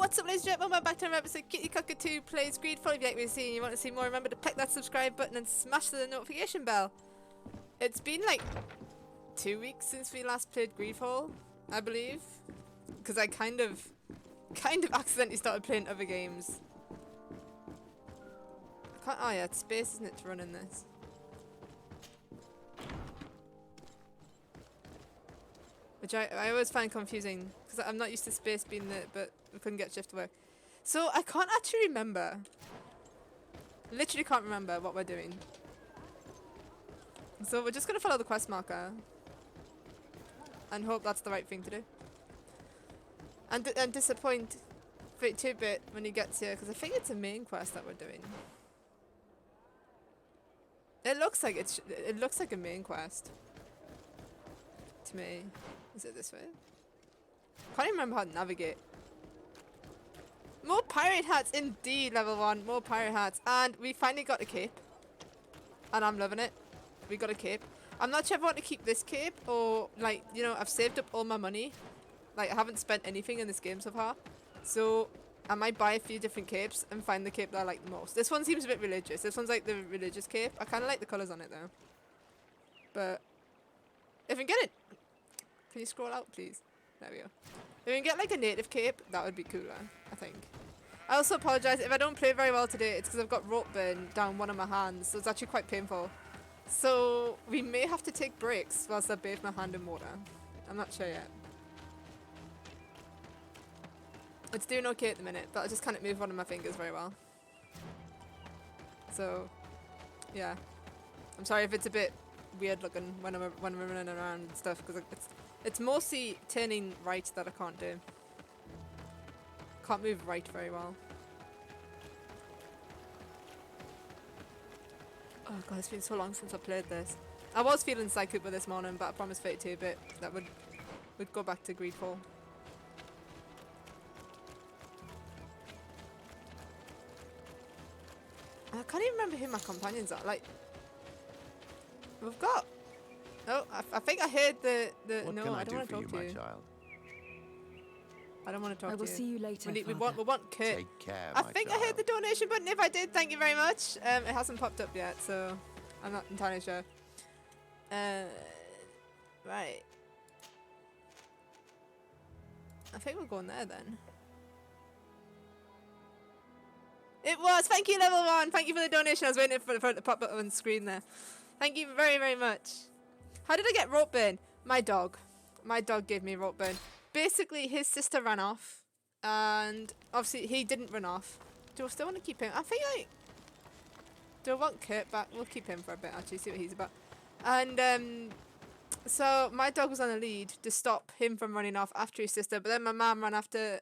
What's up, ladies and gentlemen? Welcome back to another episode. KittyTheCockatoo plays Greedfall. If you like what you see and you want to see more, remember to click that subscribe button and smash the notification bell. It's been like 2 weeks since we last played Greedfall, I believe, because I kind of accidentally started playing other games. I can't. Oh yeah, it's space, isn't it, to run in this? Which I always find confusing because I'm not used to space being the, but we couldn't get shift to work. So I can't actually remember. Literally can't remember what we're doing. So we're just gonna follow the quest marker and hope that's the right thing to do. And disappoint for it 2-bit when he gets here because I think it's a main quest that we're doing. It looks like it looks like a main quest to me. Is it this way? Can't even remember how to navigate. More pirate hats, indeed, level 1. More pirate hats. And we finally got a cape. And I'm loving it. We got a cape. I'm not sure if I want to keep this cape or, like, you know, I've saved up all my money. Like, I haven't spent anything in this game so far. So, I might buy a few different capes and find the cape that I like the most. This one seems a bit religious. This one's like the religious cape. I kind of like the colours on it, though. But, if I can get it... Can you scroll out, please? There we go. If we can get like a native cape, that would be cooler, I think. I also apologise if I don't play very well today. It's because I've got rope burn down one of my hands, so it's actually quite painful. So we may have to take breaks whilst I bathe my hand in water. I'm not sure yet. It's doing okay at the minute, but I just can't move one of my fingers very well. So, yeah. I'm sorry if it's a bit weird looking when I'm running around and stuff, because it's mostly turning right that I can't do. Can't move right very well. Oh god, it's been so long since I played this. I was feeling Psy Cooper this morning, but I promised 32-bit that would go back to Greedfall. I can't even remember who my companions are. Like, we've got... Oh, I think I heard the no, I don't want to talk to you. Child? I don't want to talk to you. I will see you later. We want Kurt. Take care, I think I heard the donation button. If I did, thank you very much. It hasn't popped up yet, so I'm not entirely sure. Right. I think we're going there then. It was. Thank you, level 1. Thank you for the donation. I was waiting for it to pop up on the screen there. Thank you very, very much. How did I get rope burn? My dog. My dog gave me rope burn. Basically, his sister ran off. And obviously, he didn't run off. Do I still want to keep him? I think do I want Kurt back? We'll keep him for a bit, actually, see what he's about. And, so my dog was on a lead to stop him from running off after his sister. But then my mum ran after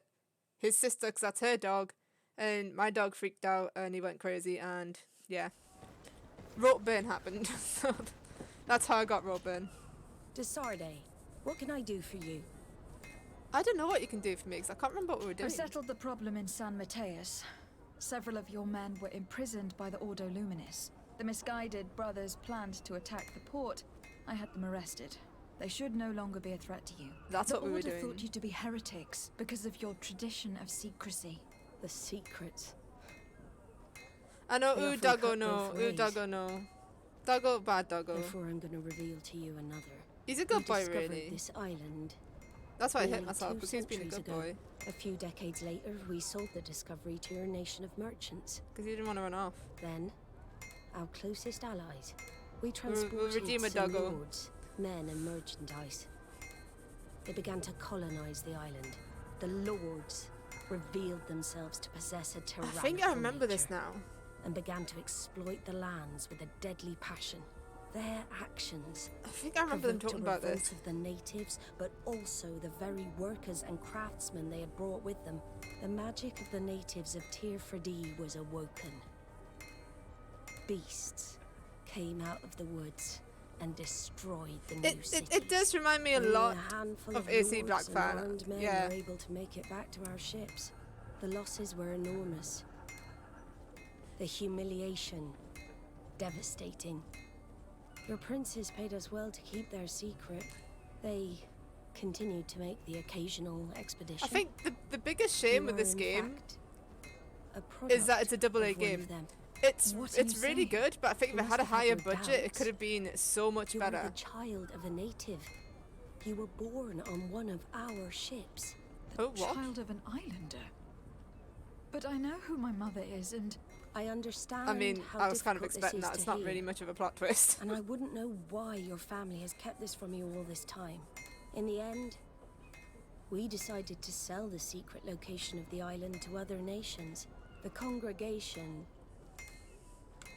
his sister because that's her dog. And my dog freaked out and he went crazy. And, yeah. Rope burn happened. So... That's how I got rope burn. Desarde, what can I do for you? I don't know what you can do for me because I can't remember what we were doing. I settled the problem in San Mateus. Several of your men were imprisoned by the Ordo Luminis. The misguided brothers planned to attack the port. I had them arrested. They should no longer be a threat to you. That's what we were doing. The Order thought you to be heretics because of your tradition of secrecy. The secrets. I know, ooh, Doggo, no. Ooh, Doggo, no. Doggo, bad Doggo. Therefore, I'm going to reveal to you another. He's a good boy, really. This island. That's why I hit myself, because he's been a good boy. A few decades later, we sold the discovery to your nation of merchants. Because he didn't want to run off. Then, our closest allies, we transported we'll redeem a some Doggo. lords, men, and merchandise. They began to colonize the island. The lords revealed themselves to possess a tyrannical I think I remember nature. this now. And began to exploit the lands with a deadly passion. Their actions I think I remember them talking about this. Of the natives, but also the very workers and craftsmen they had brought with them. The magic of the natives of Tir Fredee was awoken. Beasts came out of the woods and destroyed the new city. It does remind me a lot of AC lords and Blackfire. armed men Yeah. were able to make it back to our ships. The losses were enormous. The humiliation, devastating. Your princes paid us well to keep their secret. They continued to make the occasional expedition. I think the biggest shame You with are, this in game fact, is that it's a double A of one game. of them. It's What are you really saying? good, but I think You if it had a must have had higher your budget, it doubts. could have been so much You were better. the child of a native. You were born on one of our ships. Oh, what? Child of an islander. But I know who my mother is, and I understand I mean, how I was kind of difficult expecting this that. is It's to not hear. really much of a plot twist. And I wouldn't know why your family has kept this from you all this time. In the end, we decided to sell the secret location of the island to other nations. The congregation,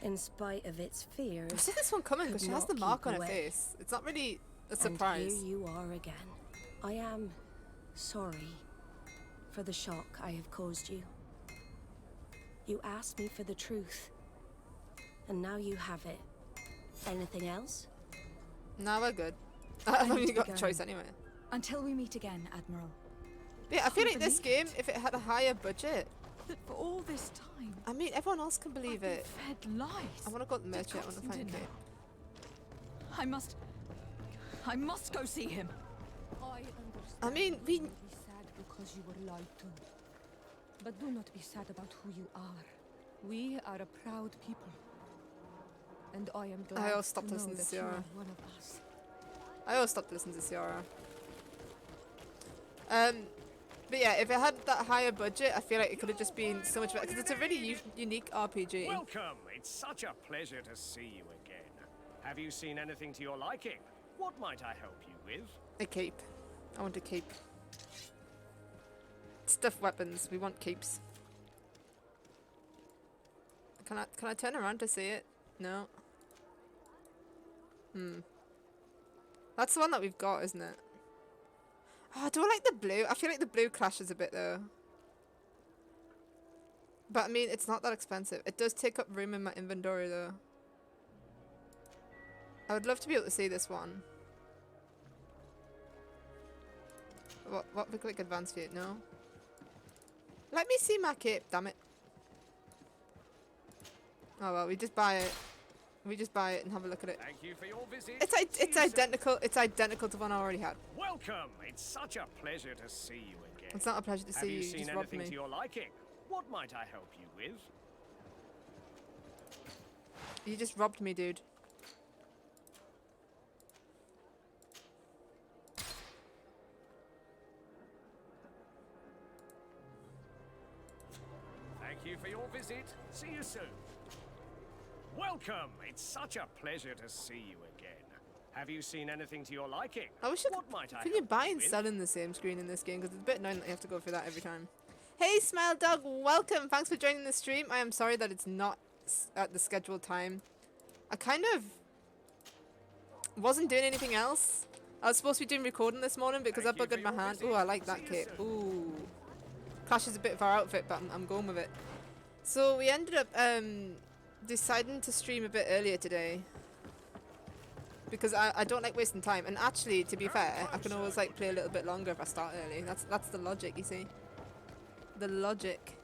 in spite of its fears, I see this one coming because could she has not the mark keep on her away. face. It's not really a And surprise. here you are again. I am sorry for the shock I have caused you. You asked me for the truth, and now you have it. Anything else? Now we're good. I've need only to got be a choice going. anyway. until we meet again, Admiral. Yeah, I feel Can't like this believe game, it. if it had a higher budget, That for all this time, I mean, everyone else can believe I've been it. fed lies. I want to go to the merchant. I want to find Constantine. Kate. I must go see him. I mean, we. Be sad because you were lied to. But do not be sad about who you are. We are a proud people. And I am glad always stopped to know listening to that you Ciara. are one of us. I always stopped listening to Ciara. But yeah, if it had that higher budget, I feel like it could have just been so much better because it's a really unique RPG. Welcome! It's such a pleasure to see you again. Have you seen anything to your liking? What might I help you with? A cape. I want a cape. Stuff weapons. We want capes. Can I turn around to see it? No. That's the one that we've got, isn't it? Oh, do I like the blue? I feel like the blue clashes a bit though. But I mean, it's not that expensive. It does take up room in my inventory though. I would love to be able to see this one. What we click advanced view? No. Let me see my cape, damn it. Oh well, we just buy it. We just buy it and have a look at it. Thank you for your visit. It's See you soon. identical. It's identical to one I already had. Welcome! It's such a pleasure to see you again. It's not a pleasure to Have see you you. seen Just robbed anything me. to your liking? What might I help you with? You just robbed me, dude. Thank you for your visit. See you soon. Welcome! It's such a pleasure to see you again. Have you seen anything to your liking? I wish you What might I Can you help buy and with? sell in the same screen in this game? Because it's a bit annoying that you have to go through that every time. Hey, Smile Dog, welcome. Thanks for joining the stream. I am sorry that it's not at the scheduled time. I kind of wasn't doing anything else. I was supposed to be doing recording this morning because Thank I you for buggered my your hand. visit. Ooh, I like that See you kit. soon. Ooh. Clashes a bit of our outfit, but I'm going with it. So we ended up deciding to stream a bit earlier today. Because I don't like wasting time. And actually, to be fair, I can always like play a little bit longer if I start early. That's the logic, you see. The logic.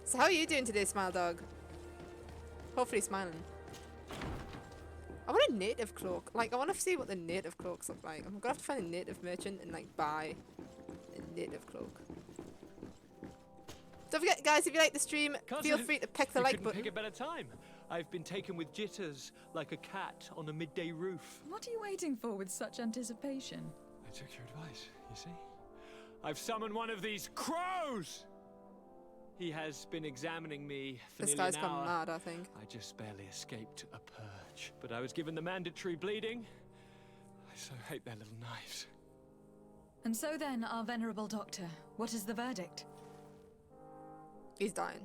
So how are you doing today, Smile Dog? Hopefully smiling. I want a native cloak. Like, I want to see what the native cloaks look like. I'm gonna have to find a native merchant and like buy a native cloak. Don't forget, guys, if you like the stream, feel free to pick the You like couldn't button. pick a better time. I've been taken with jitters like a cat on a midday roof. What are you waiting for with such anticipation? I took your advice, you see? I've summoned one of these crows! He has been examining me for This nearly guy's an gone hour. mad, I think. I just barely escaped a purge. But I was given the mandatory bleeding. I so hate their little knives. And so then, our venerable doctor, what is the verdict? He's dying.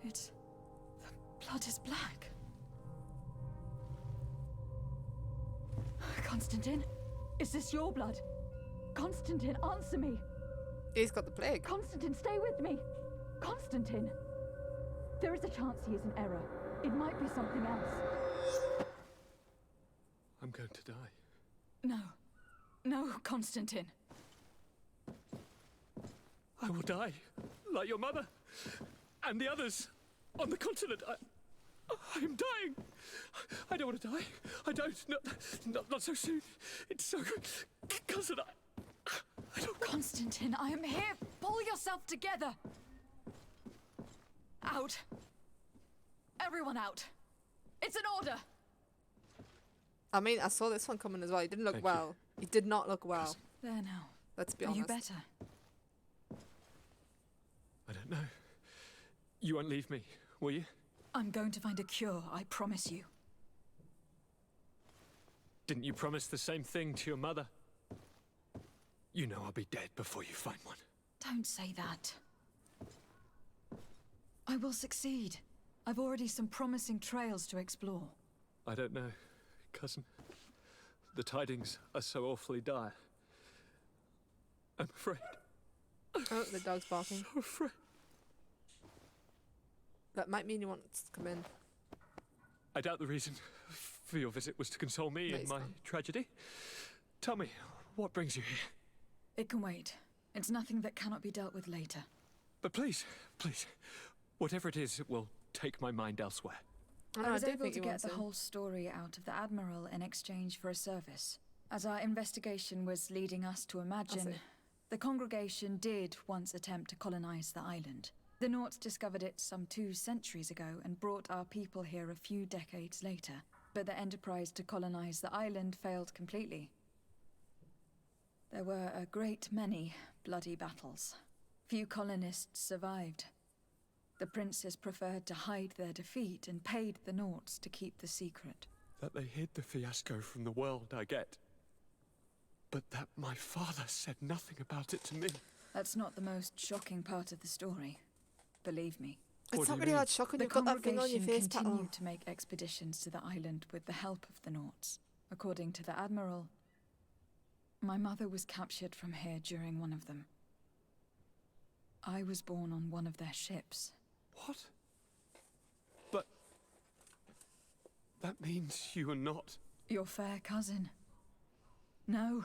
It's... the blood is black. Constantine, is this your blood? Constantine, answer me! He's got the plague. Constantine, stay with me! Constantine! There is a chance he is in error. It might be something else. I'm going to die. No. No, Constantine. I will die, like your mother and the others on the continent. I'm dying. I don't want to die. I don't. Not so soon. It's so... Cousin, I don't... Constantine, I am here. Pull yourself together. Out. Everyone out. It's an order. I mean, I saw this one coming as well. He didn't look Thank well. He did not look well. There now. Let's be Are honest. you better? I don't know. You won't leave me, will you? I'm going to find a cure, I promise you. Didn't you promise the same thing to your mother? You know I'll be dead before you find one. Don't say that. I will succeed. I've already some promising trails to explore. I don't know, cousin. The tidings are so awfully dire. I'm afraid. Oh, the dog's barking. So afraid. That might mean he wants to come in. I doubt the reason for your visit was to console me No, in it's my not. tragedy. Tell me, what brings you here? It can wait. It's nothing that cannot be dealt with later. But please, please, whatever it is, it will take my mind elsewhere. Oh, I was do able think to he get wants the in. whole story out of the Admiral in exchange for a service. As our investigation was leading us to imagine, see. the congregation did once attempt to colonize the island. The Nauts discovered it some 2 centuries ago and brought our people here a few decades later. But the enterprise to colonize the island failed completely. There were a great many bloody battles. Few colonists survived. The princes preferred to hide their defeat and paid the Nauts to keep the secret. That they hid the fiasco from the world, I get. But that my father said nothing about it to me. That's not the most shocking part of the story. Believe me. What It's do not you really mean? that shocking. The You've got that thing on your congregation face, Petal. continued to make expeditions to the island with the help of the Nauts. According to the Admiral, my mother was captured from here during one of them. I was born on one of their ships. What? But... that means you are not... Your fair cousin. No.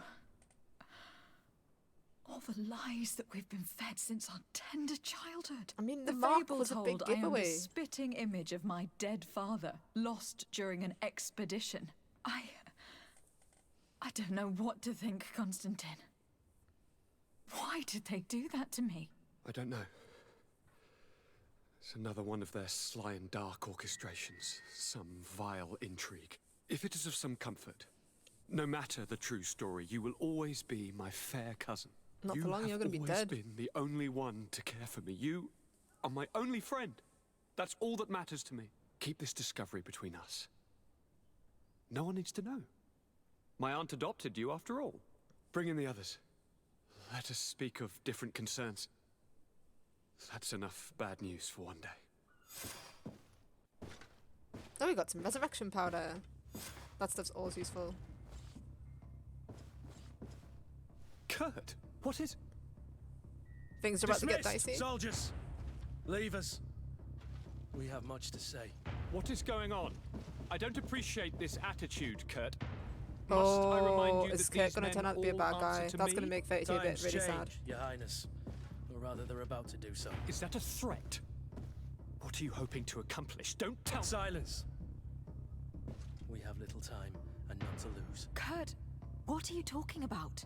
All the lies that we've been fed since our tender childhood. I mean, the the mark fable was a big told I am the giveaway. spitting image of my dead father, lost during an expedition. I don't know what to think, Constantine. Why did they do that to me? I don't know. It's another one of their sly and dark orchestrations. Some vile intrigue. If it is of some comfort, no matter the true story, you will always be my fair cousin. Not you for long, have you're gonna be always dead. been the only one to care for me. You are my only friend. That's all that matters to me. Keep this discovery between us. No one needs to know. My aunt adopted you after all. Bring in the others. Let us speak of different concerns. That's enough bad news for one day. Oh, we got some resurrection powder. That stuff's always useful. Kurt, what is... Things are about to get Dismissed, dicey. soldiers! Leave us. We have much to say. What is going on? I don't appreciate this attitude, Kurt. Must I Oh, remind you is that Kurt these gonna men turn out to be a all bad answer guy? to That's me? gonna make 32 a bit Times really change, sad. Your Highness. Or rather, they're about to do so. Is that a threat? What are you hoping to accomplish? Don't tell me. Silence! We have little time and none to lose. Kurt, what are you talking about?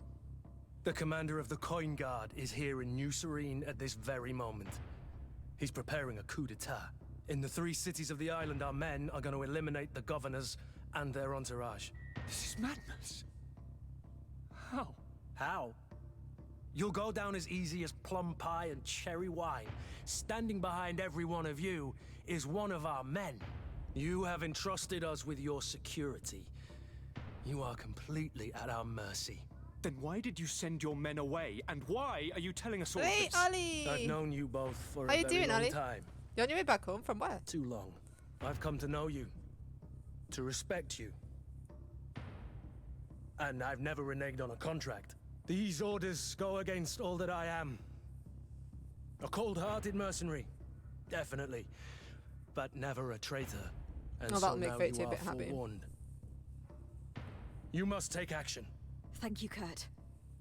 The commander of the Coin Guard is here in New Serene at this very moment. He's preparing a coup d'etat. In the 3 cities of the island, our men are going to eliminate the governors and their entourage. This is madness. How? How? You'll go down as easy as plum pie and cherry wine. Standing behind every one of you is one of our men. You have entrusted us with your security. You are completely at our mercy. Then why did you send your men away? And why are you telling us all Hey, this? Ali! I've known you both for How a you very doing, long Ali? time. You're on your way back home? From where? Too long. I've come to know you. To respect you. And I've never reneged on a contract. These orders go against all that I am. A cold-hearted mercenary. Definitely. But never a traitor. And Oh, so that'll make now 32 you a are bit happy. forewarned. You must take action. Thank you, Kurt.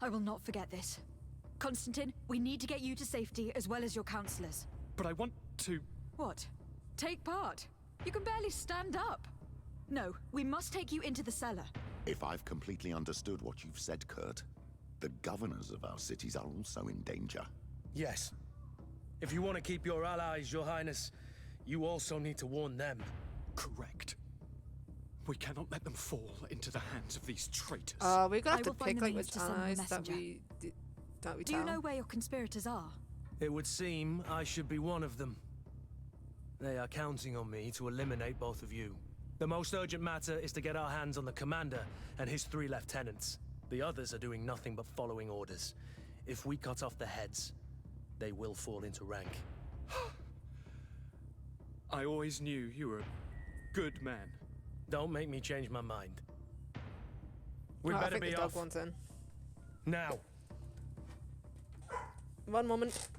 I will not forget this. Constantine, we need to get you to safety as well as your counselors. But I want to... What? Take part? You can barely stand up. No, we must take you into the cellar. If I've completely understood what you've said, Kurt, the governors of our cities are also in danger. Yes. If you want to keep your allies, Your Highness, you also need to warn them. Correct. We cannot let them fall into the hands of these traitors. We're gonna have I to will find pick the like means which to send them a allies that messenger. we Do you know where your conspirators are? It would seem I should be one of them. They are counting on me to eliminate both of you. The most urgent matter is to get our hands on the commander and his 3 lieutenants. The others are doing nothing but following orders. If we cut off their heads, they will fall into rank. I always knew you were a good man. Don't make me change my mind. We'd I better think be the dog off. wants in. Now. One moment.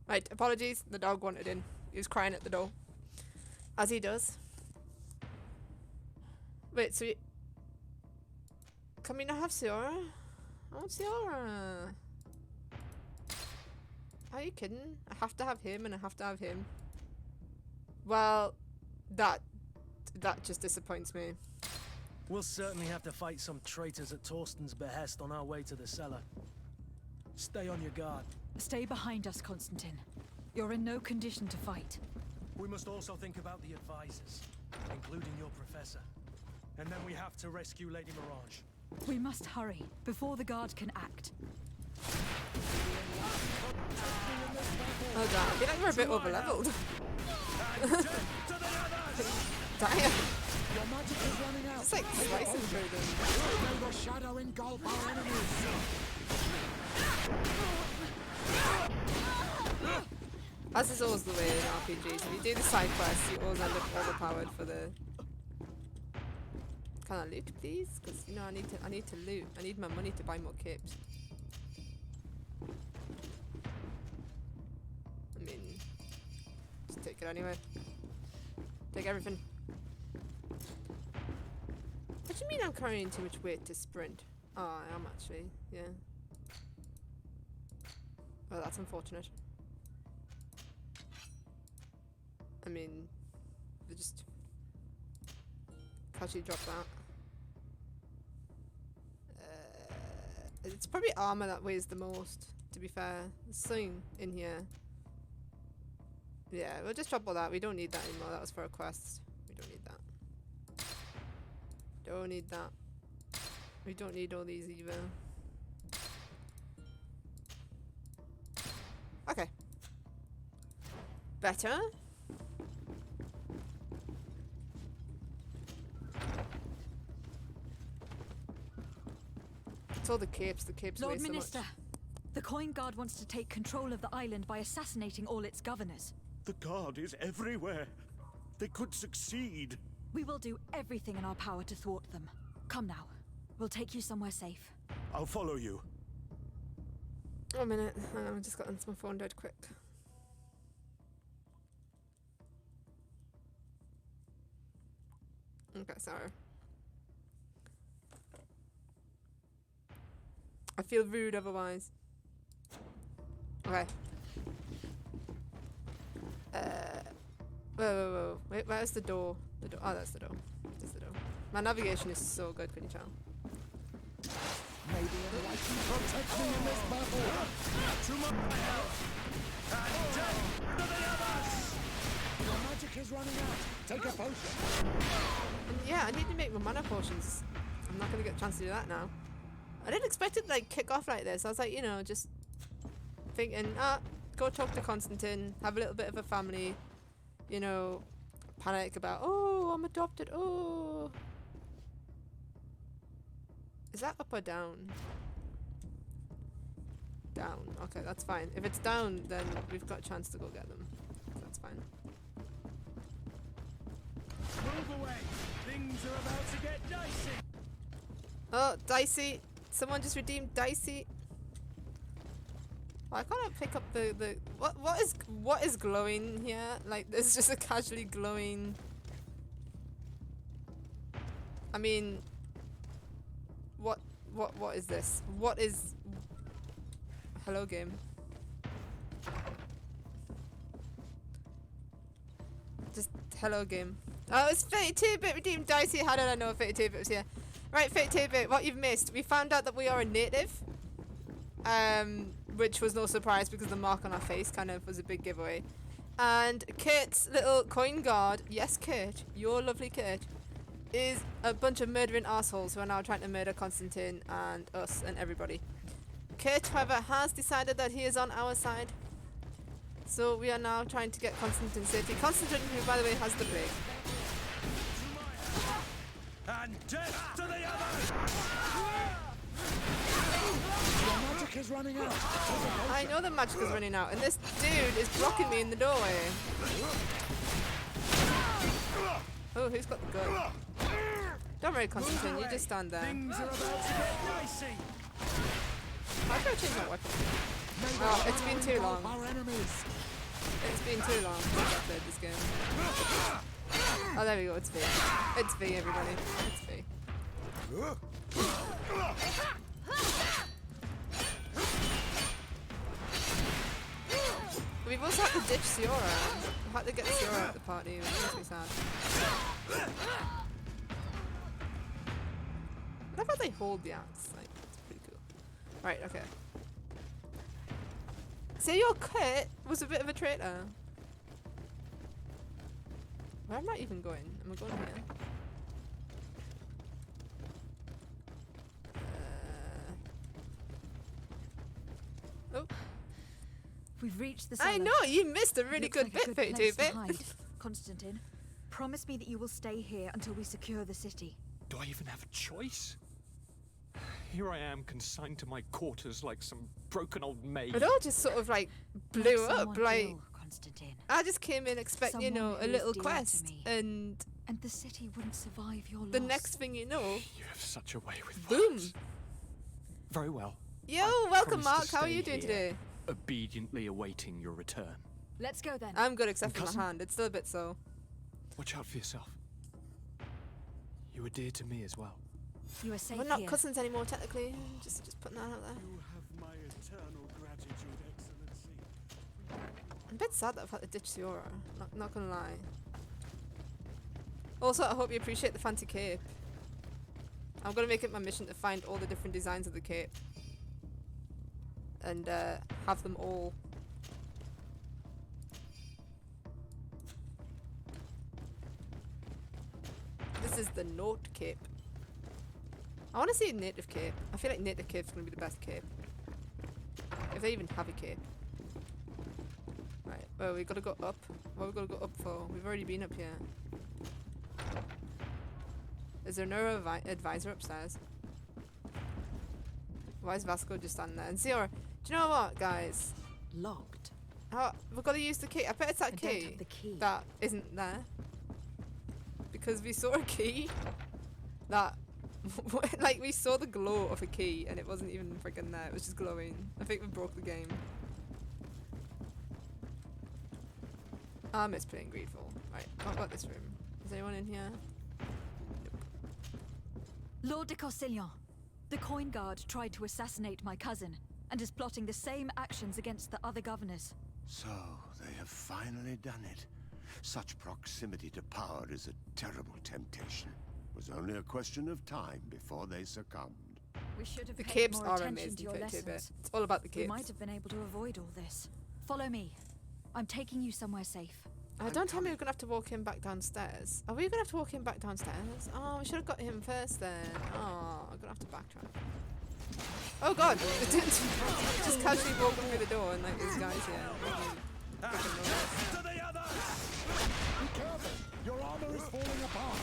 Right, apologies. The dog wanted in. He was crying at the door. As he does. Wait, so can we not have Ciara? I want Ciara. Are you kidding? I have to have him and I have to have him. Well, that just disappoints me. We'll certainly have to fight some traitors at Torsten's behest on our way to the cellar. Stay on your guard. Stay behind us, Constantine. You're in no condition to fight. We must also think about the advisors, including your professor. And then we have to rescue Lady Mirage. We must hurry, before the guard can act. Oh damn, I feel like we're a bit over leveled. Damn. Your magic is running out. It's like slicing through them. May the shadow engulf our enemies. As is always the way in RPGs, if you do the side quests, you always end up overpowered for the. Can I loot, please? Because you know I need to loot. I need my money to buy more capes. I mean, just take it anyway. Take everything. What do you mean I'm carrying too much weight to sprint? Oh, I am actually. Yeah. Well, that's unfortunate. I mean, they just casually drop that. It's probably armor that weighs the most, to be fair. There's something in here. Yeah, we'll just drop all that. We don't need that anymore. That was for a quest. We don't need that. Don't need that. We don't need all these either. Okay. Better. It's all the capes. The capes Lord weigh so Minister, much. the Coin Guard wants to take control of the island by assassinating all its governors. The guard is everywhere. They could succeed. We will do everything in our power to thwart them. Come now. We'll take you somewhere safe. I'll follow you. Oh, a minute. Hang on, I just got onto my phone dead quick. Okay, sorry. I feel rude otherwise. Okay. Whoa. Wait, where's the door? The door. Oh, that's the door. That's the door. My navigation is so good, can you tell? Maybe a light can protect me in this battle. To my help! And death to the others! Your magic is running out. Take a potion. And yeah, I need to make my mana potions. I'm not gonna get a chance to do that now. I didn't expect it to like kick off like this. I was like, you know, just thinking, go talk to Constantine, have a little bit of a family, you know, panic about, oh, I'm adopted, oh. Is that up or down? Down. Okay, that's fine. If it's down, then we've got a chance to go get them. That's fine. Move away! Things are about to get dicey! Oh, Dicey. Someone just redeemed Dicey. Why can't I pick up the what is glowing here? Like there's just a casually glowing. I mean, what is this? What is? Hello game. Just hello game. Oh, it's 32-bit redeemed Dicey. How did I know 32-bit was here? Right, 32-bit. What you've missed? We found out that we are a native. Which was no surprise because the mark on our face kind of was a big giveaway. And Kurt's little coin guard, yes Kurt, your lovely Kurt, is a bunch of murdering assholes who are now trying to murder Constantine and us and everybody. Kurt, however, has decided that he is on our side. So we are now trying to get Constantine safely. Constantine, who by the way has the plague. And death to the others! Your magic is running out. I know the magic is running out, and this dude is blocking me in the doorway. Oh, who's got the gun? Don't worry, Constantine, you just stand there. Things are about to get dicey. How do I change my weapon? Oh, it's been too long. Our enemies. It's been too long since I played this game. Oh, there we go, it's V. It's V, everybody. It's V. We've also had to ditch Siora. We've had to get Siora out of the party, which makes me sad. I love how they hold the axe. Like, it's pretty cool. Right, okay. So your Kurt was a bit of a traitor. Where am I even going? Am I going here? Oh. We've reached the cellar. I know, you missed a really Looks good like a bit, place to 32-bit. hide. Constantine, promise me that you will stay here until we secure the city. Do I even have a choice? Here I am, consigned to my quarters like some broken old maid. It all just sort of like blew Let up. someone Like kill Constantine. I just came in expecting, you know, Someone a who is little dear to quest, me. and And the city wouldn't survive your the loss. next thing you know, You have such a way with boom. words. Very well. Yo, I welcome, promise Mark. to How are stay you doing here, today? Obediently awaiting your return. Let's go then. I'm good, except for Cousin? my hand. It's still a bit sore. Watch out for yourself. You were dear to me as well. You are safe We're not here. cousins anymore, technically. Just putting that out there. You have my eternal gratitude, Excellency. I'm a bit sad that I've had to ditch Siora. Not gonna lie. Also, I hope you appreciate the fancy cape. I'm gonna make it my mission to find all the different designs of the cape. And have them all. This is the note cape. I want to see a native cape. I feel like native cape's gonna be the best cape. If they even have a cape. Right, well, we gotta go up. What we gotta go up for? We've already been up here. Is there no advisor upstairs? Why is Vasco just standing there? And Siora, do you know what, guys? Locked. Oh, we've got to use the key. I bet it's that I don't key, have the key. that isn't there. Because we saw a key that, like, we saw the glow of a key and it wasn't even freaking there. It was just glowing. I think we broke the game. I miss playing Greedfall. Right, what about this room? Is anyone in here? Lord de Corsillon, the coin guard tried to assassinate my cousin and is plotting the same actions against the other governors. So, they have finally done it. Such proximity to power is a terrible temptation. It was only a question of time before they succumbed. We should have The paid capes more are attention amazing, to your 32-bit. lessons. It's all about the We capes. might have been able to avoid all this. Follow me. I'm taking you somewhere safe. Don't tell me we're gonna have to walk him back downstairs. Are we gonna have to walk him back downstairs? Oh, we should have got him first then. Oh, I'm gonna have to backtrack. Oh god! Just casually walking through the door and like these guys here. To the others! Be careful. Your armor is falling apart.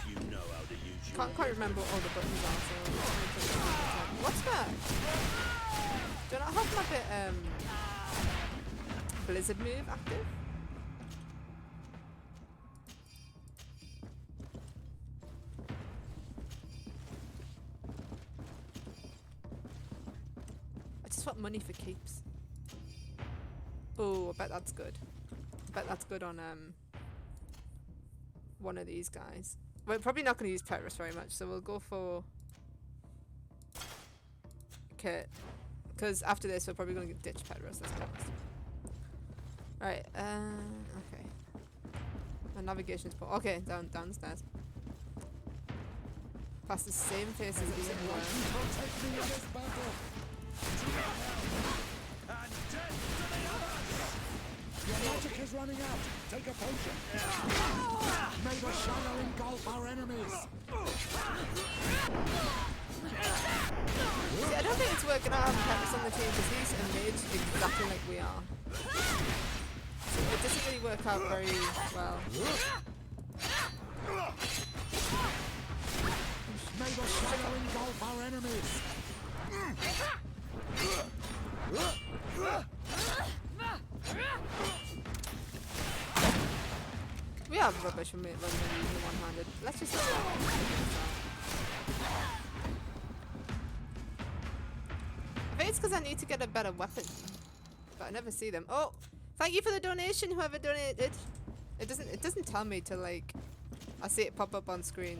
You know how to use your Can't quite remember what all the buttons are, so what's that? Do I not have my bit blizzard move active? just want money for keeps. Oh, I bet that's good. I bet that's good on one of these guys. We're probably not going to use Petrus very much, so we'll go for Kit. Because after this, we're probably going to ditch Petrus, let's be honest. Right, okay. My navigation's poor. Okay, downstairs. Past the same faces as it were. Your magic is running out. Take a potion. May the shadow engulf our enemies. See, I don't think it's working out having Petrus on the team because he's a mage exactly like we are. So it doesn't really work out very well. May the shadow engulf our enemies. We are rubbish when we're using one-handed. Let's just. I think it's because I need to get a better weapon, but I never see them. Oh, thank you for the donation, whoever donated. It doesn't tell me to like. I see it pop up on screen.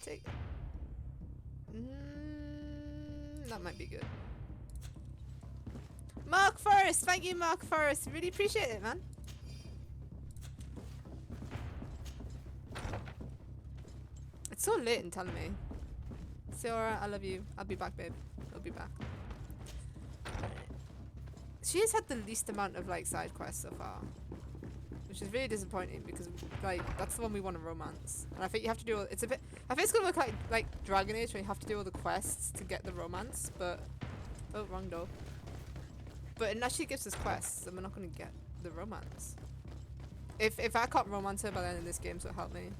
Take. That might be good. Mark Forrest, thank you, Mark Forrest. Really appreciate it, man. It's so late in telling me. Sarah, I love you. I'll be back, babe. I'll be back. She has had the least amount of like side quests so far, which is really disappointing because like that's the one we want to romance, and I think you have to do. It's a bit. I think it's gonna look like Dragon Age, where you have to do all the quests to get the romance, but oh, wrong door. But unless she gives us quests, then we're not gonna get the romance. If I can't romance her by the end of this game, so help me,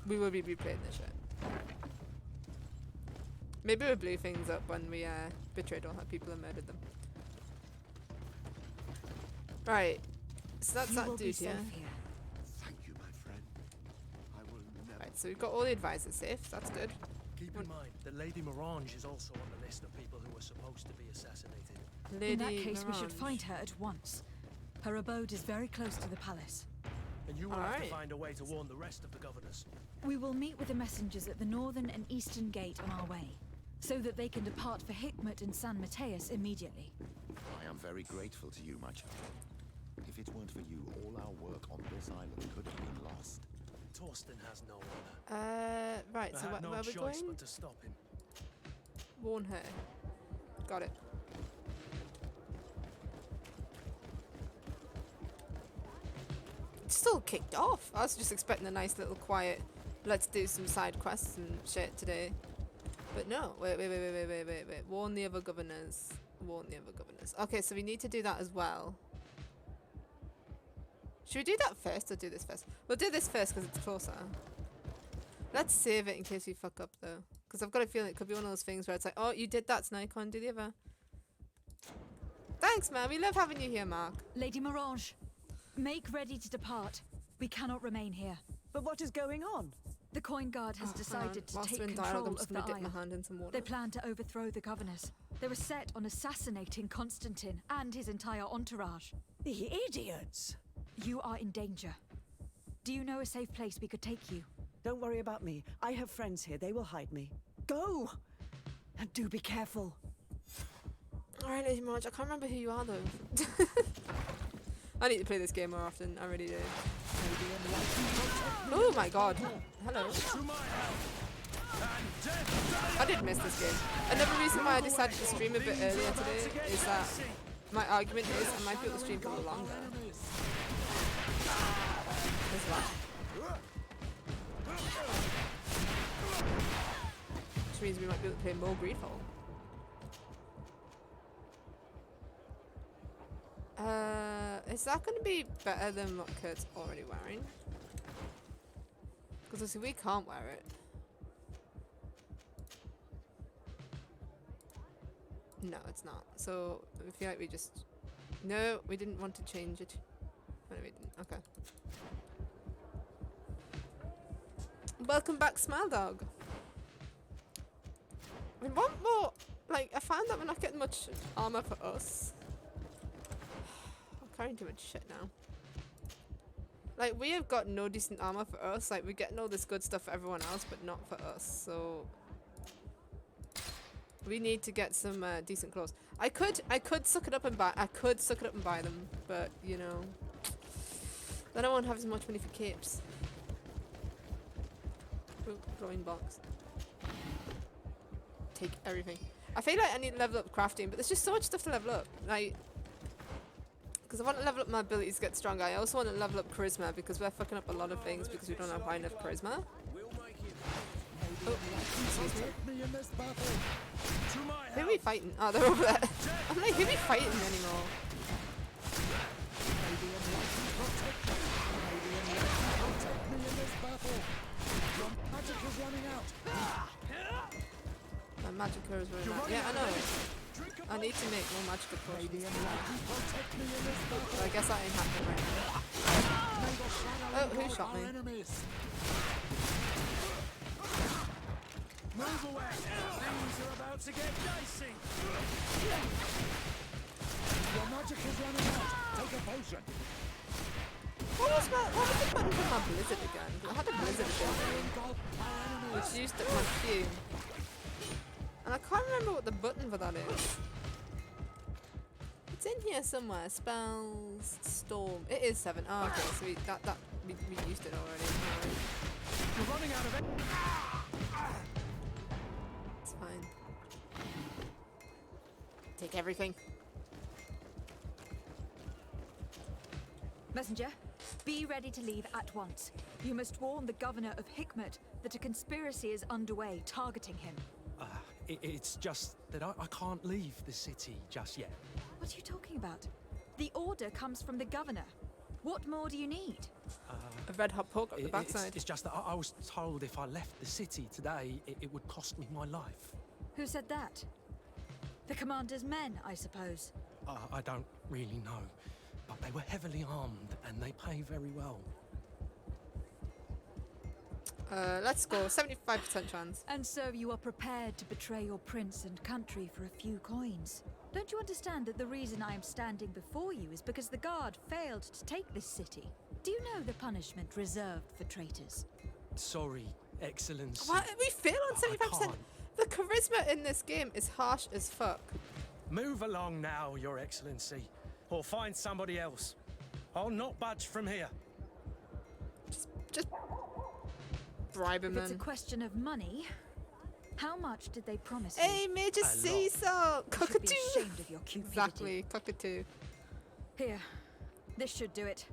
we will be replaying this shit. Maybe we'll blew things up when we betrayed all her people and murdered them. Right. So that's that dude here. Thank you, my friend. I will never. Right, so we've got all the advisors safe. So that's good. Keep in mind that Lady Morange is also on the list of people who were supposed to be assassinated. Lady In that case, we should Morange. find her at once. Her abode is very close to the palace. And you will have to Alright. find a way to warn the rest of the governors. We will meet with the messengers at the northern and eastern gate on our way, so that they can depart for Hikmet and San Mateus immediately. I am very grateful to you, my child. If it weren't for you, all our work on this island could have been lost. Torsten has no honor. Right, I so had no where are we choice going? but to stop him. Warn her. Got it. It's still kicked off. I was just expecting a nice little quiet, let's do some side quests and shit today. But no, wait. Warn the other governors. Warn the other governors. Okay, so we need to do that as well. Should we do that first or do this first? We'll do this first because it's closer. Let's save it in case we fuck up though. Because I've got a feeling it could be one of those things where it's like, oh, you did that, so now you can't do the other. Thanks, man. We love having you here, Mark. Lady Morange, make ready to depart. We cannot remain here. But what is going on? The Coin Guard has decided to Whilst take we're in dialogue, control I'm just of the going to dip my isle. hand in some water. They plan to overthrow the governors. They were set on assassinating Constantine and his entire entourage. The idiots! You are in danger. Do you know a safe place we could take you? Don't worry about me. I have friends here. They will hide me. Go! And do be careful. Alright, Lady Marge, I can't remember who you are though. I need to play this game more often, I really do. Oh my god. Hello. I did miss this game. Another reason why I decided to stream a bit earlier today is that my argument is I might be able to stream for a little longer. As well. Which means we might be able to play more Greedfall. Is that going to be better than what Kurt's already wearing? Because obviously we can't wear it. No, it's not. So I feel like we just... No, we didn't want to change it. No, we didn't. Okay. Welcome back, Smile Dog. We want more. Like, I found that we're not getting much armor for us. I'm carrying too much shit now. Like, we have got no decent armor for us. Like, we're getting all this good stuff for everyone else, but not for us. So we need to get some decent clothes. I could suck it up and buy. I could suck it up and buy them, but you know, then I won't have as much money for capes. Ooh, glowing box. Take everything. I feel like I need to level up crafting, but there's just so much stuff to level up. Like, because I want to level up my abilities to get stronger. I also want to level up charisma because we're fucking up a lot of things because we don't have high enough charisma. Oh, excuse me. Who are we fighting? Oh, they're over there. I'm like, who are we fighting anymore? My magicka is running out. Yeah, I know. I need to make more magical potions. But I guess that ain't happening right now. Oh, who shot me? Move away! Things are about to get dicey! Your magic is running out. Take a potion. What was the button for my blizzard again? I had a blizzard ability, which used up my Q. And I can't remember what the button for that is. It's in here somewhere. Spells, storm. It is 7. Oh, okay, so we used it already. Right. We're running out of it. It's fine. Take everything. Messenger, be ready to leave at once. You must warn the governor of Hikmet that a conspiracy is underway targeting him. It's just that I can't leave the city just yet. What are you talking about? The order comes from the governor. What more do you need? A red hot poke up the backside. It's just that I was told if I left the city today, it would cost me my life. Who said that? The commander's men, I suppose. I don't really know, but they were heavily armed and they pay very well. Let's go. 75% chance. And so you are prepared to betray your prince and country for a few coins. Don't you understand that the reason I am standing before you is because the guard failed to take this city? Do you know the punishment reserved for traitors? Sorry, Excellency. What? We fail on 75%? The charisma in this game is harsh as fuck. Move along now, Your Excellency, or find somebody else. I'll not budge from here. Just bribe him, If it's a then. question of money, how much did they promise Hey, you? Major Caesar! You should be Cockatoo! ashamed of your cupidity. Exactly, cockatoo. Here, this should do it.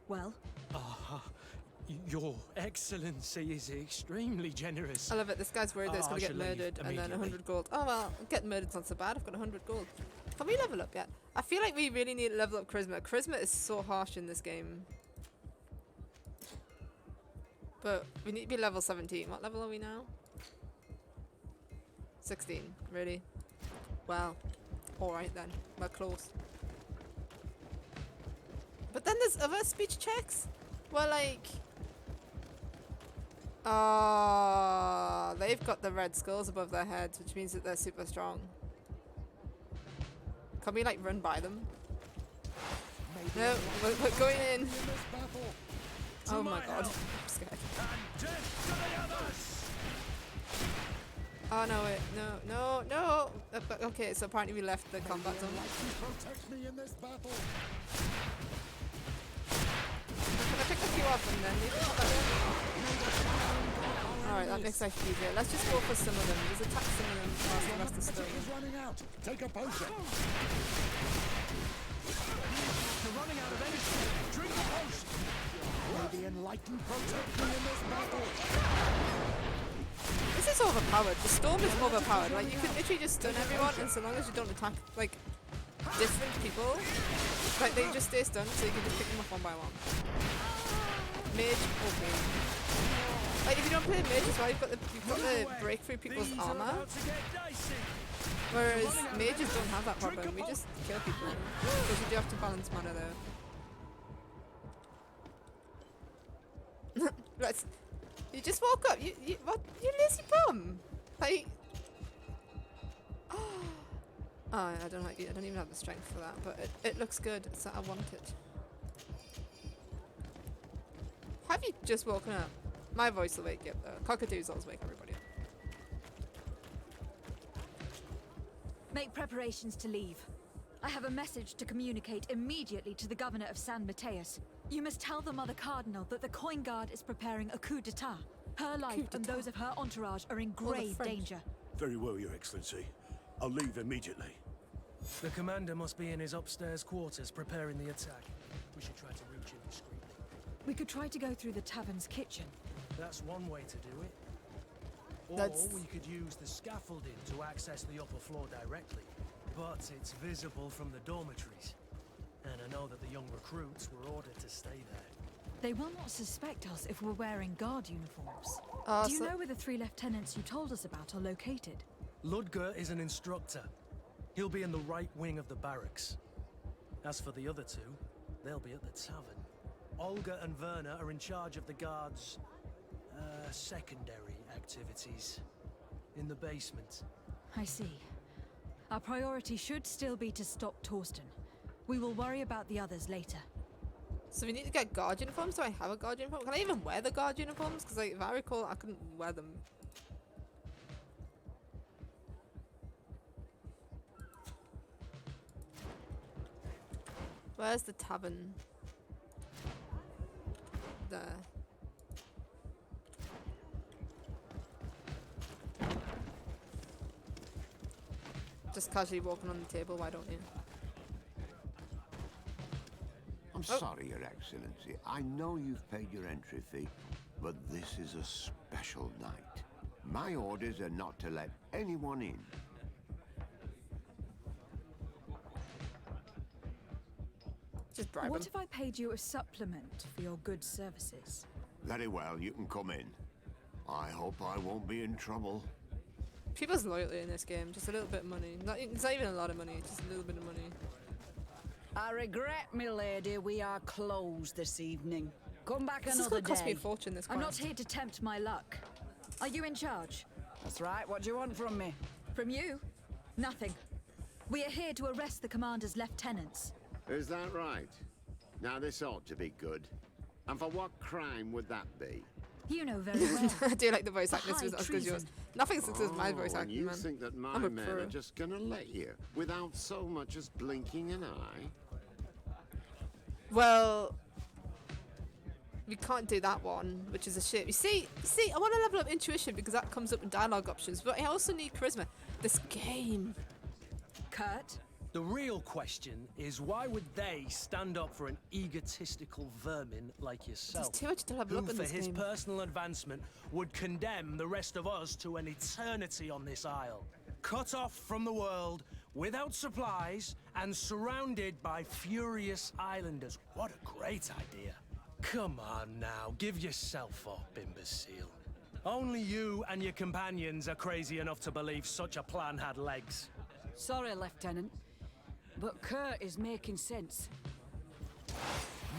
Well? Your Excellency is extremely generous. I love it. This guy's worried that he's going to I get shall leave murdered and then immediately. 100 gold. Oh well, getting murdered's not so bad. I've got 100 gold. Can we level up yet? I feel like we really need to level up charisma. Charisma is so harsh in this game. But we need to be level 17. What level are we now? 16. Really? Well, alright then. We're close. But then there's other speech checks where like... they've got the red skulls above their heads, which means that they're super strong. Can we like run by them? No, we're going in. Oh my god, I'm scared. Oh no, wait, no. Okay, so apparently we left the combat zone. Protect me in this battle. Can I pick a few up and then leave the combat zone? Alright, that makes life easier. Let's just go for some of them. Just attack some of them whilst the rest is still Is running out. Take a potion. You're running out of energy. Drink a potion. May the enlightened protect me in this battle. This is overpowered. The storm is overpowered. Like, you can literally just stun everyone, and so long as you don't attack, like, different people, like, they just stay stunned, so you can just pick them up one by one. Mage, okay. Like, if you don't play mage as well, you've got the break through people's armor. Whereas mages don't have that problem. We just kill people. Because you do have to balance mana though. You just woke up. You what? You lazy bum. Like. Oh, I don't like it. I don't even have the strength for that, but it looks good. It's that I want it. Have you just woken up? My voice will wake you up though. Cockatoos always wake everybody up. Make preparations to leave. I have a message to communicate immediately to the governor of San Mateus. You must tell the Mother Cardinal that the Coin Guard is preparing a coup d'etat. Her life and those of her entourage are in grave danger. Very well, Your Excellency. I'll leave immediately. The commander must be in his upstairs quarters preparing the attack. We should try to reach him discreetly. We could try to go through the tavern's kitchen. That's one way to do it. Or we could use the scaffolding to access the upper floor directly. But it's visible from the dormitories. And I know that the young recruits were ordered to stay there. They will not suspect us if we're wearing guard uniforms. Do you know where the 3 lieutenants you told us about are located? Ludger is an instructor. He'll be in the right wing of the barracks. As for the other 2, they'll be at the tavern. Olga and Werner are in charge of the guards' secondary activities in the basement. I see. Our priority should still be to stop Torsten. We will worry about the others later. So we need to get guard uniforms? Do I have a guard uniform? Can I even wear the guard uniforms? Because like, if I recall, I couldn't wear them. Where's the tavern? There. Just casually walking on the table, why don't you? I'm sorry, Your Excellency. I know you've paid your entry fee, but this is a special night. My orders are not to let anyone in. Just bribe What him. if I paid you a supplement for your good services? Very well, you can come in. I hope I won't be in trouble. People's loyalty in this game, just a little bit of money. It's not even a lot of money, just a little bit of money. I regret, milady, we are closed this evening. Come back This is another gonna cost me day. a fortune, this I'm not quest. here to tempt my luck. Are you in charge? That's right, what do you want from me? From you? Nothing. We are here to arrest the commander's lieutenants. Is that right? Now this ought to be good. And for what crime would that be? You know very well. I do like the voice acting. This High was as good as yours. treason. Nothing's as good as my voice and acting, you man. think that my I'm a men pro. are just gonna let you, without so much as blinking an eye? Well, we can't do that one, which is a shit. You see, I want to level up intuition because that comes up in dialogue options, but I also need charisma. This game. Kurt? The real question is why would they stand up for an egotistical vermin like yourself? There's too much to level who up in for this his game. personal advancement would condemn the rest of us to an eternity on this isle. Cut off from the world, without supplies, and surrounded by furious islanders. What a great idea. Come on now, give yourself up, imbecile. Only you and your companions are crazy enough to believe such a plan had legs. Sorry, Lieutenant, but Kurt is making sense.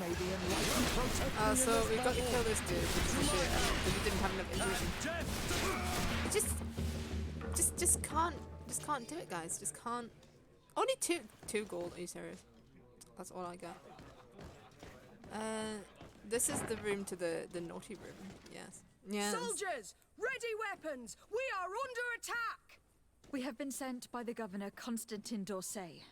Maybe enlightened protect me in So this we've got to battle. kill this dude, which is a shit, because we didn't have enough intuition. Just can't do it, guys. Just can't. Only two gold. Are you serious? That's all I got. This is the room to the naughty room. Yes. Yes. Soldiers, ready weapons! We are under attack! We have been sent by the governor, Constantin d'Orsay.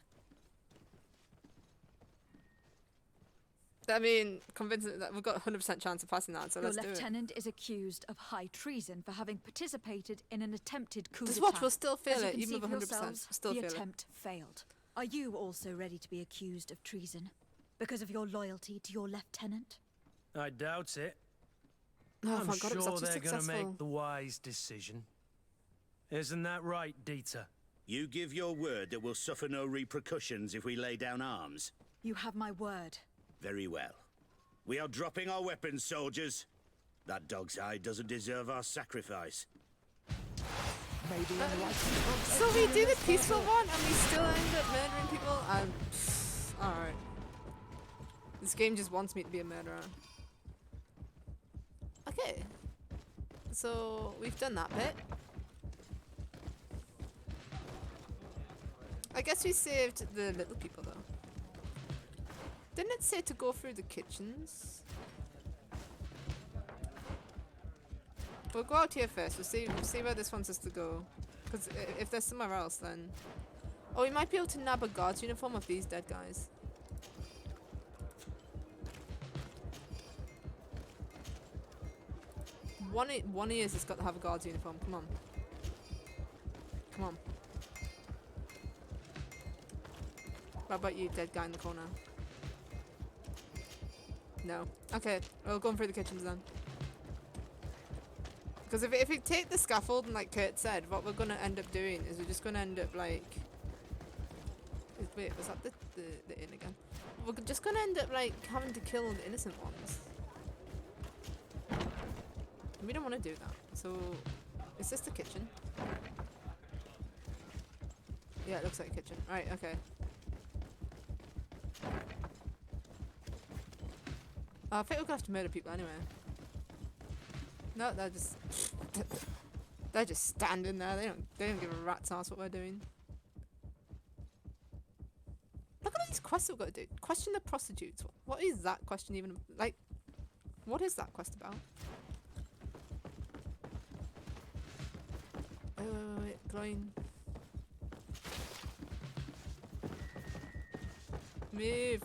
I mean, convincing that we've got a 100% chance of passing that, so Your let's do it. lieutenant is accused of high treason for having participated in an attempted coup Just d'etat. watch, we'll still feel As you it, can even see with for 100%. yourselves, Still the feel it. attempt failed. Are you also ready to be accused of treason? Because of your loyalty to your lieutenant? I doubt it. Oh I'm my god, it was sure actually they're gonna successful. make the wise decision. Isn't that right, Dieter? You give your word that we'll suffer no repercussions if we lay down arms? You have my word. Very well. We are dropping our weapons, soldiers. That dog's hide doesn't deserve our sacrifice. Maybe enlightened protect So me we in do the this peaceful battle. one and we still end up murdering people? Alright. This game just wants me to be a murderer. Okay. So we've done that bit. I guess we saved the little people though. Didn't it say to go through the kitchens? We'll go out here first. We'll see where this wants us to go. Because if there's somewhere else, then... Oh, we might be able to nab a guard's uniform of these dead guys. One ears has got to have a guard's uniform. Come on. Come on. What about you, dead guy in the corner? No. Okay, we'll go through the kitchens then. Because if we take the scaffold and like Kurt said, what we're going to end up doing is we're just going to end up like... Wait, was that the inn again? We're just going to end up like having to kill the innocent ones. We don't want to do that. So, is this the kitchen? Yeah, it looks like a kitchen. Right, okay. I think we're going to have to murder people anyway. No, they're just standing there. They don't give a rat's ass what we're doing. Look at all these quests we've got to do. Question the prostitutes. What is that question even like? What is that quest about? Wait, glowing. Move.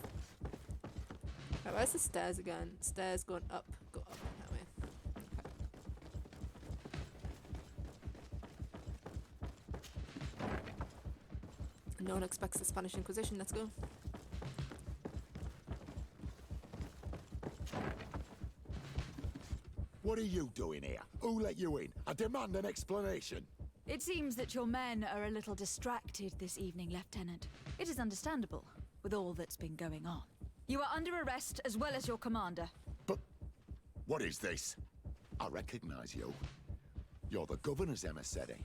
Right, where's the stairs again? Stairs going up. Go up that way. Okay. No one expects the Spanish Inquisition. Let's go. What are you doing here? Who let you in? I demand an explanation. It seems that your men are a little distracted this evening, Lieutenant. It is understandable, with all that's been going on. You are under arrest, as well as your commander. But what is this? I recognize you. You're the governor's emissary.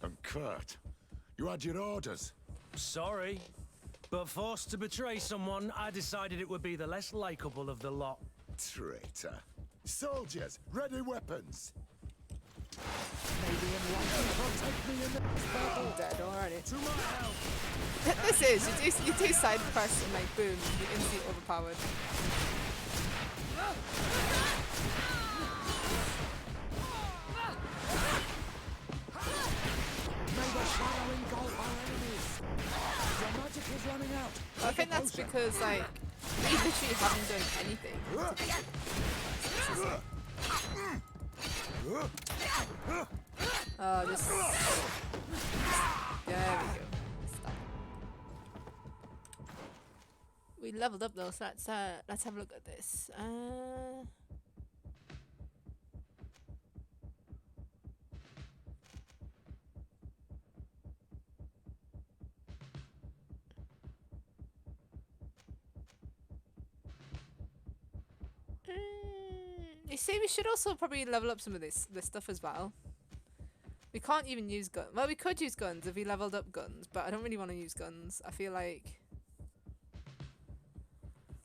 And Kurt, you had your orders. Sorry, but forced to betray someone, I decided it would be the less likable of the lot. Traitor. Soldiers, ready weapons. Maybe protect me in the battle. I'm dead already. To my help. This is you do side quests and like boom, you're instantly overpowered. May the shadow engulf our enemies. Your magic is running out. I think that's because like we literally haven't done anything. Oh, just there we go. Stop. We leveled up though, so let's have a look at this. You see, we should also probably level up some of this stuff as well. We can't even use guns. Well, we could use guns if we leveled up guns, but I don't really want to use guns. I feel like...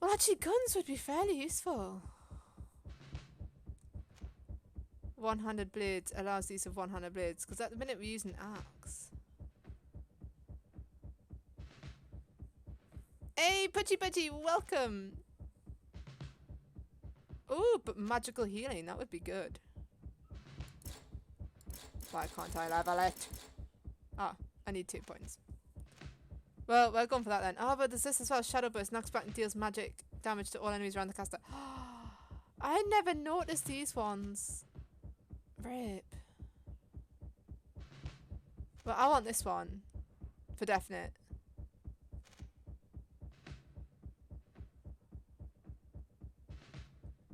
Well, actually, guns would be fairly useful. One-handed blades allows the use of one-handed blades, because at the minute we're using axe. Hey, Pudgy, welcome! Ooh, but magical healing, that would be good. Why can't I level it? Ah, I need 2 points. Well, we're going for that then. Oh, but there's this as well. Shadow Burst knocks back and deals magic damage to all enemies around the caster. I never noticed these ones. Rip. Well, I want this one. For definite.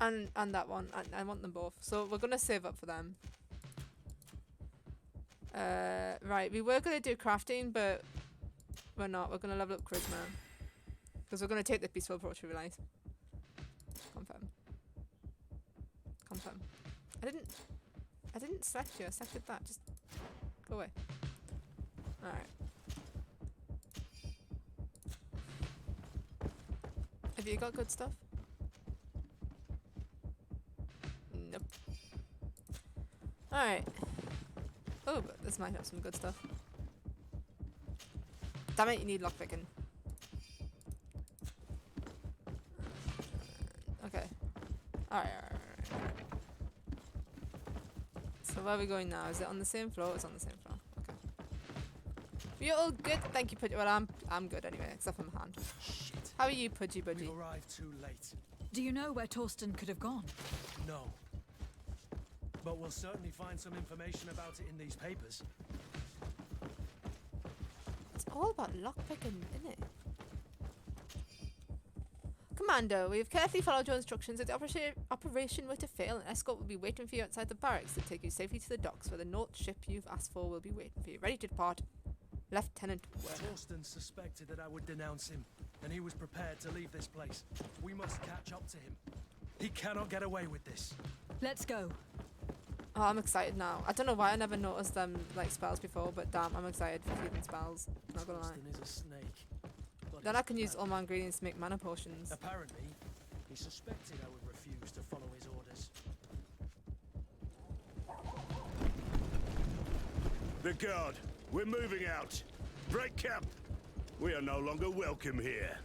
And that one. I want them both. So we're going to save up for them. Right, we were going to do crafting, but we're not. We're going to level up charisma. Because we're going to take the peaceful approach, we realise. Confirm. Confirm. I didn't select you. I selected that. Just go away. Alright. Have you got good stuff? Nope. Alright. Oh, but this might have some good stuff. Damn it, you need lockpicking. Okay. Alright. So where are we going now? Is it on the same floor? It's on the same floor. Okay. You're all good? Thank you, Pudgy. Well, I'm good anyway, except for my hand. Shit. How are you, Pudgy Budgy? We arrived too late. Do you know where Torsten could have gone? No. But we'll certainly find some information about it in these papers. It's all about lockpicking, isn't it? Commando, we have carefully followed your instructions. If the operation were to fail, an escort will be waiting for you outside the barracks to take you safely to the docks, where the North ship you've asked for will be waiting for you. Ready to depart, Lieutenant Werner. Torsten suspected that I would denounce him, and he was prepared to leave this place. We must catch up to him. He cannot get away with this. Let's go. Oh, I'm excited now. I don't know why I never noticed them like spells before, but damn, I'm excited for healing spells. Not gonna lie. Torsten is a snake. Then I can use all my ingredients to make mana potions. Apparently, he suspected I would refuse to follow his orders. The guard, we're moving out. Break camp. We are no longer welcome here.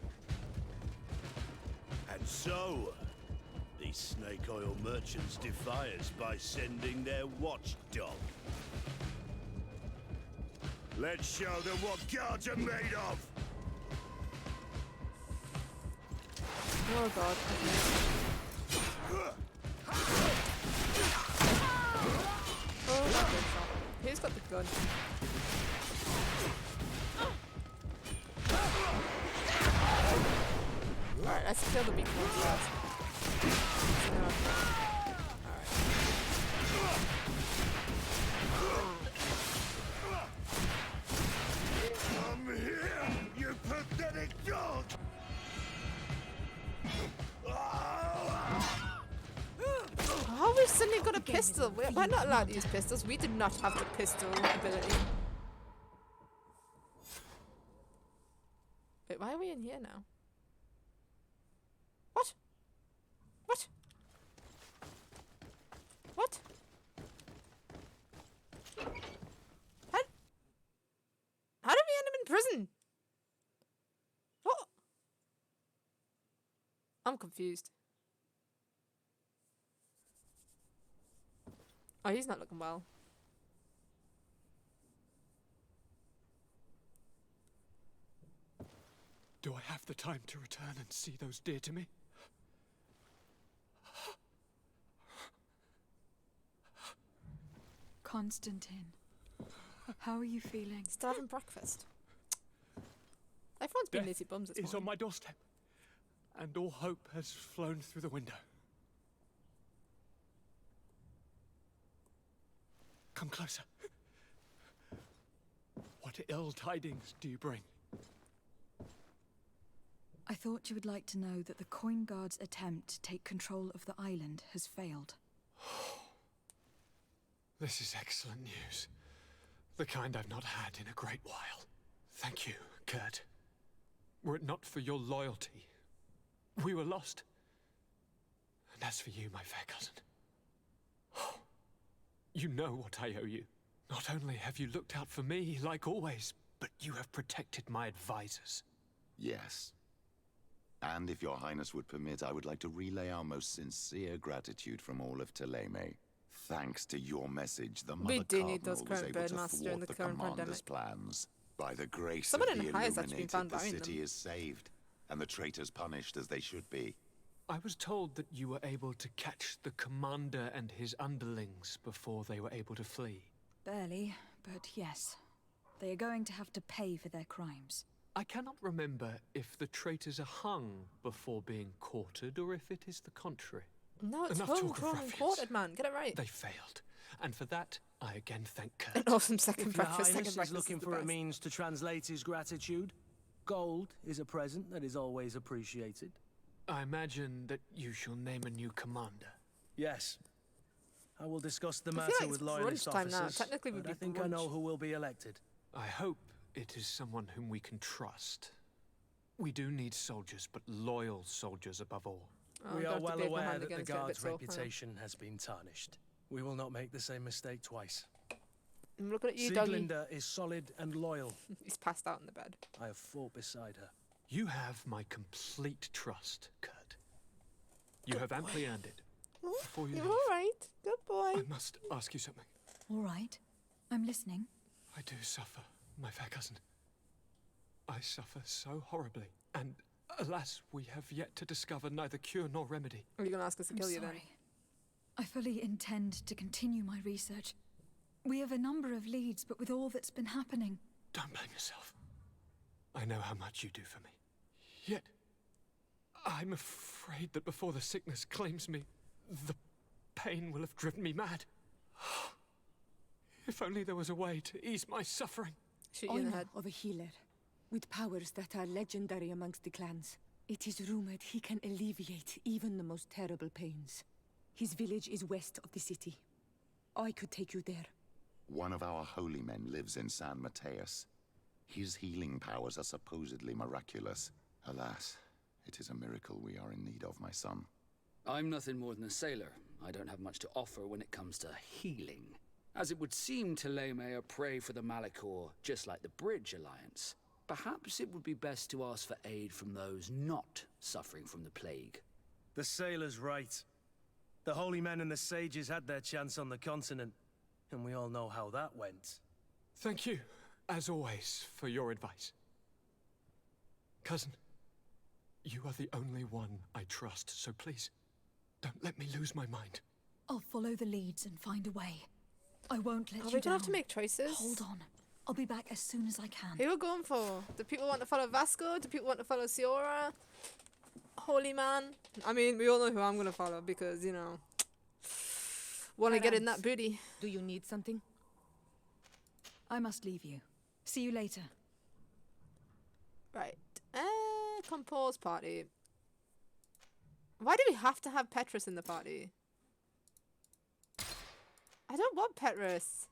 And so, these snake oil merchants defy us by sending their watchdog. Let's show them what guards are made of. Oh god. Oh, that good shot. Who's got the gun? Alright, let's kill the weak ones first. Come here, you pathetic dog! How have we suddenly got a pistol? We're not allowed to use pistols. We did not have the pistol ability. Wait, why are we in here now? What? What? What? How did we end up in prison? What? I'm confused. Oh, he's not looking well. Do I have the time to return and see those dear to me? Constantine, how are you feeling? Still having breakfast. Everyone's been lazy bums this morning. It's on morning. my doorstep, and all hope has flown through the window. Come closer. What ill tidings do you bring? I thought you would like to know that the Coin Guard's attempt to take control of the island has failed. This is excellent news. The kind I've not had in a great while. Thank you, Kurt. Were it not for your loyalty, we were lost. And as for you, my fair cousin, you know what I owe you. Not only have you looked out for me, like always, but you have protected my advisors. Yes. And if your highness would permit, I would like to relay our most sincere gratitude from all of Teleme. Thanks to your message, the Mother do need those Cardinal was current able to birdmasters during thwart the the current commander's pandemic. plans. By the grace Someone of in the High has actually been Illuminated, found the burying city them. is saved, and the traitors punished as they should be. I was told that you were able to catch the commander and his underlings before they were able to flee. Barely, but yes. They are going to have to pay for their crimes. I cannot remember if the traitors are hung before being quartered, or if it is the contrary. No, it's Enough talk of homegrown and ruffians. quartered, man. Get it right. They failed, and for that, I again thank Kurt. An awesome second If Your breakfast. Highness Second is breakfast looking is the for a best. means to translate his gratitude, gold is a present that is always appreciated. I imagine that you shall name a new commander. Yes. I will discuss the I feel matter like with it's loyalist brunch time now. officers. Technically, we but I do think I know brunch. who will be elected. I hope it is someone whom we can trust. We do need soldiers, but loyal soldiers above all. Oh, We don't are have to well be aware behind that again, the it's getting a bit guard's sore, hang on. reputation has been tarnished. We will not make the same mistake twice. I'm looking at you, doggy. Sieglinde is solid and loyal. He's passed out in the bed. I have fought beside her. You have my complete trust, Kurt. You have amply earned it. Before you You're leave, all right. Good boy. I must ask you something. All right. I'm listening. I do suffer, my fair cousin. I suffer so horribly, and alas, we have yet to discover neither cure nor remedy. Are you going to ask us to kill you then? I fully intend to continue my research. We have a number of leads, but with all that's been happening... Don't blame yourself. I know how much you do for me. Yet, I'm afraid that before the sickness claims me, the pain will have driven me mad. If only there was a way to ease my suffering. Shoot I you in the know head. of a healer with powers that are legendary amongst the clans. It is rumored he can alleviate even the most terrible pains. His village is west of the city. I could take you there. One of our holy men lives in San Mateus. His healing powers are supposedly miraculous. Alas, it is a miracle we are in need of, my son. I'm nothing more than a sailor. I don't have much to offer when it comes to healing. As it would seem Thélème are prey for the Malachor, just like the Bridge Alliance. Perhaps it would be best to ask for aid from those not suffering from the plague. The sailor's right. The holy men and the sages had their chance on the continent, and we all know how that went. Thank you, as always, for your advice. Cousin, you are the only one I trust, so please, don't let me lose my mind. I'll follow the leads and find a way. I won't let Are you we going down. to have to make choices? Hold on. I'll be back as soon as I can. Who are we going for? Do people want to follow Vasco? Do people want to follow Siora? Holy man? I mean, we all know who I'm going to follow because, you know, want to get in that booty. Do you need something? I must leave you. See you later. Right. Compose party. Why do we have to have Petrus in the party? I don't want Petrus.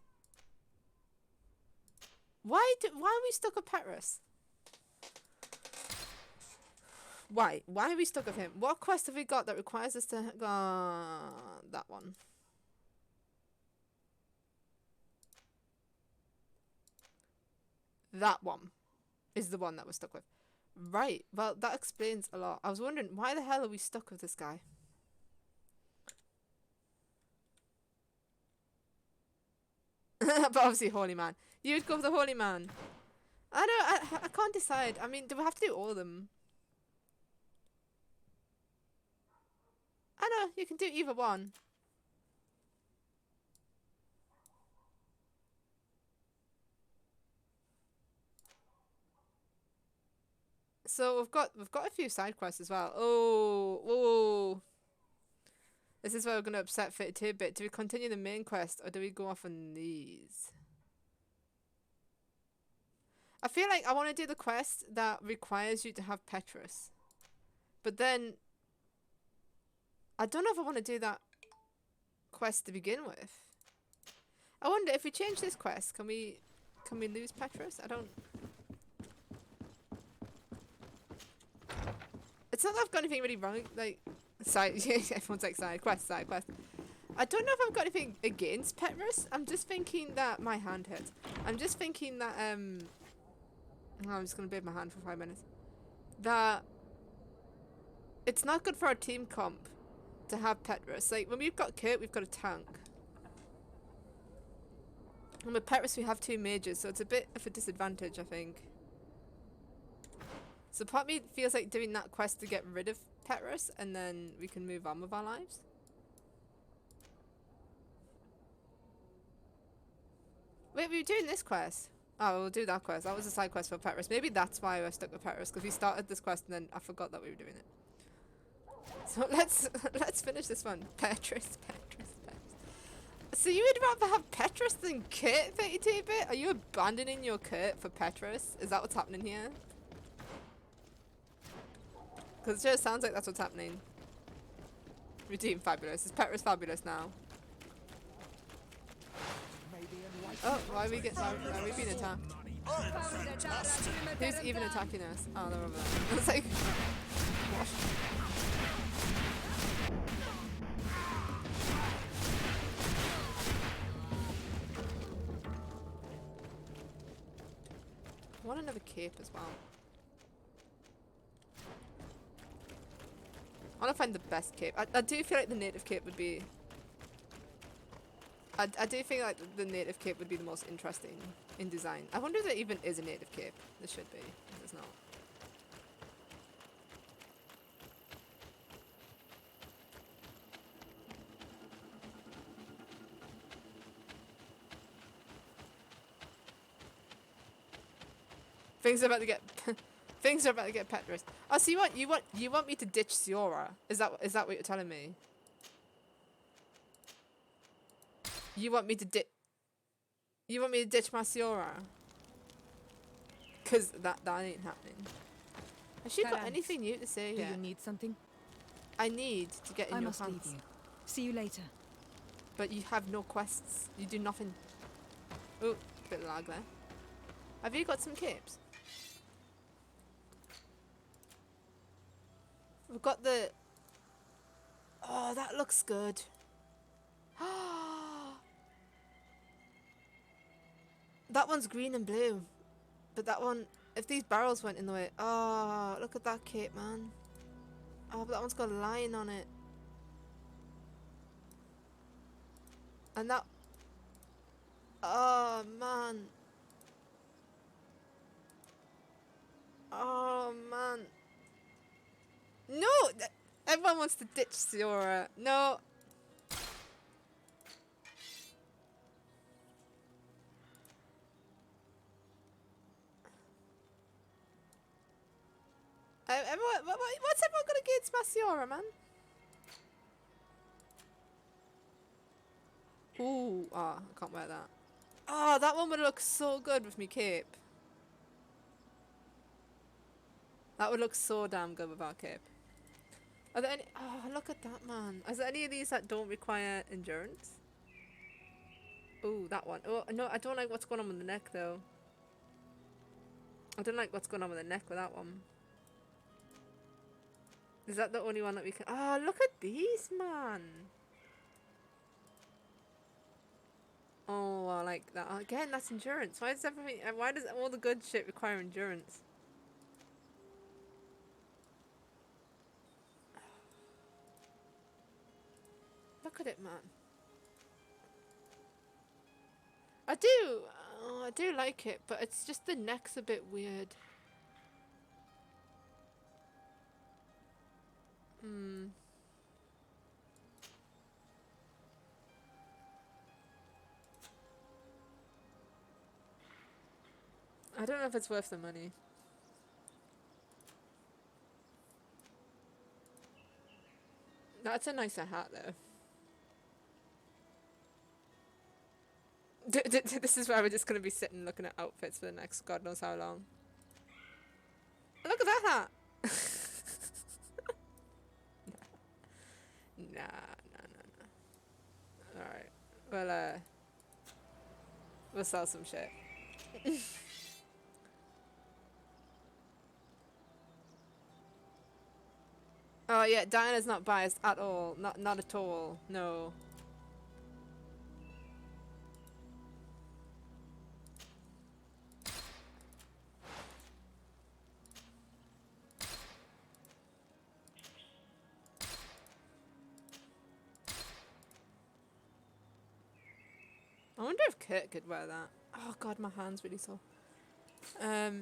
Why are we stuck with Petrus? Why? Why are we stuck with him? What quest have we got that requires us to that one? That one is the one that we're stuck with. Right. Well, that explains a lot. I was wondering, why the hell are we stuck with this guy? But obviously, Holy Man. You'd go for the Holy Man. I can't decide. I mean, do we have to do all of them? I know, you can do either one. So we've got a few side quests as well. Oh, whoa. This is where we're gonna upset Fit a bit. Do we continue the main quest or do we go off on these? I feel like I want to do the quest that requires you to have Petrus. But then I don't know if I want to do that quest to begin with. I wonder if we change this quest, can we lose Petrus? I don't. It's not that I've got anything really wrong, like, side, everyone's like, side quest. I don't know if I've got anything against Petrus. I'm just thinking that my hand hurts. I'm just thinking that, I'm just going to bathe my hand for 5 minutes. That it's not good for our team comp to have Petrus. Like, when we've got Kurt, we've got a tank. And with Petrus, we have 2 mages, so it's a bit of a disadvantage, I think. So part of me feels like doing that quest to get rid of Petrus, and then we can move on with our lives. Wait, we were doing this quest. Oh, we'll do that quest. That was a side quest for Petrus. Maybe that's why we're stuck with Petrus, because we started this quest and then I forgot that we were doing it. So let's finish this one. Petrus. So you would rather have Petrus than Kurt, 32-bit? Are you abandoning your Kurt for Petrus? Is that what's happening here? Because it just sounds like that's what's happening. Redeem fabulous. Is Petrus fabulous now? Oh, why are we being attacked? Who's even attacking us? Oh, they're over there. It's like, what? got a cape as well. I want to find the best cape. I do feel like the native cape would be... I do think like the native cape would be the most interesting in design. I wonder if there even is a native cape. There should be. If there's not. Things are about to get things are about to get Petrus. Oh, so you want me to ditch Siora? Is that what you're telling me? You want me to ditch my Siora? Cause that ain't happening. Has she got anything new to say yet? Do you need something? I need to get in I your must leave pants. you. See you later. But you have no quests. You do nothing. Oh, bit of lag there. Have you got some capes? We've got the... Oh, that looks good. That one's green and blue. But that one... If these barrels went in the way... Oh, look at that cape, man. Oh, but that one's got a lion on it. And that... Oh, man. Oh, man. No! Everyone wants to ditch Siora. No. What's everyone got against my Siora, man? Ooh, I can't wear that. Oh, that one would look so good with me cape. That would look so damn good with our cape. Are there any... Oh, look at that, man. Is there any of these that don't require endurance? Ooh, that one. Oh, no, I don't like what's going on with the neck, though. I don't like what's going on with the neck with that one. Is that the only one that we can... Oh, look at these, man. Oh, I like that. Again, that's endurance. Why does everything... Why does all the good shit require endurance? Look at it, man. I do like it, but it's just the neck's a bit weird. I don't know if it's worth the money. That's a nicer hat, though. This is where we're just going to be sitting looking at outfits for the next God knows how long. Look at that hat! Nah. Alright. Well, we'll sell some shit. Oh yeah, Diana's not biased at all. Not at all. No. I wonder if Kurt could wear that. Oh god, my hand's really sore. Alright.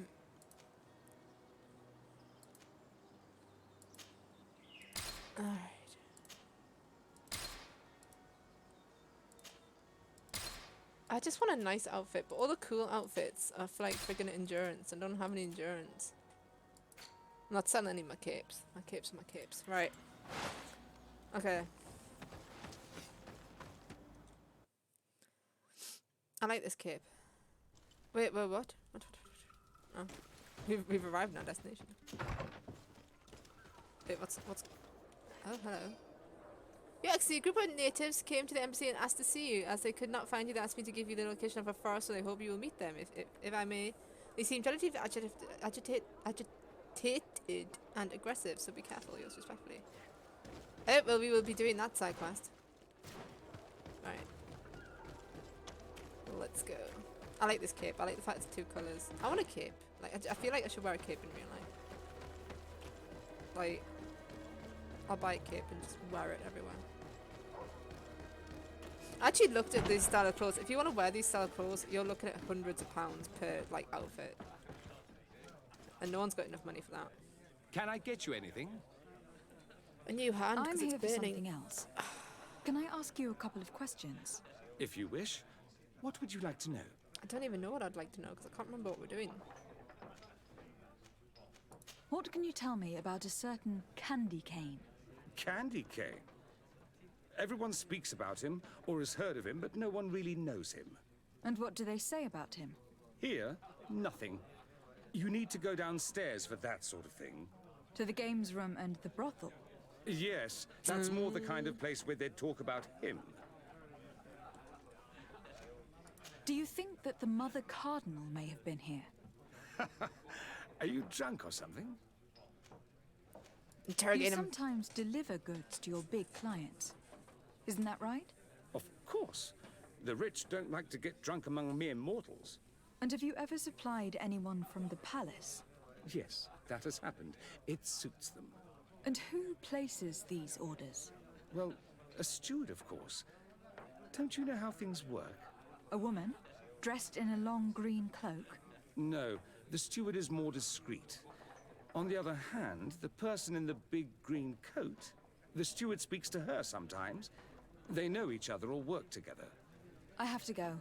I just want a nice outfit, but all the cool outfits are for like friggin' endurance and don't have any endurance. I'm not selling any of my capes. My capes are my capes. Right. Okay. I like this cape. Wait, what? Oh. We've arrived in our destination. Wait, what's... Oh, hello. Yeah, actually, a group of natives came to the embassy and asked to see you. As they could not find you, they asked me to give you the location of a forest, so they hope you will meet them, if I may. They seem relatively agitated and aggressive, so be careful, yours respectfully. Oh, well, we will be doing that side quest. Right. Let's go. I like this cape. I like the fact it's 2 colours. I want a cape. Like, I feel like I should wear a cape in real life. Like, I'll buy a cape and just wear it everywhere. I actually looked at these style of clothes. If you want to wear these style of clothes, you're looking at hundreds of pounds per, like, outfit. And no one's got enough money for that. Can I get you anything? A new hand, I'm because here it's for burning. something else. Can I ask you a couple of questions? If you wish. What would you like to know? I don't even know what I'd like to know, because I can't remember what we're doing. What can you tell me about a certain Candy Cane? Candy Cane? Everyone speaks about him, or has heard of him, but no one really knows him. And what do they say about him? Here, nothing. You need to go downstairs for that sort of thing. To the games room and the brothel? Yes, that's more the kind of place where they'd talk about him. Do you think that the Mother Cardinal may have been here? Are you drunk or something? Interrogate You him. sometimes deliver goods to your big clients. Isn't that right? Of course. The rich don't like to get drunk among mere mortals. And have you ever supplied anyone from the palace? Yes, that has happened. It suits them. And who places these orders? Well, a steward, of course. Don't you know how things work? A woman? Dressed in a long green cloak? No, the steward is more discreet. On the other hand, the person in the big green coat, the steward speaks to her sometimes. They know each other or work together. I have to go.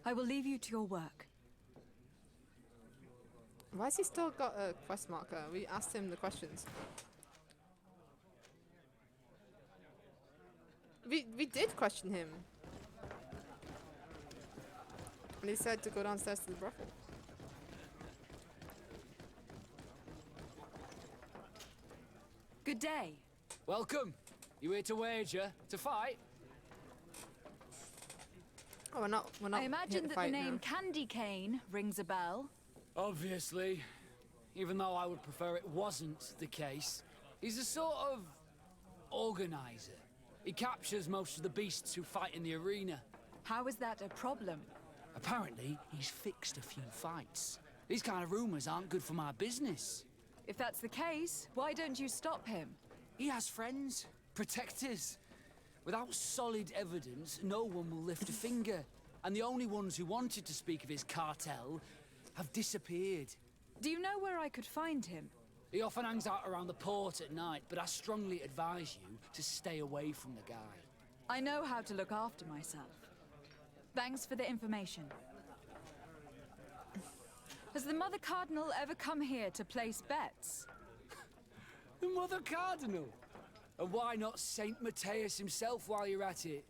I will leave you to your work. Why has he still got a quest marker? We asked him the questions. We did question him. And he said to go downstairs to the brothel. Good day. Welcome. You here to wager? To fight? Oh, we're not I here imagine to that the fight name now. Candy Cane rings a bell. Obviously. Even though I would prefer it wasn't the case. He's a sort of organizer. He captures most of the beasts who fight in the arena. How is that a problem? Apparently, he's fixed a few fights. These kind of rumors aren't good for my business. If that's the case, why don't you stop him? He has friends, protectors. Without solid evidence, no one will lift a finger. And the only ones who wanted to speak of his cartel have disappeared. Do you know where I could find him? He often hangs out around the port at night, but I strongly advise you to stay away from the guy. I know how to look after myself. Thanks for the information. Has the Mother Cardinal ever come here to place bets? The Mother Cardinal? And why not Saint Matthias himself while you're at it?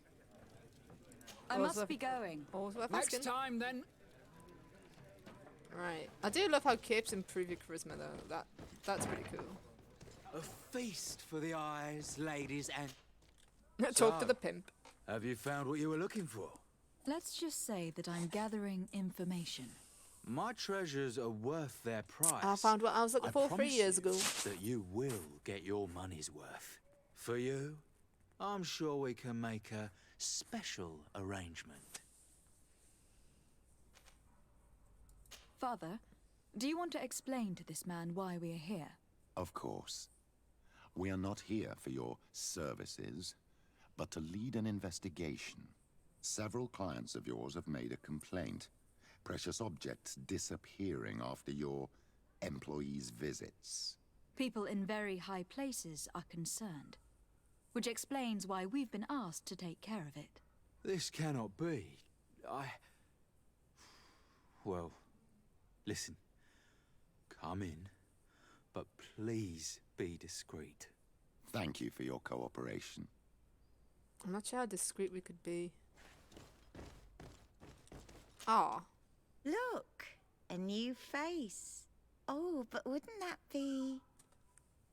I must be going. Next time, then. Right. I do love how capes improve your charisma, though. That's pretty cool. A feast for the eyes, ladies, and... Talk to the pimp. Have you found what you were looking for? Let's just say that I'm gathering information. My treasures are worth their price. I found what I was looking for 3 years ago. That you will get your money's worth. For you, I'm sure we can make a special arrangement. Father, do you want to explain to this man why we are here? Of course. We are not here for your services, but to lead an investigation. Several clients of yours have made a complaint. Precious objects disappearing after your employees' visits. People in very high places are concerned, which explains why we've been asked to take care of it. This cannot be. Well, listen. Come in, but please be discreet. Thank you for your cooperation. I'm not sure how discreet we could be. Ah. Look, a new face. Oh, but wouldn't that be...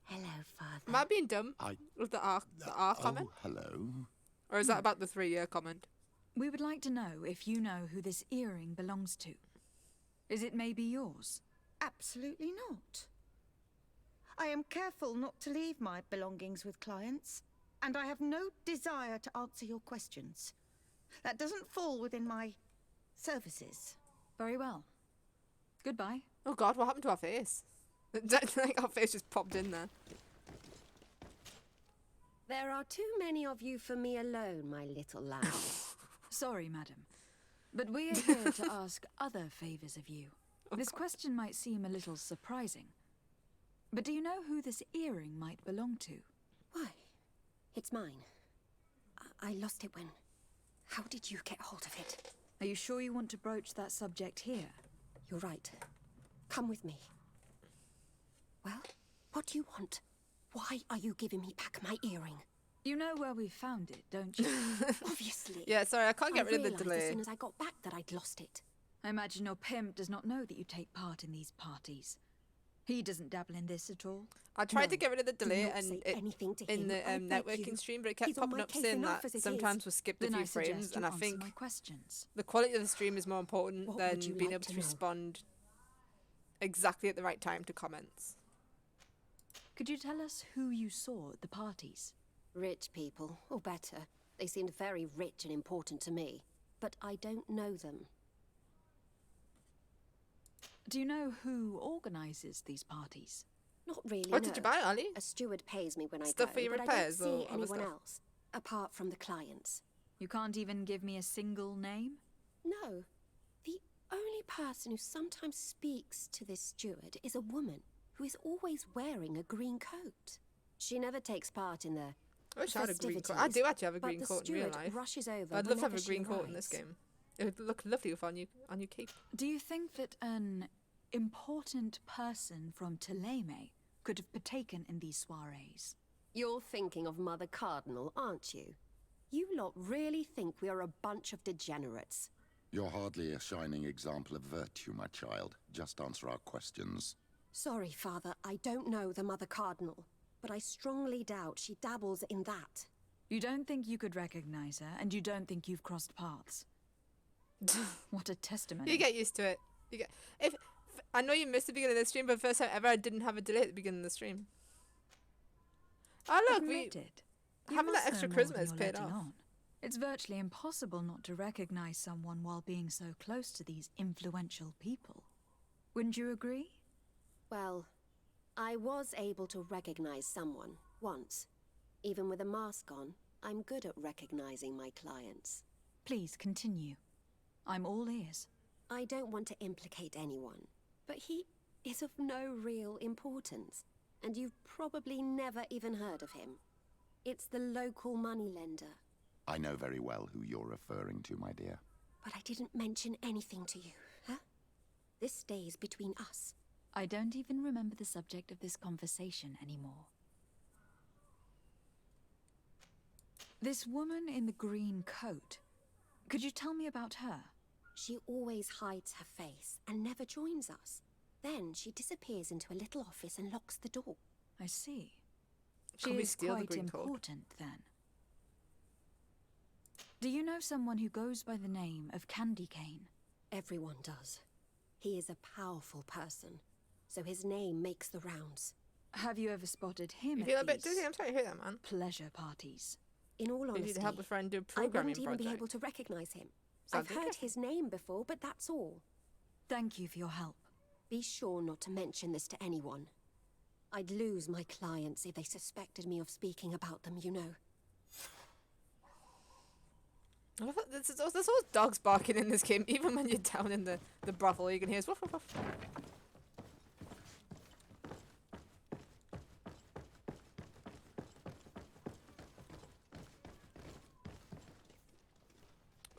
Hello, Father. Am I being dumb? With the R comment? Hello. Or is that about the 3-year comment? We would like to know if you know who this earring belongs to. Is it maybe yours? Absolutely not. I am careful not to leave my belongings with clients, and I have no desire to answer your questions. That doesn't fall within my services. Very well. Goodbye. Oh god, what happened to our face? Like our face just popped in there. There are too many of you for me alone, my little lamb. Sorry, madam. But we are here to ask other favors of you. This question might seem a little surprising. But do you know who this earring might belong to? Why? It's mine. I lost it when... How did you get hold of it? Are you sure you want to broach that subject here? You're right. Come with me. Well, what do you want? Why are you giving me back my earring? You know where we found it, don't you? Obviously. Yeah, sorry, I can't get rid of the realised delay. as soon as I got back that I'd lost it. I imagine your pimp does not know that you take part in these parties. He doesn't dabble in this at all. I tried to get rid of the delay not say anything to in him, the I beg networking you. stream, but it kept He's on popping my up case saying enough that as it sometimes is. we skipped a Then few I suggest frames, you and I answer think my questions. the quality of the stream is more important What than would you being like able to to know? respond exactly at the right time to comments. Could you tell us who you saw at the parties? Rich people, or better. They seemed very rich and important to me. But I don't know them. Do you know who organizes these parties? Not really, What no. did you buy, Ali? A steward pays me when I Stuff go, for your but repairs I don't or see other anyone stuff? else, apart from the clients. You can't even give me a single name? No. The only person who sometimes speaks to this steward is a woman who is always wearing a green coat. She never takes part in the I wish I had a green coat. I festivities, do actually have a but green the coat in real steward life. rushes over I'd love to have a whenever she green coat in this arrives. game. It would look lovely with on your cape. Do you think that an important person from Thélème could have partaken in these soirees? You're thinking of Mother Cardinal, aren't you? You lot really think we are a bunch of degenerates. You're hardly a shining example of virtue, my child. Just answer our questions. Sorry, Father, I don't know the Mother Cardinal, but I strongly doubt she dabbles in that. You don't think you could recognize her, and you don't think you've crossed paths? What a testimony. You get used to it. You get if I know you missed the beginning of the stream, but first time ever I didn't have a delay at the beginning of the stream. Oh look, Admit it. You having that must extra know more charisma than has you're paid letting off. on. It's virtually impossible not to recognize someone while being so close to these influential people. Wouldn't you agree? Well, I was able to recognize someone, once. Even with a mask on, I'm good at recognizing my clients. Please continue. I'm all ears. I don't want to implicate anyone, but he is of no real importance, and you've probably never even heard of him. It's the local moneylender. I know very well who you're referring to, my dear. But I didn't mention anything to you, huh? This stays between us. I don't even remember the subject of this conversation anymore. This woman in the green coat. Could you tell me about her? She always hides her face and never joins us. Then she disappears into a little office and locks the door. I see. Can She we is steal the quite green coat? important, then. Do you know someone who goes by the name of Candy Cane? Everyone does. He is a powerful person, so his name makes the rounds. Have you ever spotted him You at feel a bit these dizzy? I'm sorry to hear that, man. pleasure parties? In all You honesty, need to help a friend do a I programming wouldn't even project. be able to recognize him. Sounds I've heard his name before, but that's all. Thank you for your help. Be sure not to mention this to anyone. I'd lose my clients if they suspected me of speaking about them, you know. There's always dogs barking in this game, even when you're down in the brothel. You can hear woof woof woof.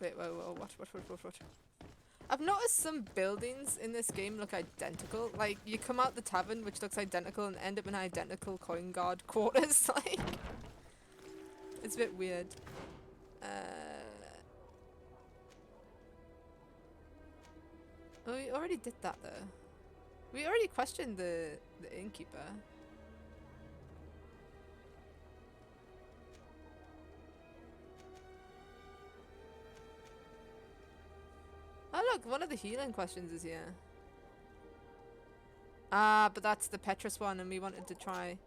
Wait, whoa, watch. I've noticed some buildings in this game look identical. Like, you come out the tavern, which looks identical, and end up in identical coin guard quarters. Like, it's a bit weird. Oh, we already did that though. We already questioned the innkeeper. Oh look, one of the healing questions is here. Ah, but that's the Petrus one, and we wanted to try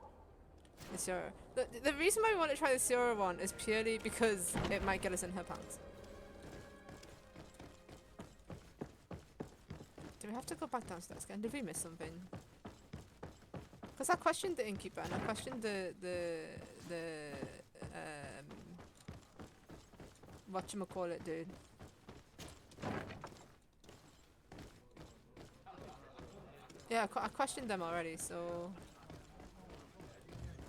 the Sierra. The reason why we want to try the Sierra one is purely because it might get us in her pants. Do we have to go back downstairs again? Did we miss something? Because I questioned the innkeeper and I questioned the whatchamacallit dude. Yeah, I questioned them already, so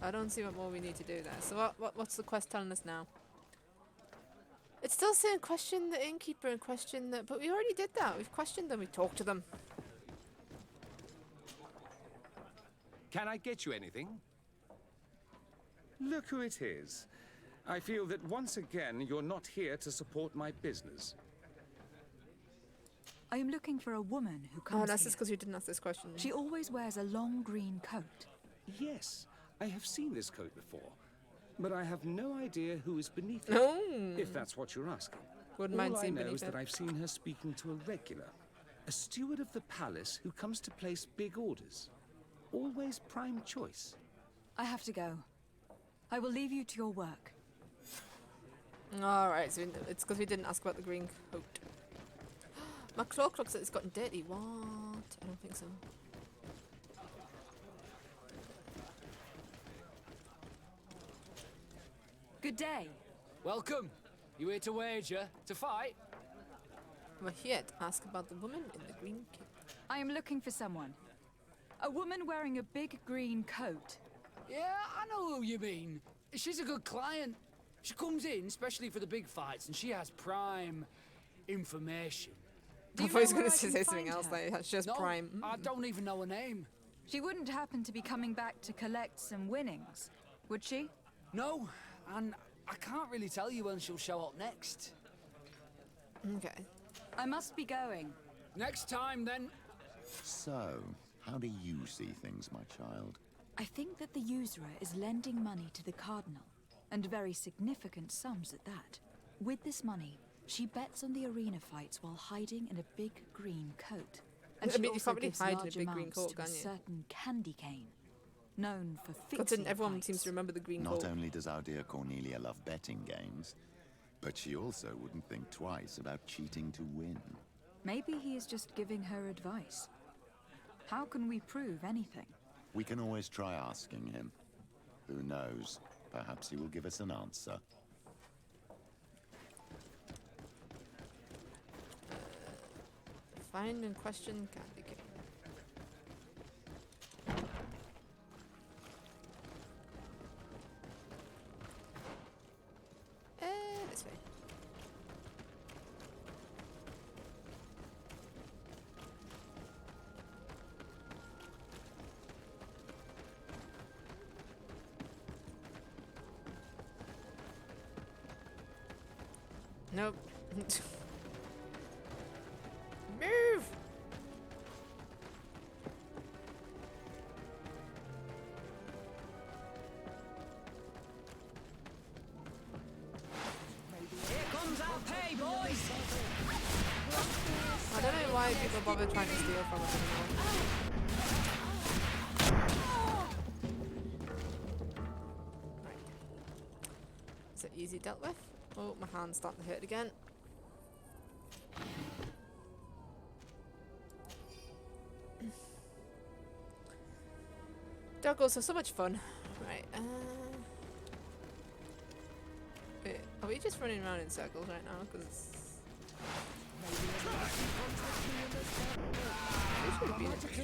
I don't see what more we need to do there. So what's the quest telling us now? It's still saying question the innkeeper and question the... But we already did that. We've questioned them. We talked to them. Can I get you anything? Look who it is. I feel that once again you're not here to support my business. I am looking for a woman who Oh, comes that's here. just because you didn't ask this question. She always wears a long green coat. Yes, I have seen this coat before, but I have no idea who is beneath it, No. if that's what you're asking. Wouldn't mind All I seeing know beneath is that it. I've seen her speaking to a regular, a steward of the palace who comes to place big orders. Always prime choice. I have to go. I will leave you to your work. Alright, so it's because we didn't ask about the green coat. My cloak looks like it's gotten dirty. What? I don't think so. Good day. Welcome. You here to wager? To fight? We're here to ask about the woman in the green cape. I am looking for someone. A woman wearing a big green coat. Yeah, I know who you mean. She's a good client. She comes in, especially for the big fights, and she has prime information. I thought he was going to say something else, like that's just No, prime. I don't even know her name. She wouldn't happen to be coming back to collect some winnings, would she? No, and I can't really tell you when she'll show up next. Okay. I must be going. Next time, then. So, how do you see things, my child? I think that the usurer is lending money to the Cardinal, and very significant sums at that. With this money, she bets on the arena fights while hiding in a big green coat. And I she mean, you also can't really gives hide in a large big green amounts coat, to can a you? certain candy cane, known for fixing Considering everyone fights. seems to remember the green Not coat. only does our dear Cornelia love betting games, but she also wouldn't think twice about cheating to win. Maybe he is just giving her advice. How can we prove anything? We can always try asking him. Who knows? Perhaps he will give us an answer. Find and question candy cane. This way. Nope. Move! Here comes our pay, boys! I don't know why people bother trying to steal from us anymore. Right. Is it easy dealt with? Oh, my hand's starting to hurt again. Doggos are so much fun. Right, wait, are we just running around in circles right now? Because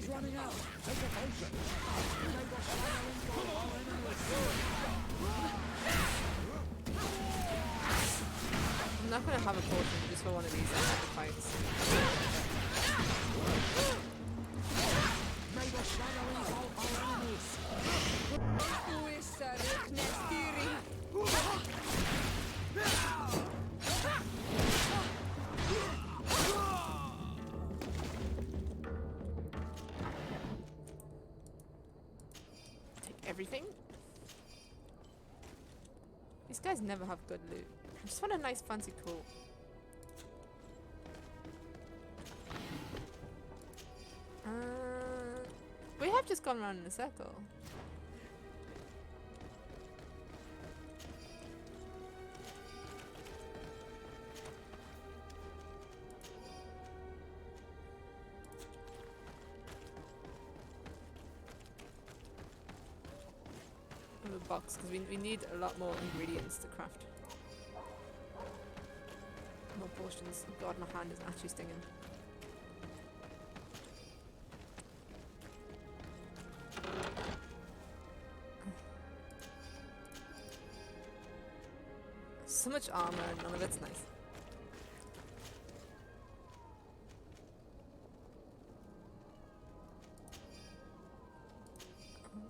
running out. Take a potion. I'm not going to have a potion just for one of these epic fights. May the shadow engulf our enemies. Take everything. These guys never have good loot. I just want a nice fancy coat. We have just gone around in a circle. a box because we need a lot more ingredients to craft more potions. Oh god, my hand is actually stinging. So much armor and none of it's nice.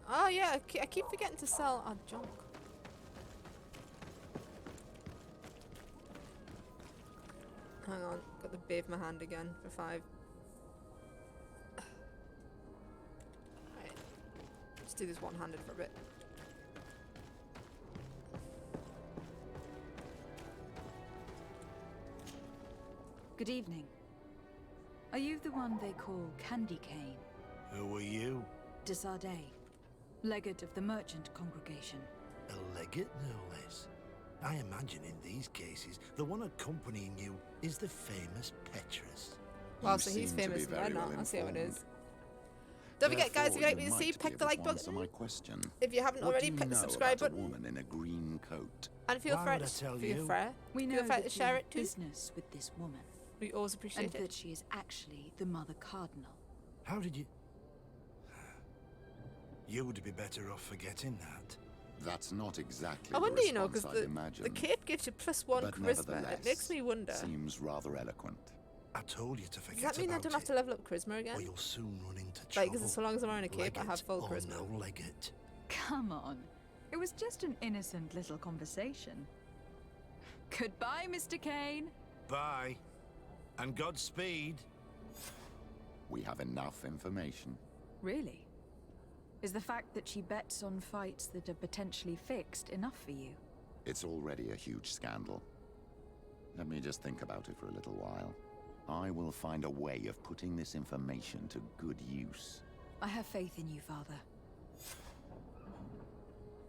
Oh yeah, I keep forgetting to sell our junk. Hang on, got to bathe my hand again for 5. Alright, let's do this one-handed for a bit. Good evening. Are you the one they call Candy Cane? Who are you? Desardet, legate of the merchant congregation. A legate, no less. I imagine in these cases, the one accompanying you is the famous Petrus. Well, so he's famous and you're not. I'll see how it is. Don't forget, guys, if you like what you see, pick the like button. If you haven't already, pick the subscribe button. Woman in a green coat. And feel free to share it too. Business with this woman. We always appreciate and it. that she is actually the Mother Cardinal. How did you... You would be better off forgetting that. That's not exactly I wonder, the you know, because the cape gives you +1 but charisma. It makes me wonder. Seems rather eloquent. I told you to forget. Does that mean I don't have to level up charisma again? Or you'll soon run into trouble. Like, so long as I'm wearing a cape, I have full charisma. No legate. Come on. It was just an innocent little conversation. Goodbye, Mr. Kane. Bye. And Godspeed. We have enough information. Really? Is the fact that she bets on fights that are potentially fixed enough for you? It's already a huge scandal. Let me just think about it for a little while. I will find a way of putting this information to good use. I have faith in you, Father.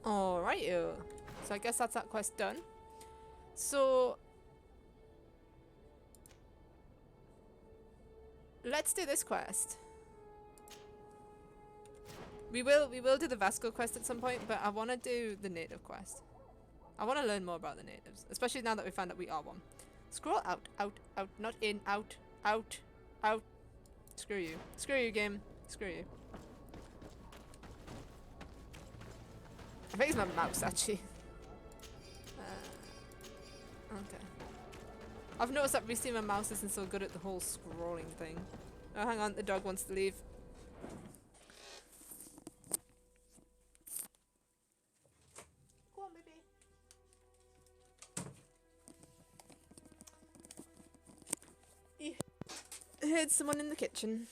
Alright, so I guess that's that quest done. So let's do this quest. We will do the Vasco quest at some point, but I want to do the native quest. I want to learn more about the natives, especially now that we found out we are one. Scroll out, not in, out. Screw you, game. Screw you. I think it's my mouse, actually. Okay. I've noticed that recently my mouse isn't so good at the whole scrolling thing. Oh, hang on, the dog wants to leave. Go on, baby. You heard someone in the kitchen.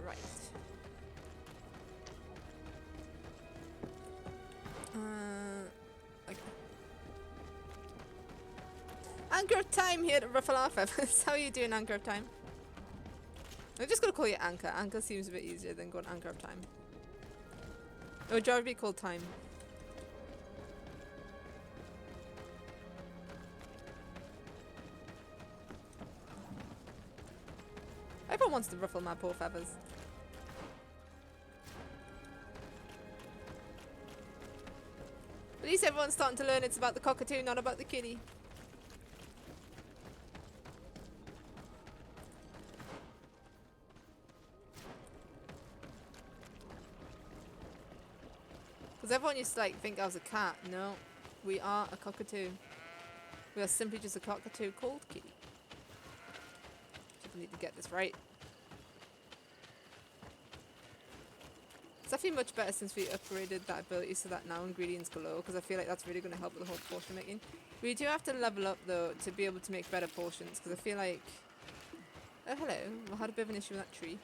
Right. Okay. Anchor of Time here to ruffle our feathers. How are you doing, Anchor of Time? I'm just gonna call you Anchor. Anchor seems a bit easier than going Anchor of Time. It would rather be called Time. Everyone wants to ruffle my poor feathers. At least everyone's starting to learn it's about the cockatoo, not about the kitty. Because everyone used to think I was a cat. No, we are a cockatoo. We are simply just a cockatoo called Kitty. Just need to get this right. It's actually much better since we upgraded that ability so that now ingredients glow, because I feel like that's really going to help with the whole potion making. We do have to level up though to be able to make better potions, because I feel like... Oh hello, I had a bit of an issue with that tree.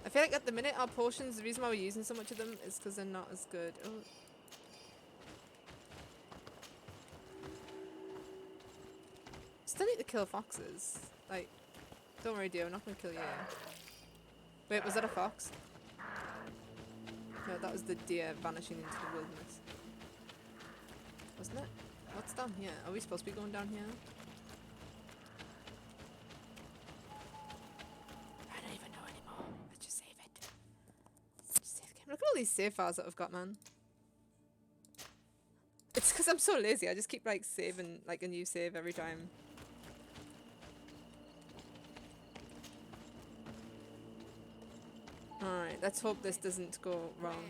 I feel like at the minute our potions, the reason why we're using so much of them is because they're not as good. Oh. Still need to kill foxes. Like, don't worry dear, I'm not going to kill you. Wait, was that a fox? No, that was the deer vanishing into the wilderness. Wasn't it? What's down here? Are we supposed to be going down here? I don't even know anymore. Let's just save it. Let's just save the game. Look at all all these save files that I've got, man? It's because I'm so lazy. I just keep like saving like a new save every time. Alright, let's hope this doesn't go wrong.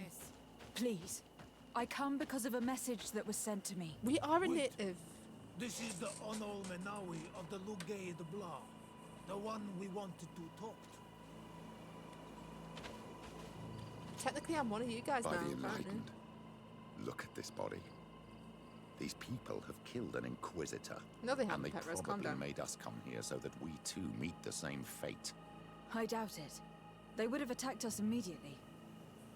Please. I come because of a message that was sent to me. We are a native. This is the Onol Menawi of the Lugay de Blau. The one we wanted to talk to. Technically, I'm one of you guys By now, the apparently. enlightened, look at this body. These people have killed an Inquisitor. No, they and haven't, they Pet Rose, calm probably down. made us come here so that we too meet the same fate. I doubt it. They would have attacked us immediately.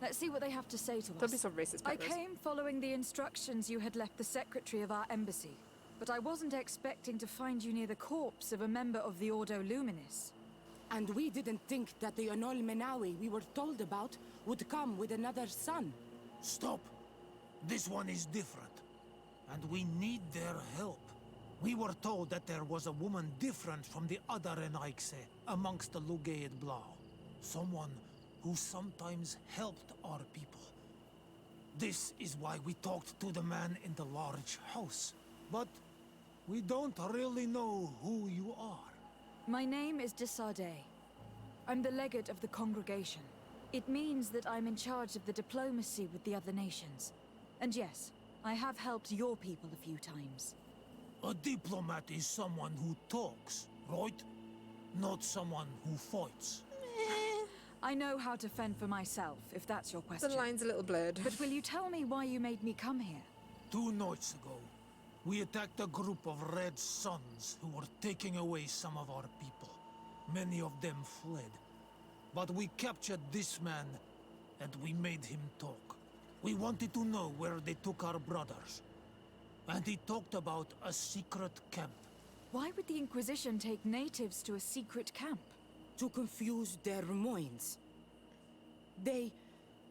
Let's see what they have to say to us. Don't be so racist, I Pet Rose. came following the instructions you had left the secretary of our embassy, but I wasn't expecting to find you near the corpse of a member of the Ordo Luminis. And we didn't think that the Onol Menawi we were told about would come with another son. Stop. This one is different. And we need their help. We were told that there was a woman different from the other Enaixe amongst the Lugay Blau. Someone who sometimes helped our people. This is why we talked to the man in the large house. But we don't really know who you are. My name is Dicey. I'm the legate of the congregation. It means that I'm in charge of the diplomacy with the other nations. And yes, I have helped your people a few times. A diplomat is someone who talks, right? Not someone who fights. I know how to fend for myself, if that's your question. The line's a little blurred. But will you tell me why you made me come here? 2 nights ago, we attacked a group of Red Suns who were taking away some of our people. Many of them fled. But we captured this man, and we made him talk. We wanted to know where they took our brothers. And he talked about a secret camp. Why would the Inquisition take natives to a secret camp? To confuse their minds. They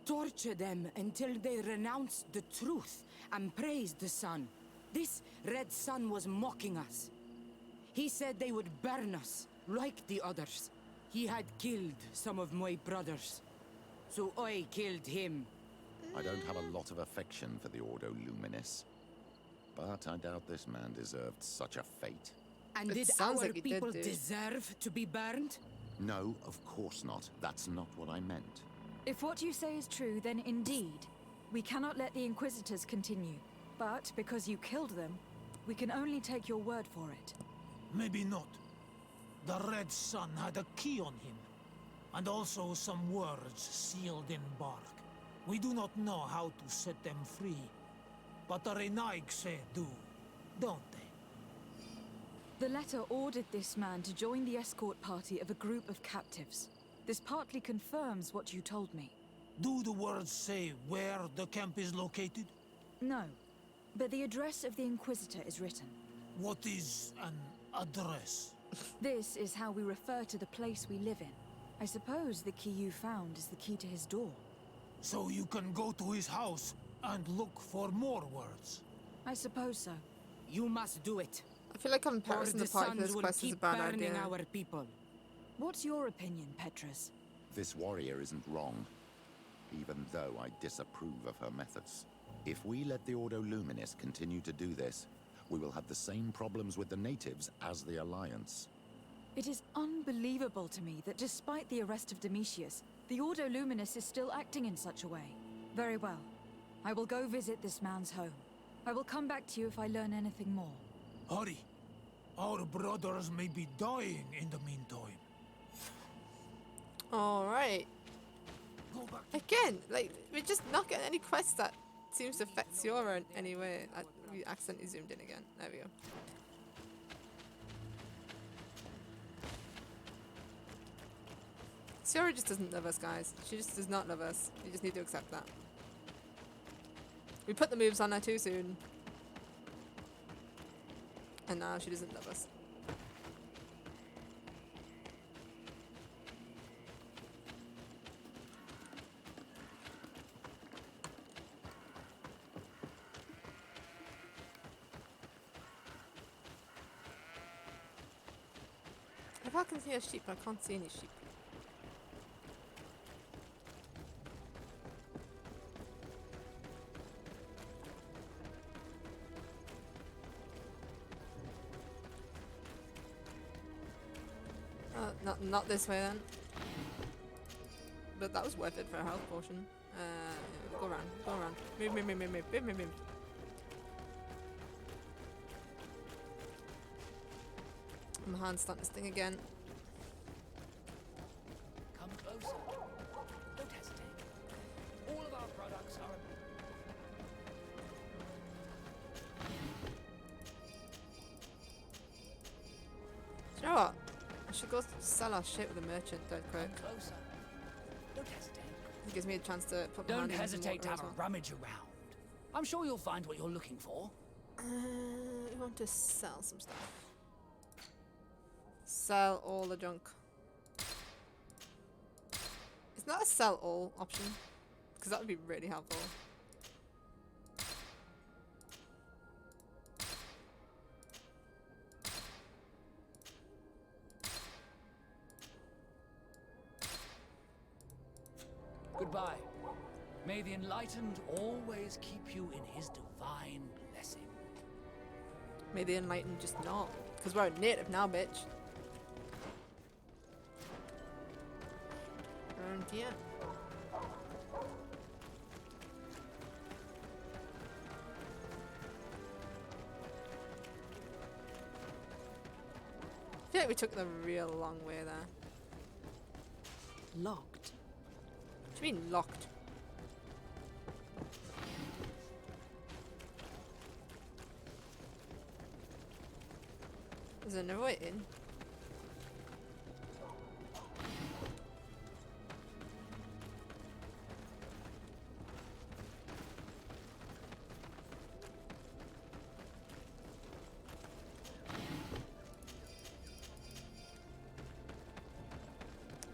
torture them until they renounce the truth and praise the sun. This Red Sun was mocking us. He said they would burn us, like the others. He had killed some of my brothers, so I killed him. I don't have a lot of affection for the Ordo Luminis. But I doubt this man deserved such a fate. And It did sounds our like he people did, dude. deserve to be burned? No, of course not. That's not what I meant. If what you say is true, then indeed, we cannot let the Inquisitors continue. But because you killed them, we can only take your word for it. Maybe not. The Red Sun had a key on him. And also some words sealed in bark. We do not know how to set them free. But the Enaixe do, don't they? The letter ordered this man to join the escort party of a group of captives. This partly confirms what you told me. Do the words say where the camp is located? No, but the address of the Inquisitor is written. What is an address? This is how we refer to the place we live in. I suppose the key you found is the key to his door. So you can go to his house and look for more words. I suppose so. You must do it. I feel like I'm embarrassing the party for this will quest is a keep bad burning idea. our people. What's your opinion, Petrus? This warrior isn't wrong, even though I disapprove of her methods. If we let the Ordo Luminis continue to do this, we will have the same problems with the natives as the Alliance. It is unbelievable to me that despite the arrest of Domitius, the Ordo Luminis is still acting in such a way. Very well. I will go visit this man's home. I will come back to you if I learn anything more. Hurry. Our brothers may be dying in the meantime. Alright. Again, like, we're just not getting any quests that seems to affect Siora in any way. We accidentally zoomed in again. There we go. Siora just doesn't love us, guys. She just does not love us. You just need to accept that. We put the moves on her too soon. And now she doesn't love us. If I can hear sheep, I can't see any sheep. Not this way then. But that was worth it for a health potion. Yeah, go around. Move. My hand's starting to sting again. Come closer. Don't hesitate. All of our products are... Do you know what? I should go sell our shit with a merchant dead quick. Come closer. Don't hesitate. It gives me a chance to put my Don't hand in some hesitate to water have as a rummage around. I'm sure you'll find what you're looking for. We want to sell some stuff. Sell all the junk. It's not a sell all option, because that would be really helpful. Goodbye. May the enlightened always keep you in his divine blessing. May the enlightened just not, because we're a native now, bitch. And yeah. I feel like we took the real long way there. Locked. What do you mean locked? Is there no way in?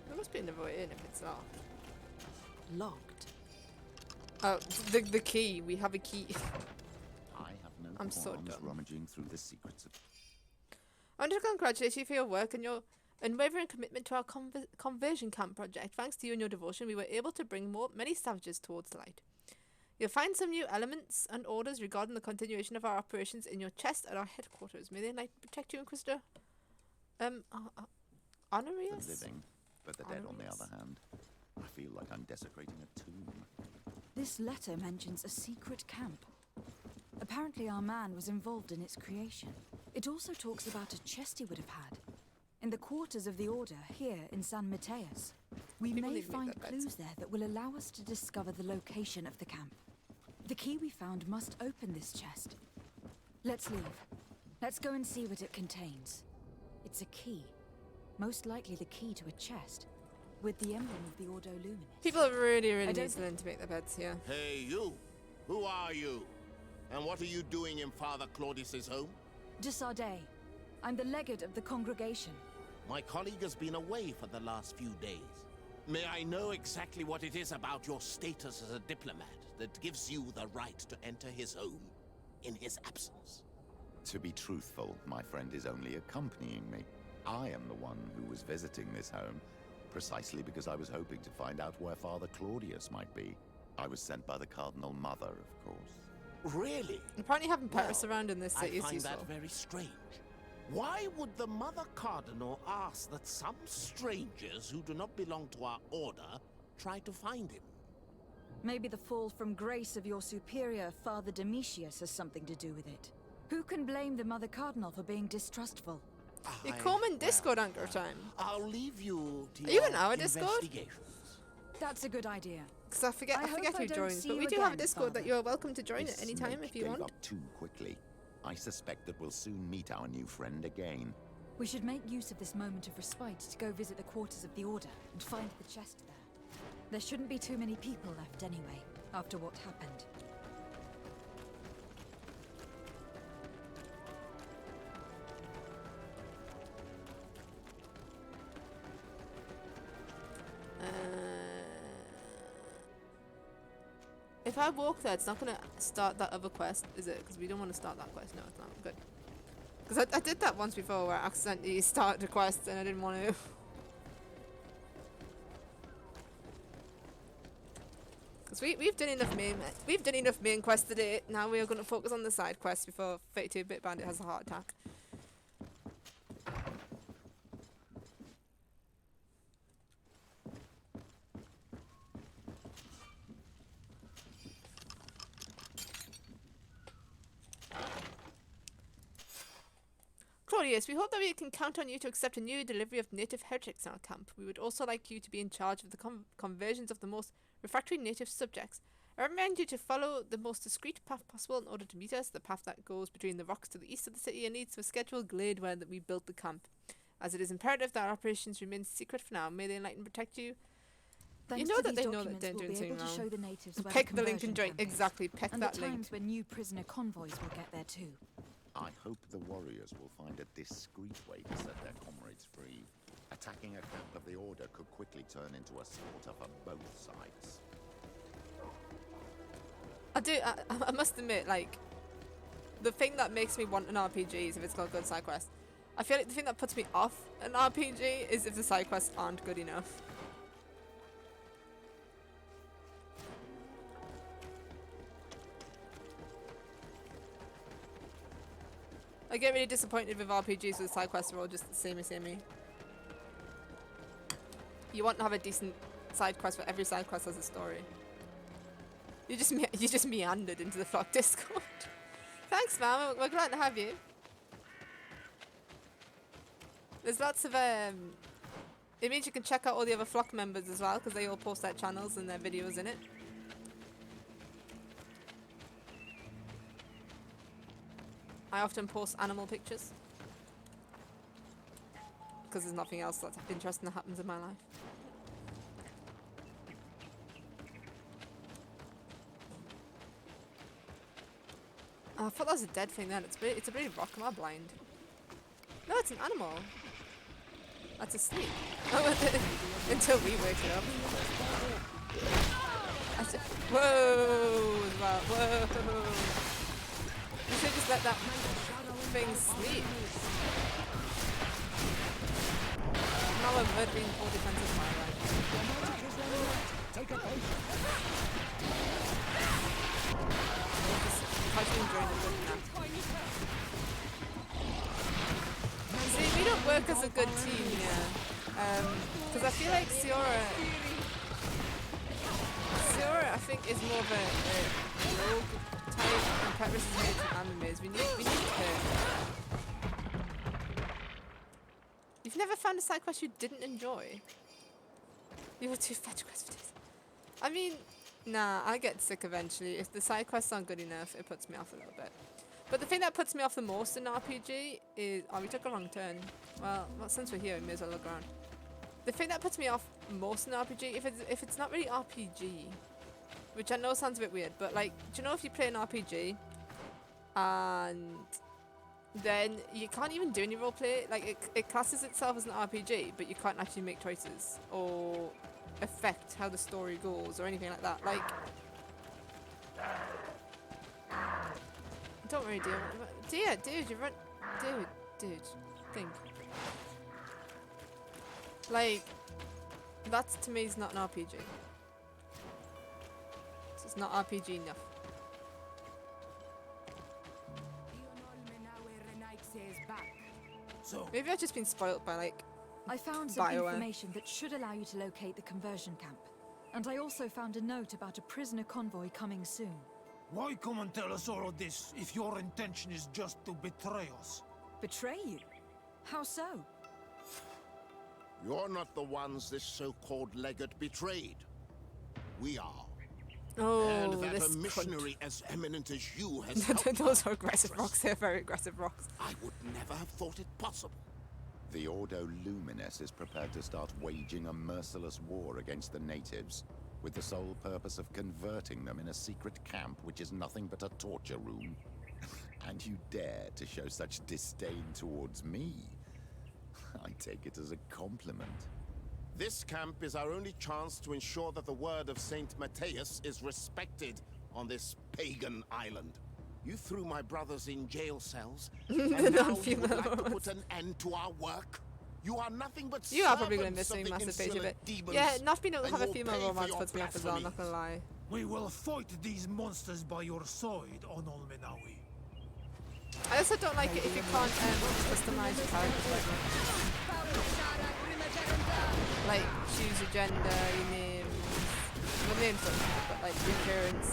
There must be another way in if it's locked. Locked? Oh, the key. We have a key. I have no I'm so qualms dumb. rummaging through the secrets of... I want to congratulate you for your work and your unwavering commitment to our conversion camp project. Thanks to you and your devotion, we were able to bring many savages towards the light. You'll find some new elements and orders regarding the continuation of our operations in your chest at our headquarters. May the light protect you, Inquisitor. Honorius? The living, but the dead on the other hand. I feel like I'm desecrating a tomb. This letter mentions a secret camp. Apparently our man was involved in its creation. It also talks about a chest he would have had. In the quarters of the Order, here in San Mateus. We may find clues there that will allow us to discover the location of the camp. The key we found must open this chest. Let's leave. Let's go and see what it contains. It's a key. Most likely the key to a chest. With the emblem of the Ordo Luminis. People really need to learn to make their beds here. Hey, you! Who are you? And what are you doing in Father Claudius's home? De Sardet. I'm the legate of the congregation. My colleague has been away for the last few days. May I know exactly what it is about your status as a diplomat that gives you the right to enter his home in his absence? To be truthful, my friend is only accompanying me. I am the one who was visiting this home, precisely because I was hoping to find out where Father Claudius might be. I was sent by the Cardinal Mother, of course. Really? Apparently having Paris around in this city I is find useful. that very strange. Why would the Mother Cardinal ask that some strangers who do not belong to our order try to find him? Maybe the fall from grace of your superior, Father Domitius, has something to do with it. Who can blame the Mother Cardinal for being distrustful? You come in Discord anchor time. I'll leave you to Are you in our Discord? That's a good idea. Because I forget who joins, but we do have a Discord that you're welcome to join at any time if you want. Gave up too quickly. I suspect that we'll soon meet our new friend again. We should make use of this moment of respite to go visit the quarters of the Order and find the chest there. There shouldn't be too many people left anyway, after what happened. If I walk there, it's not going to start that other quest, is it? Because we don't want to start that quest. No, it's not. Good. Because I did that once before where I accidentally started a quest and I didn't want to. Because we've done enough main quests today. Now we are going to focus on the side quests before 32-bit Bandit has a heart attack. warriors, we hope that we can count on you to accept a new delivery of native heretics in our camp. We would also like you to be in charge of the conversions of the most refractory native subjects. I remind you to follow the most discreet path possible in order to meet us, the path that goes between the rocks to the east of the city and leads to a scheduled glade where we built the camp. As it is imperative that our operations remain secret for now, may the Enlightened protect you. Thanks You know to that these they know that documents, they're we'll doing be something able to wrong. show the natives where Pick the the link and conversion join. camp is. Exactly, pick and that the link. times when new prisoner convoys will get there too. I hope the warriors will find a discreet way to set their comrades free. Attacking a camp of the Order could quickly turn into a slaughter for both sides. I must admit, like, the thing that makes me want an RPG is if it's got good side quests. I feel like the thing that puts me off an RPG is if the side quests aren't good enough. I get really disappointed with RPGs where the side quests are all just the samey. You want to have a decent side quest where every side quest has a story. You just meandered into the Flock Discord. Thanks, man. We're glad to have you. There's lots of it means you can check out all the other Flock members as well because they all post their channels and their videos in it. I often post animal pictures because there's nothing else that's interesting that happens in my life. Oh, I thought that was a dead thing then. It's a really rock. Am I blind? No, it's an animal. That's asleep. Until we wake it up. Whoa! As well. Whoa! You should just let that thing sleep. Now we're murdering 4 defensive fire. Take a See, we don't work as a good team here. Because I feel like Siora, I think, is more of a rogue type, and Petrus is made from animes. We need her. You've never found a side quest you didn't enjoy? You were too fetch quest for this. I mean, nah, I get sick eventually. If the side quests aren't good enough, it puts me off a little bit. But the thing that puts me off the most in RPG is... Oh, we took a wrong turn. Well, since we're here, we may as well look around. The thing that puts me off most in RPG, if it's not really RPG, which I know sounds a bit weird, but like, do you know if you play an RPG and then you can't even do any roleplay? Like, it classes itself as an RPG, but you can't actually make choices or affect how the story goes or anything like that. Like... Don't worry, dear. Dude, you're right. Dude, think. Like, that to me is not an RPG. It's not RPG enough. So maybe I've just been spoilt by, like, I found some BioWare. information that should allow you to locate the conversion camp. And I also found a note about a prisoner convoy coming soon. why come and tell us all of this if your intention is just to betray us? Betray you? How so? You're not the ones this so-called legate betrayed. We are. Oh, and that this a missionary cunt. as eminent as you has helped Those are aggressive rocks. They're very aggressive rocks. I would never have thought it possible. The Ordo Luminis is prepared to start waging a merciless war against the natives, with the sole purpose of converting them in a secret camp which is nothing but a torture room. And you dare to show such disdain towards me? I take it as a compliment. This camp is our only chance to ensure that the word of Saint Matthias is respected on this pagan island. You threw my brothers in jail cells, and now you would like to put an end to our work? You are nothing but You are probably going to miss servants doing of the massive page of it. insolent demons, Yeah, not being able to and have a you'll female pay for romance your puts me off as well, I'm not going to lie. We will fight these monsters by your side, on Olmenawi. I also don't like it if you can't customize your character. Like, choose your gender, your name. Well, names don't matter, but like your appearance.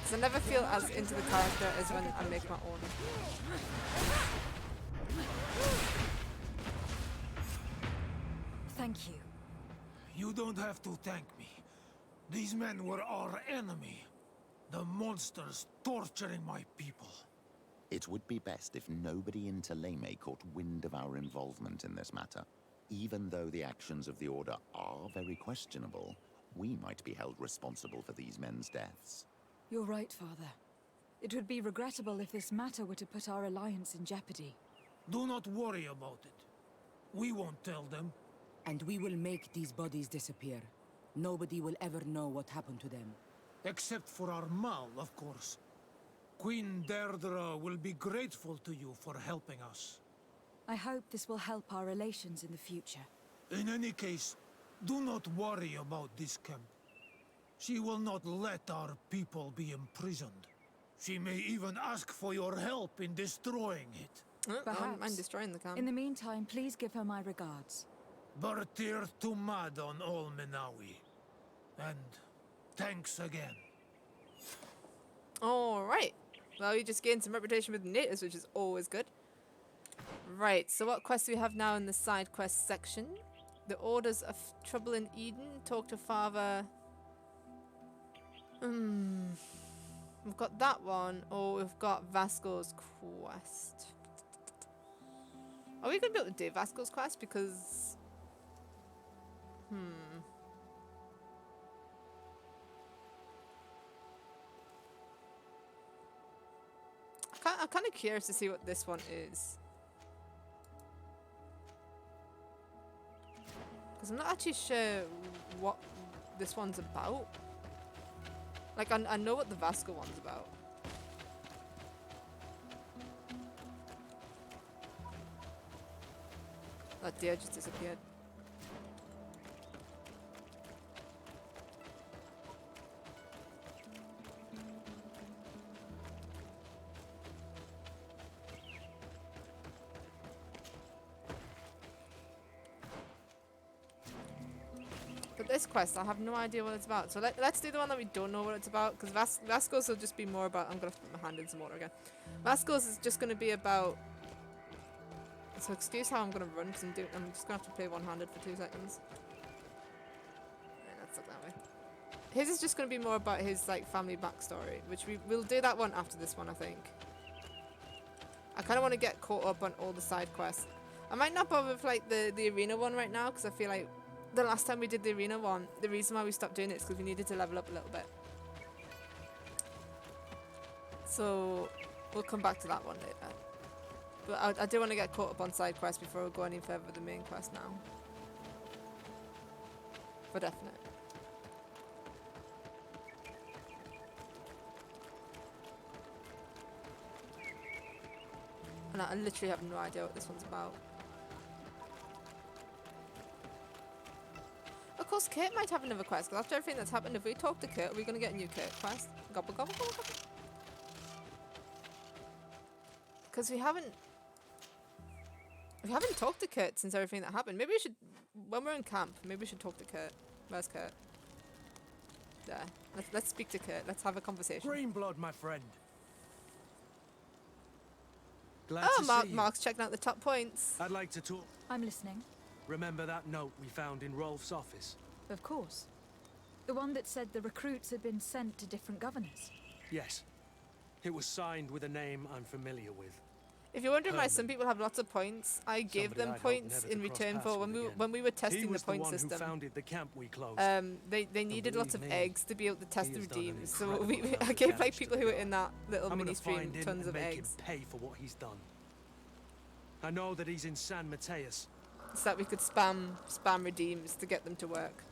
Because I never feel as into the character as when I make my own. Thank you. You don't have to thank me. These men were our enemy. The monsters torturing my people. It would be best if nobody in Thélème caught wind of our involvement in this matter. Even though the actions of the Order are very questionable, we might be held responsible for these men's deaths. You're right, Father. It would be regrettable if this matter were to put our alliance in jeopardy. Do not worry about it. We won't tell them. And we will make these bodies disappear. Nobody will ever know what happened to them. Except for our Mal, of course. Queen Deirdre will be grateful to you for helping us. I hope this will help our relations in the future. In any case, do not worry about this camp. She will not let our people be imprisoned. She may even ask for your help in destroying it. Perhaps. I'm destroying the camp. In the meantime, please give her my regards. Bartir Tumad on all Menawi. And thanks again. Alright. Well, you just gained some reputation with the natives, which is always good. Right, so what quests do we have now in the side quest section? The Orders of Trouble in Eden. Talk to Father. We've got that one, or we've got Vasco's quest. Are we going to be able to do Vasco's quest? Because... I'm kind of curious to see what this one is. Because I'm not actually sure what this one's about. Like, I know what the Vasco one's about. That deer just disappeared. But this quest, I have no idea what it's about. So let's do the one that we don't know what it's about, because Vasco's will just be more about... I'm going to have to put my hand in some water again. Vasco's is just going to be about... So excuse how I'm going to run, because I'm just going to have to play one-handed for 2 seconds. Yeah, let's look that way. His is just going to be more about his like family backstory, which we'll do that one after this one, I think. I kind of want to get caught up on all the side quests. I might not bother with like the arena one right now, because I feel like the last time we did the arena one, the reason why we stopped doing it is because we needed to level up a little bit. So we'll come back to that one later. But I do want to get caught up on side quests before we go any further with the main quest now. For definite. And I literally have no idea what this one's about. Of course, Kurt might have another quest, because after everything that's happened, if we talk to Kurt, are we going to get a new Kurt quest? Gobble, gobble, gobble, gobble. Because we haven't talked to Kurt since everything that happened. Maybe we should, when we're in camp, maybe we should talk to Kurt. Where's Kurt? There. Let's speak to Kurt. Let's have a conversation. Green blood, my friend. Glad to see you. Mark's checking out the top points. I'd like to talk. I'm listening. Remember that note we found in Rolf's office? Of course. The one that said the recruits had been sent to different governors. Yes. It was signed with a name I'm familiar with. If you're wondering why some people have lots of points, I gave them points in return for when we were testing the point system. Who founded the camp we closed. They needed lots of eggs to be able to test the redeems. So I gave like people who were in that little mini stream tons of eggs. Pay for what he's done. I know that he's in San Mateus. So that we could spam redeems to get them to work.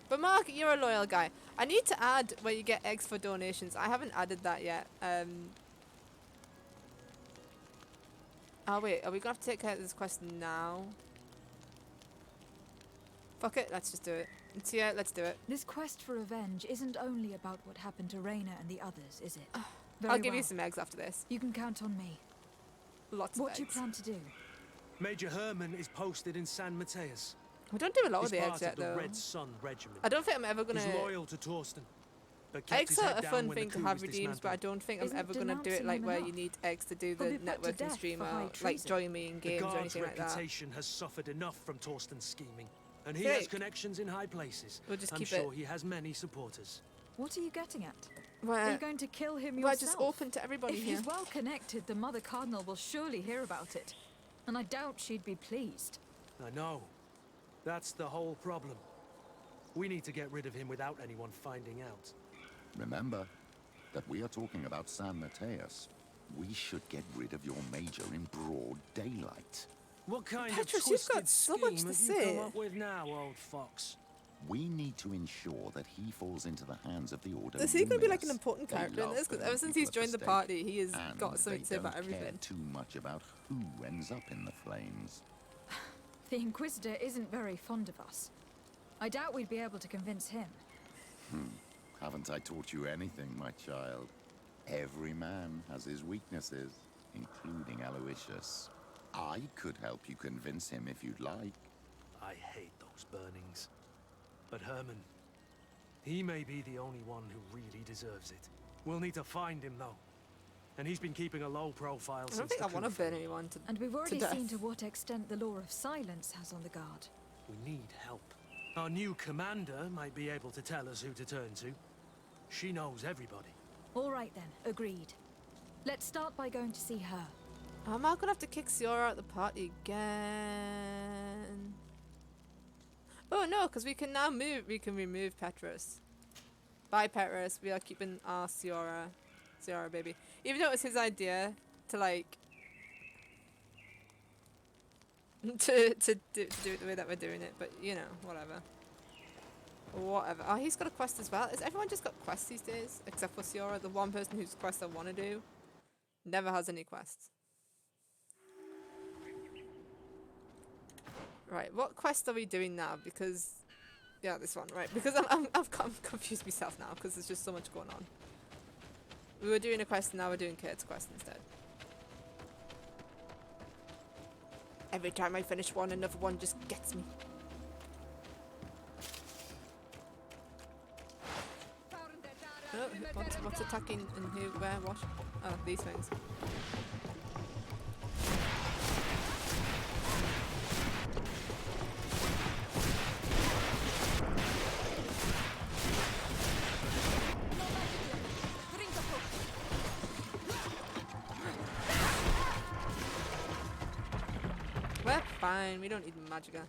But Mark, you're a loyal guy. I need to add where you get eggs for donations. I haven't added that yet. Oh wait, are we gonna have to take care of this quest now? Fuck it, let's just do it. Let's do it. This quest for revenge isn't only about what happened to Raina and the others, is it? I'll give you some eggs after this. You can count on me. Lots of eggs. What do you plan to do? Major Herman is posted in San Mateus. We don't do a lot of the eggs yet, though. though. Red Sun Regiment. I don't think I'm ever gonna. He's loyal to Torsten. but kept Eggs his are head a down fun when the thing to coup have was redeems, but I don't think I'm Isn't ever gonna do it denouncing like him where enough? you need eggs to do He'll the be put to networking death stream for high or like treason. join me in The games or guard's anything like that. reputation has suffered enough from Torsten's scheming, and he Great. has connections in high places. We'll just I'm keep sure it- he has many supporters. What are you getting at? Where- Are you going to kill him We're yourself? just open to everybody if here. he's well connected, the Mother Cardinal will surely hear about it. And I doubt she'd be pleased. I know. That's the whole problem. We need to get rid of him without anyone finding out. Remember that we are talking about San Mateus. We should get rid of your major in broad daylight. What kind Petrus, of you've got twisted so scheme much to have say. you come up with now, old fox? We need to ensure that he falls into the hands of the Order. Is he going to be like an Luminous. important They character in love this? Because burning ever since people he's at the joined the stake, party, he has and got something they to say about don't care everything. too much about who ends up in the flames. The Inquisitor isn't very fond of us. I doubt we'd be able to convince him. Haven't I taught you anything, my child? Every man has his weaknesses, including Aloysius. I could help you convince him if you'd like. I hate those burnings. But Herman, he may be the only one who really deserves it. We'll need to find him, though. And he's been keeping a low profile since I don't think the I want to coup. burn anyone to And we've already death. seen to what extent the law of silence has on the guard. We need help. Our new commander might be able to tell us who to turn to. She knows everybody. All right then, agreed. Let's start by going to see her. Am I gonna have to kick Siora out of the party again? Oh no, because we can now move. We can remove Petrus. Bye, Petrus. We are keeping our Siora baby. Even though it was his idea to like to do it the way that we're doing it, but you know, whatever. Whatever. Oh, he's got a quest as well. Has everyone just got quests these days? Except for Siora, the one person whose quest I want to do never has any quests. Right, what quest are we doing now? Because, yeah, this one, right? Because I'm confused myself now because there's just so much going on. We were doing a quest and now we're doing Kurt's quest instead. Every time I finish one, another one just gets me. Oh, what's attacking and who, where, what? Oh, these things. We're fine, we don't need Magica.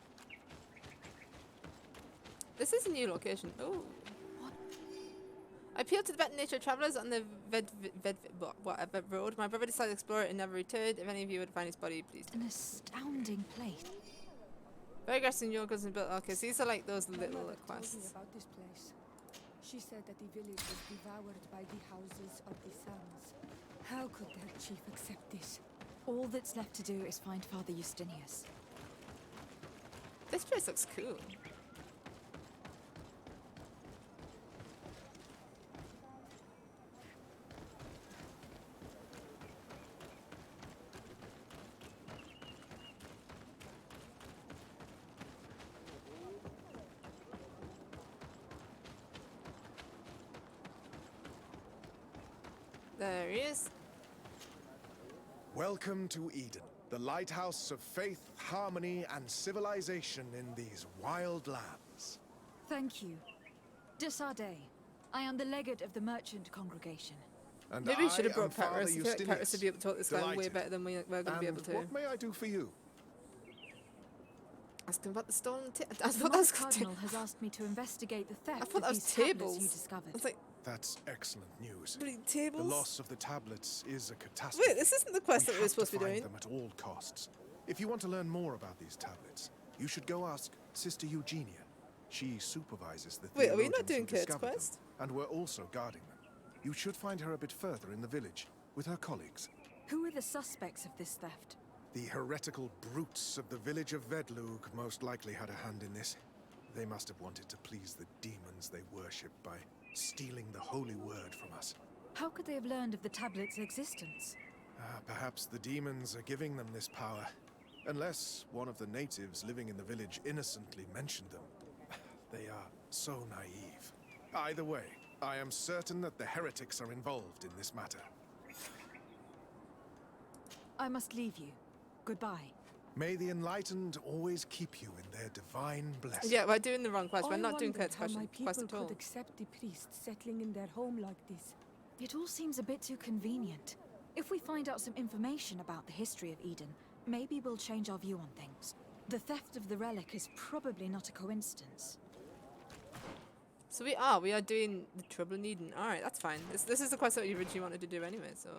This is a new location. Oh. I appealed to the better nature of travellers on the whatever road. My brother decided to explore it and never returned. If any of you would find his body, please do. An astounding place. Very aggressive in your cousin built. Okay, so these are like those little quests. Told me about this place. She said that the village was devoured by the houses of the sons. How could their chief accept this? All that's left to do is find Father Justinius. This place looks cool. There he is. Welcome to Eden, the lighthouse of faith, harmony, and civilization in these wild lands. Thank you. Desade. I am the legate of the merchant congregation. And Maybe we should have I am brought Father Petrus. I feel like Petrus Justinius. would be able to talk this guy way Delighted. better than we're going to be able to. What may I do for you? Ask him about the stolen I The thought that Mother was Cardinal has asked me to investigate the theft I thought of that was these tablets tables. you discovered. I was like, That's excellent news. bloody tables. The loss of the tablets is a catastrophe. Wait, this isn't the quest that we were have supposed to be find doing. them at all costs. If you want to learn more about these tablets, you should go ask Sister Eugenia. She supervises the Wait, are we not theologians doing who Kurt's discovered them, quest? and we're also guarding them. You should find her a bit further in the village, with her colleagues. Who are the suspects of this theft? The heretical brutes of the village of Vedlug most likely had a hand in this. They must have wanted to please the demons they worship by stealing the holy word from us. How could they have learned of the tablet's existence? Perhaps the demons are giving them this power. Unless one of the natives living in the village innocently mentioned them. They are so naive. Either way, I am certain that the heretics are involved in this matter. I must leave you. Goodbye. May the enlightened always keep you in their divine blessing. Yeah, we're doing the wrong quest. We're I not doing wondered Kurt's how my quest people at all. could accept the priest settling in their home like this. It all seems a bit too convenient. If we find out some information about the history of Eden, maybe we'll change our view on things. The theft of the relic is probably not a coincidence. So we are doing the Trouble in Eden. All right, that's fine. This is the quest that you originally wanted to do anyway, so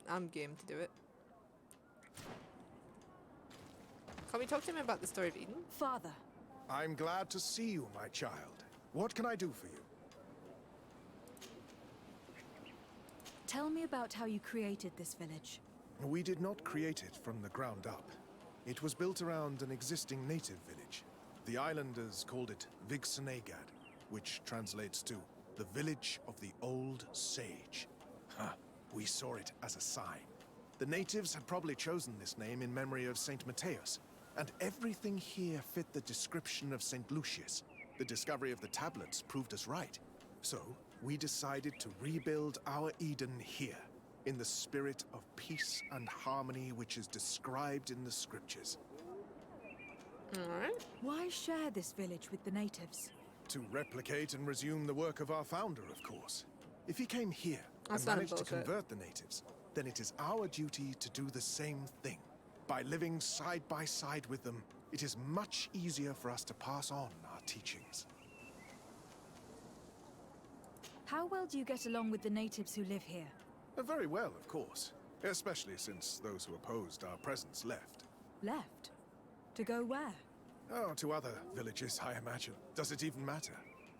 I'm game to do it. Can we talk to him about the story of Eden? Father. I'm glad to see you, my child. What can I do for you? Tell me about how you created this village. We did not create it from the ground up. It was built around an existing native village. The islanders called it Vigsenagad, which translates to the village of the old sage. We saw it as a sign. The natives had probably chosen this name in memory of Saint Matthias, and everything here fit the description of Saint Lucius. The discovery of the tablets proved us right. So, we decided to rebuild our Eden here, in the spirit of peace and harmony which is described in the scriptures. Alright. Why share this village with the natives? To replicate and resume the work of our founder, of course. If he came here That's and not managed to bullshit. convert the natives, then it is our duty to do the same thing. By living side by side with them, it is much easier for us to pass on our teachings. How well do you get along with the natives who live here? Very well, of course. Especially since those who opposed our presence left. Left? To go where? Oh, to other villages, I imagine. Does it even matter?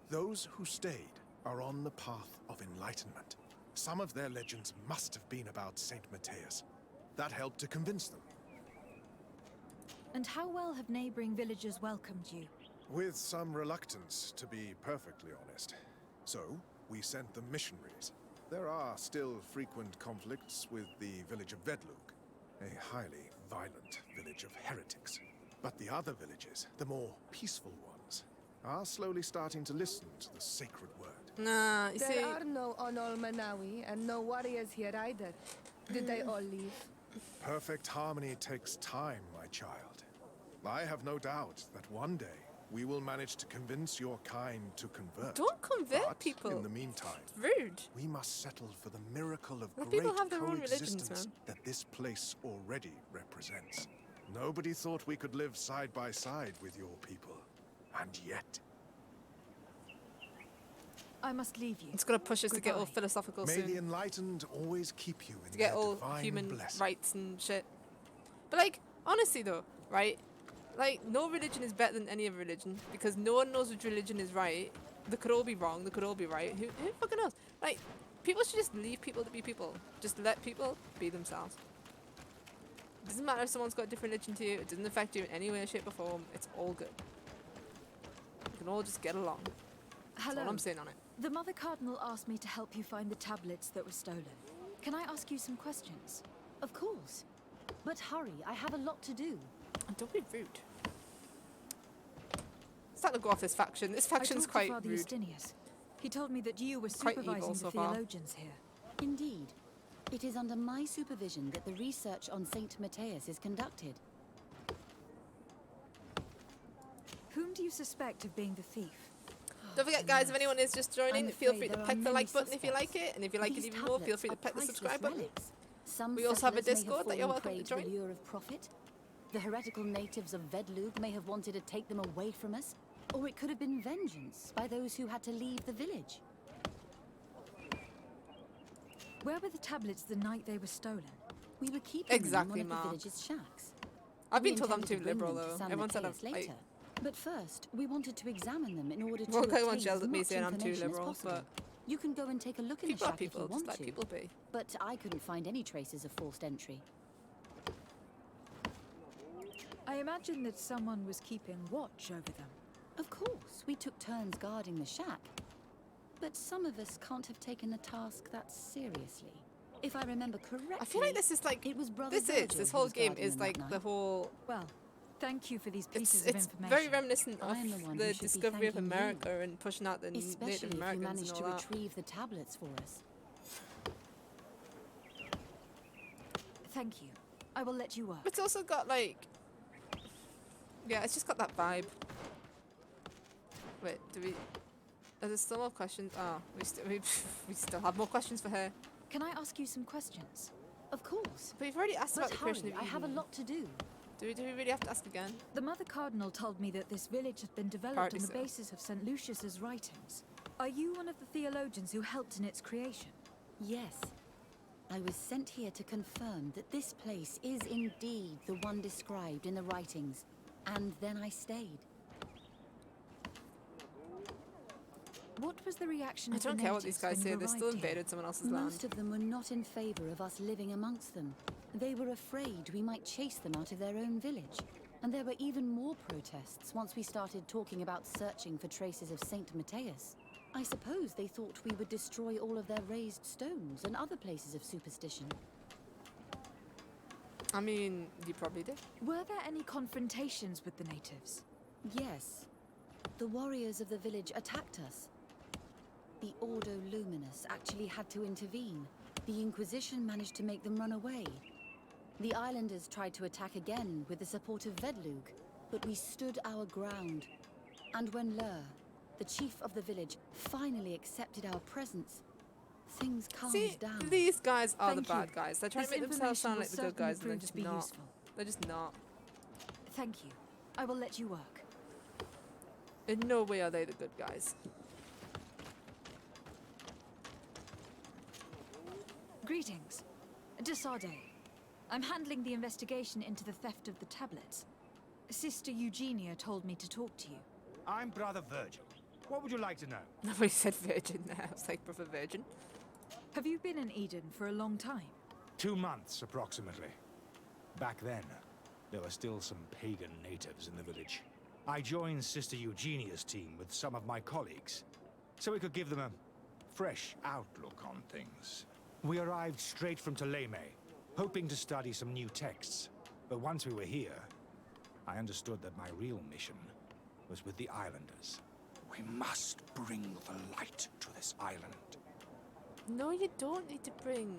Those who stayed are on the path of enlightenment. Some of their legends must have been about Saint Matthias. That helped to convince them. And how well have neighboring villagers welcomed you? With some reluctance, to be perfectly honest. So, we sent them missionaries. There are still frequent conflicts with the village of Vedlug, a highly violent village of heretics. But the other villages, the more peaceful ones, are slowly starting to listen to the sacred word. Nah, you see... There are no Onol Manawi and no warriors here either. Did they all leave? Perfect harmony takes time, my child. I have no doubt that one day we will manage to convince your kind to convert. Don't convert But people. in the meantime, It's rude. we must settle for the miracle of Let great people have their own religions, coexistence man. that this place already represents. Nobody thought we could live side by side with your people. And yet... I must leave you. It's gonna push us to get all Goodbye. philosophical May soon. the enlightened always keep you in To get their all divine human blessing. rights and shit. But like, honestly though, right? Like, no religion is better than any other religion because no one knows which religion is right. They could all be wrong. They could all be right. Who fucking knows? Like, people should just leave people to be people. Just let people be themselves. It doesn't matter if someone's got a different religion to you. It doesn't affect you in any way, shape, or form. It's all good. We can all just get along. That's Hello. all I'm saying on it. The Mother Cardinal asked me to help you find the tablets that were stolen. Can I ask you some questions? Of course. But hurry, I have a lot to do. Don't be rude. Starting to go off this faction. This faction's I quite talked to Father rude. Justinius. He told me that you were Quite evil supervising so the far. theologians here. Indeed. It is under my supervision that the research on Saint Matthias is conducted. Whom do you suspect of being the thief? Don't forget, guys, if anyone is just joining, I'm feel afraid free to there are peck the many like button if you suspects. like it, and if you like it These even more, feel tablets free to are peck the priceless subscribe button. relics. Some We also have a settlers may Discord that you're fallen welcome prey to join. the lure of profit. The heretical natives of Vedlug may have wanted to take them away from us, or it could have been vengeance by those who had to leave the village. Where were the tablets the night they were stolen? We were keeping Exactly, them in one Mark. of the village's shacks. I've We been told I'm intended too to bring liberal, them to though. San Everyone said I'm Matthias like... later. But first, we wanted to examine them in order to Well, obtain everyone as yelled at me much saying I'm too information as liberal, possible. but... You can go and take a look in the People are shack if people, you just want let to. people be. But I couldn't find any traces of forced entry. I imagine that someone was keeping watch over them. Of course, we took turns guarding the shack. But some of us can't have taken the task that seriously. If I remember correctly, I feel like this is like... it was Brother This Virgil this who whole was game guarding is them that like the night. whole... Well, Thank you for these pieces of It's information. very reminiscent of I am the one the who should be discovery of thanking you. America and pushing out the Especially Native if you Americans managed and to all that. retrieve the tablets for us. Thank you. I will let you work. It's also got like, yeah, it's just got that vibe. Wait, do we? Are there still more questions? Oh, we still have more questions for her. Can I ask you some questions? Of course. But you've already asked But about the creation hurry, of I have a Eden. lot to do. Do we really have to ask again? The Mother Cardinal told me that this village has been developed Partly on the so. basis of St. Lucius's writings. Are you one of the theologians who helped in its creation? Yes. I was sent here to confirm that this place is indeed the one described in the writings, and then I stayed. What was the reaction I of the don't care what these natives guys when say, you they still arrived here? invaded someone else's land. Most of them were not in favor of us living amongst them. They were afraid we might chase them out of their own village. And there were even more protests once we started talking about searching for traces of Saint Matthias. I suppose they thought we would destroy all of their raised stones and other places of superstition. I mean, you probably did. Were there any confrontations with the natives? Yes. The warriors of the village attacked us. The Ordo Luminous actually had to intervene. The Inquisition managed to make them run away. The islanders tried to attack again with the support of Vedlug, but we stood our ground. And when Lur, the chief of the village, finally accepted our presence, things calmed down. These guys are Thank the bad you. guys. They're trying This to make themselves sound like information the good will guys, and they're certainly just prove to be not. useful. They're just not. Thank you. I will let you work. In no way are they the good guys. Greetings. Desarde. I'm handling the investigation into the theft of the tablets. Sister Eugenia told me to talk to you. I'm Brother Virgil. What would you like to know? Nobody said virgin there. I was like, Brother Virgin. Have you been in Eden for a long time? 2 months, approximately. Back then, there were still some pagan natives in the village. I joined Sister Eugenia's team with some of my colleagues, so we could give them a fresh outlook on things. We arrived straight from Ptolemy, hoping to study some new texts. But once we were here, I understood that my real mission was with the islanders. We must bring the light to this island. No, you don't need to bring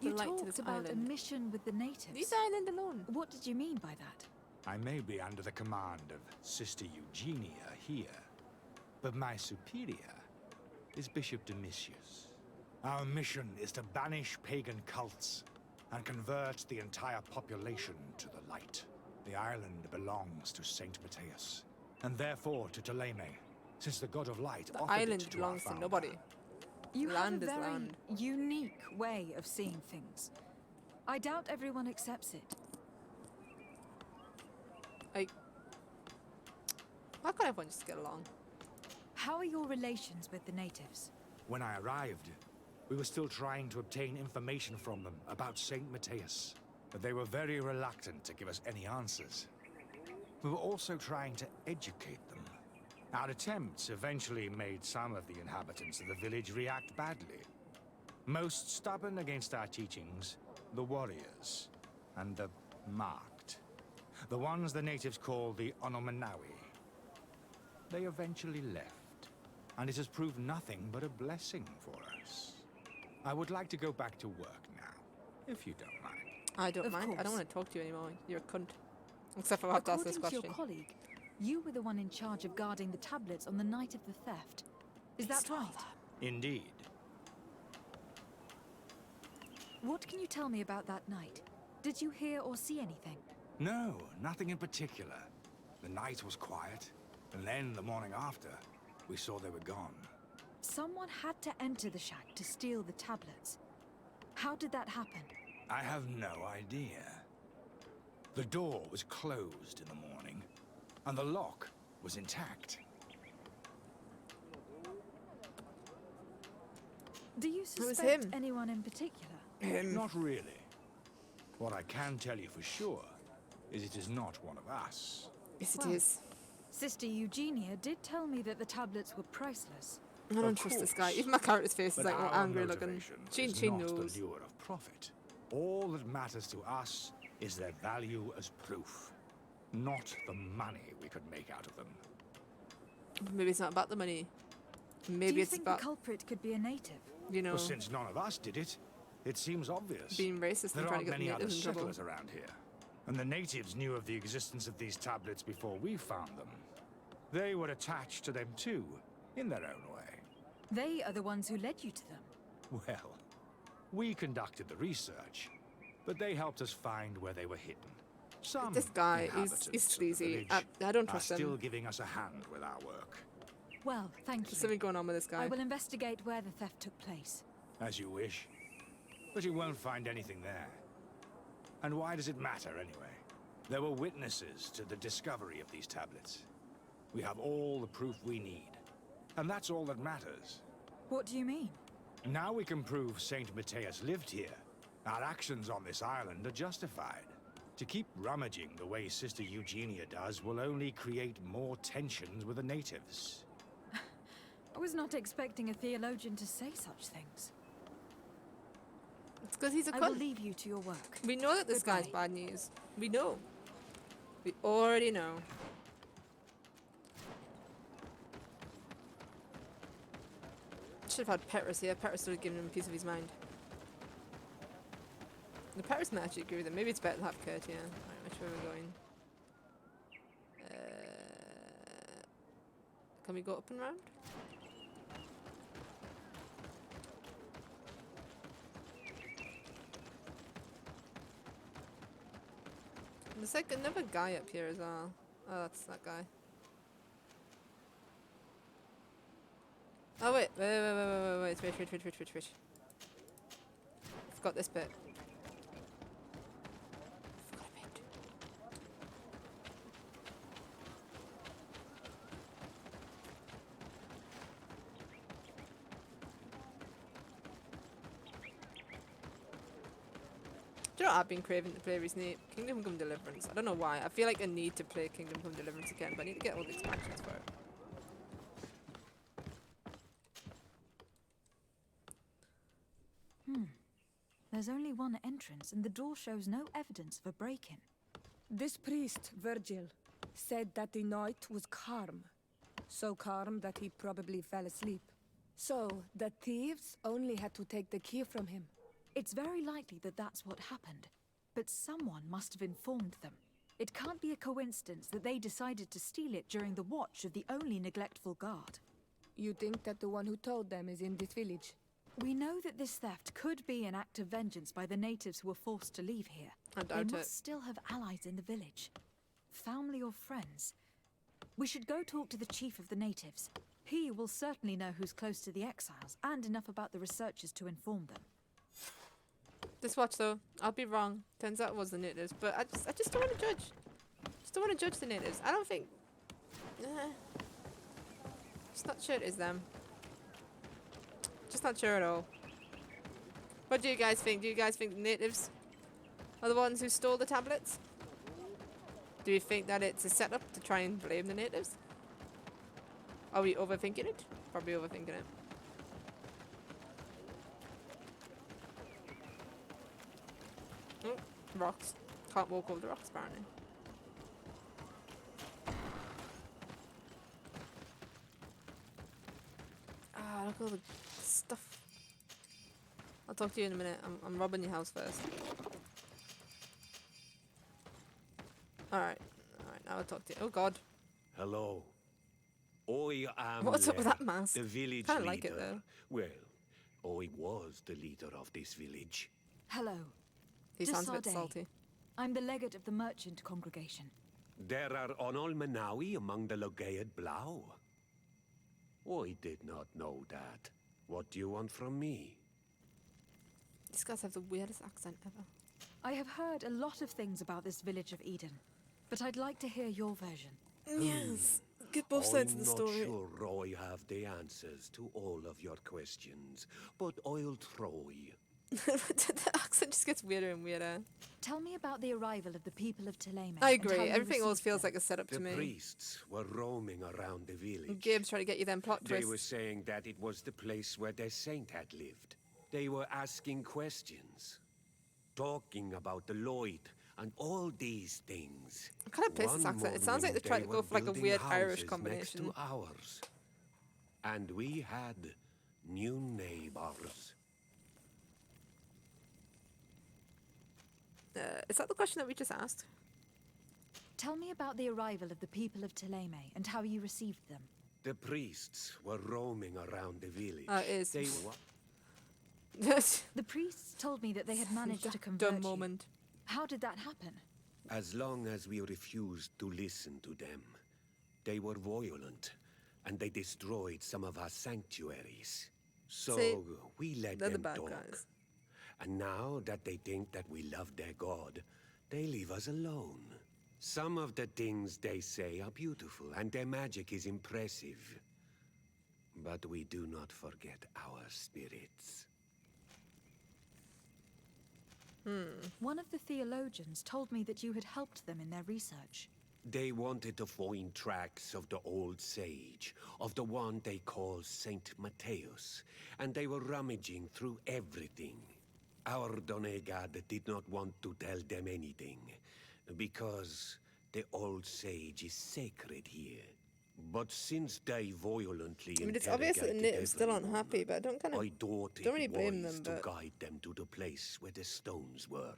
the You light to talked this about island. a mission with the natives. Leave the island alone. What did you mean by that? I may be under the command of Sister Eugenia here, but my superior is Bishop Domitius. Our mission is to banish pagan cults and convert the entire population to the light. The island belongs to Saint Matthias, and therefore to Ptolemy, since the god of light The offered island it to our belongs to founder. nobody. You Land have is a very land. unique way of seeing things. I doubt everyone accepts it. Like, why can't everyone just get along? How are your relations with the natives? When I arrived, we were still trying to obtain information from them about Saint Matthias, but they were very reluctant to give us any answers. We were also trying to educate them. Our attempts eventually made some of the inhabitants of the village react badly. Most stubborn against our teachings, the warriors, and the marked. The ones the natives call the Onomanawi. They eventually left, and it has proved nothing but a blessing for us. I would like to go back to work now, if you don't mind. I don't Of mind. I don't course. want to talk to you anymore. You're a cunt. Except for I have to ask this According to question. your colleague, you were the one in charge of guarding the tablets on the night of the theft. Is that right? Indeed. What can you tell me about that night? Did you hear or see anything? No, nothing in particular. The night was quiet, and then the morning after, we saw they were gone. Someone had to enter the shack to steal the tablets. How did that happen? I have no idea. The door was closed in the morning, and the lock was intact. Do you was suspect him. anyone in particular? Not really. What I can tell you for sure is it is not one of us. Yes, Well, it is. Sister Eugenia did tell me that the tablets were priceless. I don't trust this guy. Even my character's face is But like all our angry looking. motivation She is not knows. the lure of profit. All that matters to us is their value as proof. not the money we could make out of them. Maybe it's not about the money. Maybe Do you it's think about, the culprit could be a native? you know, Well, since none of us did it, it seems obvious. being racist There and trying aren't to get the many other natives in trouble. settlers around here. And the natives knew of the existence of these tablets before we found them. They were attached to them too, in their own way. They are the ones who led you to them. Well, we conducted the research, but they helped us find where they were hidden. Some This guy, inhabitants he's of the sleazy. village I don't are trust still him. giving us a hand with our work. Well, thank There's you. something going on with this guy. I will investigate where the theft took place. As you wish. But you won't find anything there. And why does it matter, anyway? There were witnesses to the discovery of these tablets. We have all the proof we need. And that's all that matters. What do you mean? Now we can prove Saint Matthias lived here. Our actions on this island are justified. To keep rummaging the way Sister Eugenia does will only create more tensions with the natives. I was not expecting a theologian to say such things. It's because he's a I will cunt. leave you to your work. We know that this guy's bad news. We know. We already know. Should have had Petrus here. Petrus would have given him a piece of his mind. The Petrus might actually agree with him. Maybe it's better to have Kurt here. Alright, which way are we going? Can we go up and round? There's like another guy up here as well. Oh, that's that guy. Oh wait, wait. Forgot this bit. Forgot a bit. Do you know what I've been craving to play recently? Kingdom Come Deliverance. I don't know why. I feel like I need to play Kingdom Come Deliverance again, but I need to get all the expansions for it. There's only one entrance, and the door shows no evidence of a break-in. This priest, Virgil, said that the night was calm. So calm that he probably fell asleep. So, the thieves only had to take the key from him. It's very likely that that's what happened, but someone must have informed them. It can't be a coincidence that they decided to steal it during the watch of the only neglectful guard. You think that the one who told them is in this village? We know that this theft could be an act of vengeance by the natives who were forced to leave here. I doubt They it. must still have allies in the village. Family or friends. We should go talk to the chief of the natives. He will certainly know who's close to the exiles, and enough about the researchers to inform them. This watch though, I'll be wrong. Turns out it was the natives, but I just don't want to judge. Just don't want to judge the natives. I don't think. Just not sure it is them. Just not sure at all. What do you guys think? Do you guys think the natives are the ones who stole the tablets? Do you think that it's a setup to try and blame the natives? Are we overthinking it? Probably overthinking it. Oh, rocks. Can't walk over the rocks apparently. Ah, look at all the stuff. I'll talk to you in a minute. I'm robbing your house first. Alright. Alright, now I'll talk to you. Oh god. Hello. I am What's up with that mask? the village Kinda leader. like it though. Well, I was the leader of this village. Hello. He sounds a bit Desarde. salty. I'm the legate of the merchant congregation. There are Onol Manawi among the Logaed Blau. I did not know that. What do you want from me? These guys have the weirdest accent ever. I have heard a lot of things about this village of Eden, but I'd like to hear your version. Yes. Get both sides of the story. I'm not sure I have the answers to all of your questions, but I'll try. The accent just gets weirder and weirder. Tell me about the arrival of the people of Thélème. I and how agree. you Everything always received feels them. like a setup to The me. priests were roaming around the village. Gabe's trying to get you them plot They twists. were saying that it was the place where their saint had lived. They were asking questions, talking about the Lloyd and all these things. I'm kind of pissed this accent. It sounds like they're trying to go for like a weird Irish combination. Next to ours. And we had new neighbors. Is that the question that we just asked? Tell me about the arrival of the people of Thélème and how you received them. The priests were roaming around the village. It is. They The priests told me that they had managed to convert Dumb you. moment. How did that happen? As long as we refused to listen to them, they were violent, and they destroyed some of our sanctuaries. So See, we let they're the them bad talk. guys. And now that they think that we love their god, they leave us alone. Some of the things they say are beautiful, and their magic is impressive. But we do not forget our spirits. One of the theologians told me that you had helped them in their research. They wanted to find tracks of the old sage, of the one they call Saint Matthias, and they were rummaging through everything. Our Donegad did not want to tell them anything, because the old sage is sacred here. But since they violently I mean, it's obvious that the natives still aren't happy, but I don't I thought don't really it blame wise them. to But guide them to the place where the stones were.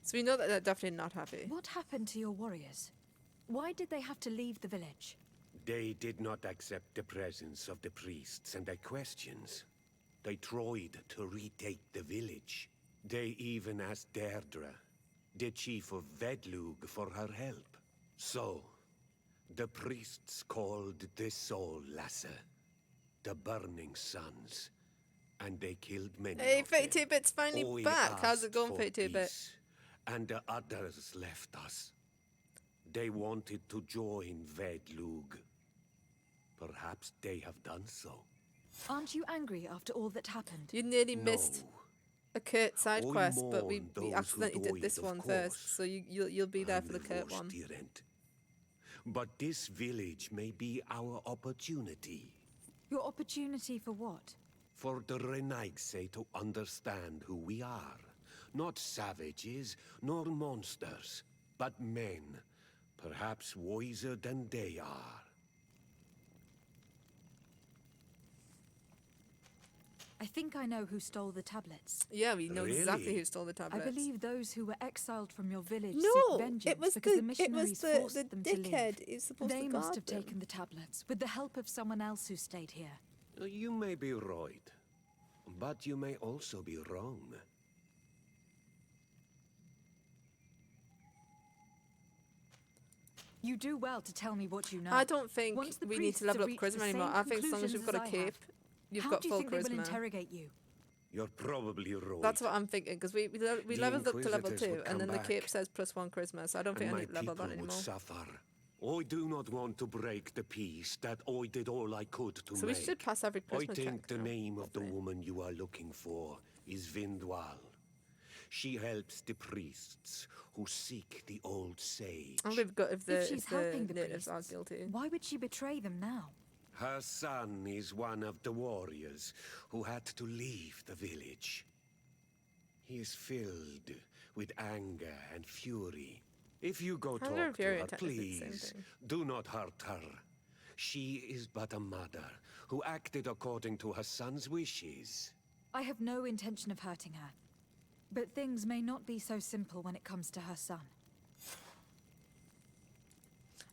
so we know that they're definitely not happy. What happened to your warriors? Why did they have to leave the village? They did not accept the presence of the priests and their questions. They tried to retake the village. They even asked Deirdre, the chief of Vedlug, for her help. So, the priests called the Soul Lasser, the Burning Suns, and they killed many Hey, of them. 32-bit's finally We back. How's it asked going, for 32-bit? peace, and the others left us. They wanted to join Vedlug. Perhaps they have done so. Aren't you angry after all that happened? You nearly missed a Kurt side I quest, but we mourn those who accidentally did died, this of one course, first, so you'll be there for the Kurt one. But this village may be our opportunity. Your opportunity for what? For the Renaigse to understand who we are. Not savages, nor monsters, but men. Perhaps wiser than they are. I think I know who stole the tablets. Yeah, we know exactly Really? who stole the tablets. I believe those who were exiled from your village No, seek vengeance it was because the the missionaries forced the them to dickhead leave. who's supposed They to must guard have them. taken the tablets with the help of someone else who stayed here. You may be right, but you may also be wrong. You do well to tell me what you know. I don't think Once the we need to priests level have up reached charisma the anymore. same I think as long as you've got a conclusions as I cape, have, you've how got do you full think they will charisma. interrogate you? You're probably right. That's what I'm thinking, because we The leveled up to level Inquisitors 2, would and come then the back, cape says +1 charisma, so I don't think and I my need to level people that would anymore. suffer. I do not want to break the peace that I did all I could to So we make. should pass every I charisma think check the now, name of the woman you are looking for is Vindwal. She helps the priests who seek the old sage. And we've got if the, she's if the helping the natives are priests, guilty. why would she betray them now? Her son is one of the warriors who had to leave the village. He is filled with anger and fury. If you go Anger talk and to fury her, are technically the same please, thing. do not hurt her. She is but a mother who acted according to her son's wishes. I have no intention of hurting her. But things may not be so simple when it comes to her son.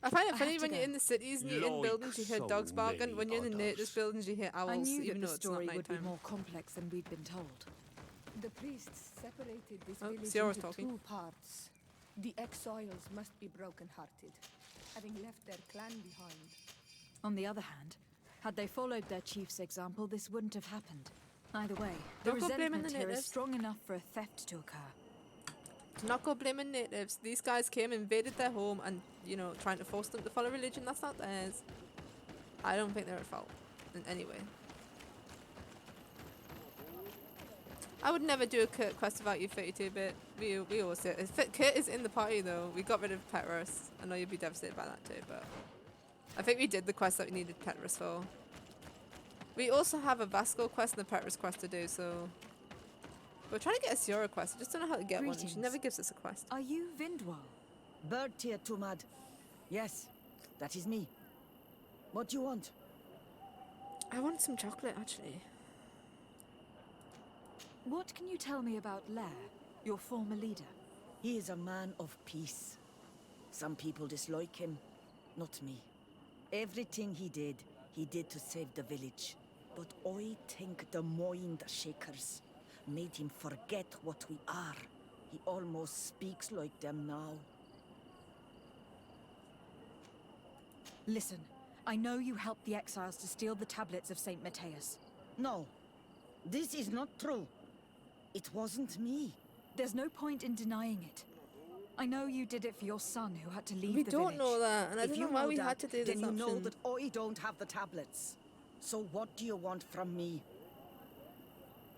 I find it I funny have to when you're go. in the cities and you're in Like buildings, you hear so dogs barking. many When you're in the natives others. buildings, you hear owls, I knew even that though the it's not story would be nighttime. more complex than we'd been told. The priests separated this Oh, village Sierra's into talking. 2 parts. The exiles must be broken-hearted, having left their clan behind. On the other hand, had they followed their chief's example, this wouldn't have happened. Either way, the Don't go blaming resentment the here is natives. strong enough for a theft to occur. Do not go blaming natives. These guys came, invaded their home, and, you know, trying to force them to follow religion. That's not theirs. I don't think they're at fault in any way. I would never do a Kurt quest without you, 32-bit. We always do it. If Kurt is in the party, though, we got rid of Petros. I know you'd be devastated by that, too, but I think we did the quest that we needed Petros for. We also have a Vasco quest and a Petros quest to do, so We're trying to get a Sierra quest. I just don't know how to get one. She Greetings. never gives us a quest. Are you Vindwal? Bird tier Tumad. Yes, that is me. What do you want? I want some chocolate, actually. What can you tell me about Lair, your former leader? He is a man of peace. Some people dislike him, not me. Everything he did to save the village. But I think the Mind Shakers made him forget what we are. He almost speaks like them now. Listen, I know you helped the exiles to steal the tablets of St. Matthias. No, this is not true. It wasn't me. There's no point in denying it. I know you did it for your son who had to leave We the don't village. know that, and I If don't you know why know we that, had to do this then you know option. that I don't have the tablets. So what do you want from me?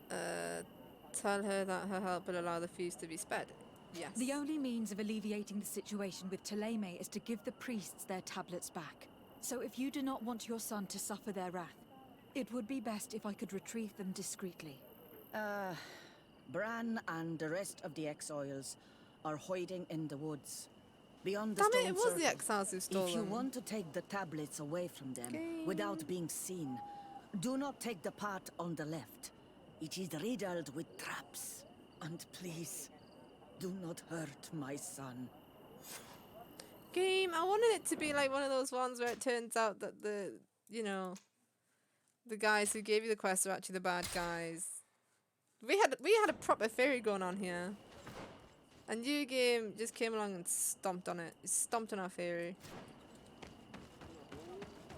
Tell her that her help will allow the fuse to be sped. Yes. The only means of alleviating the situation with Thélème is to give the priests their tablets back. So if you do not want your son to suffer their wrath, it would be best if I could retrieve them discreetly. Bran and the rest of the exiles are hiding in the woods. Beyond the Damn stone it, it was the circle. exiles who stole If you them. want to take the tablets away from them without being seen, do not take the path on the left. It is riddled with traps. And please, do not hurt my son. Game, I wanted it to be like one of those ones where it turns out that the guys who gave you the quest are actually the bad guys. We had a proper theory going on here. And you game just came along and stomped on it. You stomped on our theory.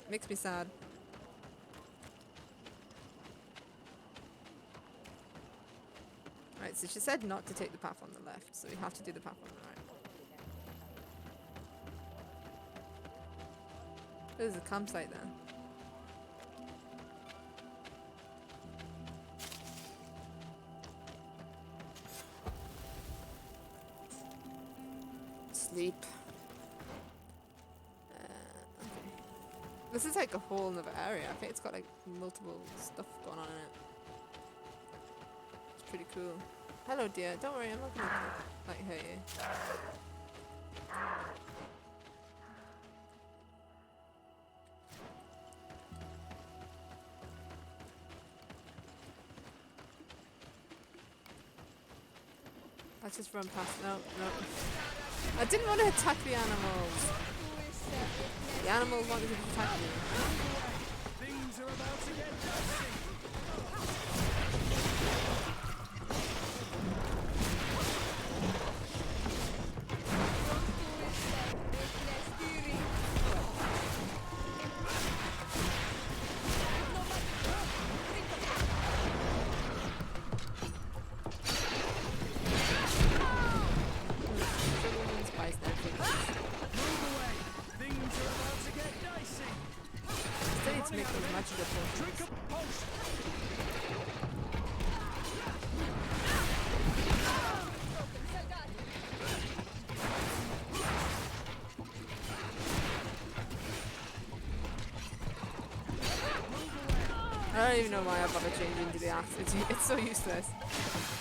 Makes me sad. Right, so she said not to take the path on the left, so we have to do the path on the right. There's a campsite there. Sleep. Okay. This is like a whole other area. I think it's got like multiple stuff going on in it. It's pretty cool. Hello dear, don't worry, I'm not gonna like hurt you. Let's just run past. No, no. I didn't want to attack the animals. The animals wanted to attack me. Things are about to get dicey. I don't even know why I bother changing to the axe. It's so useless.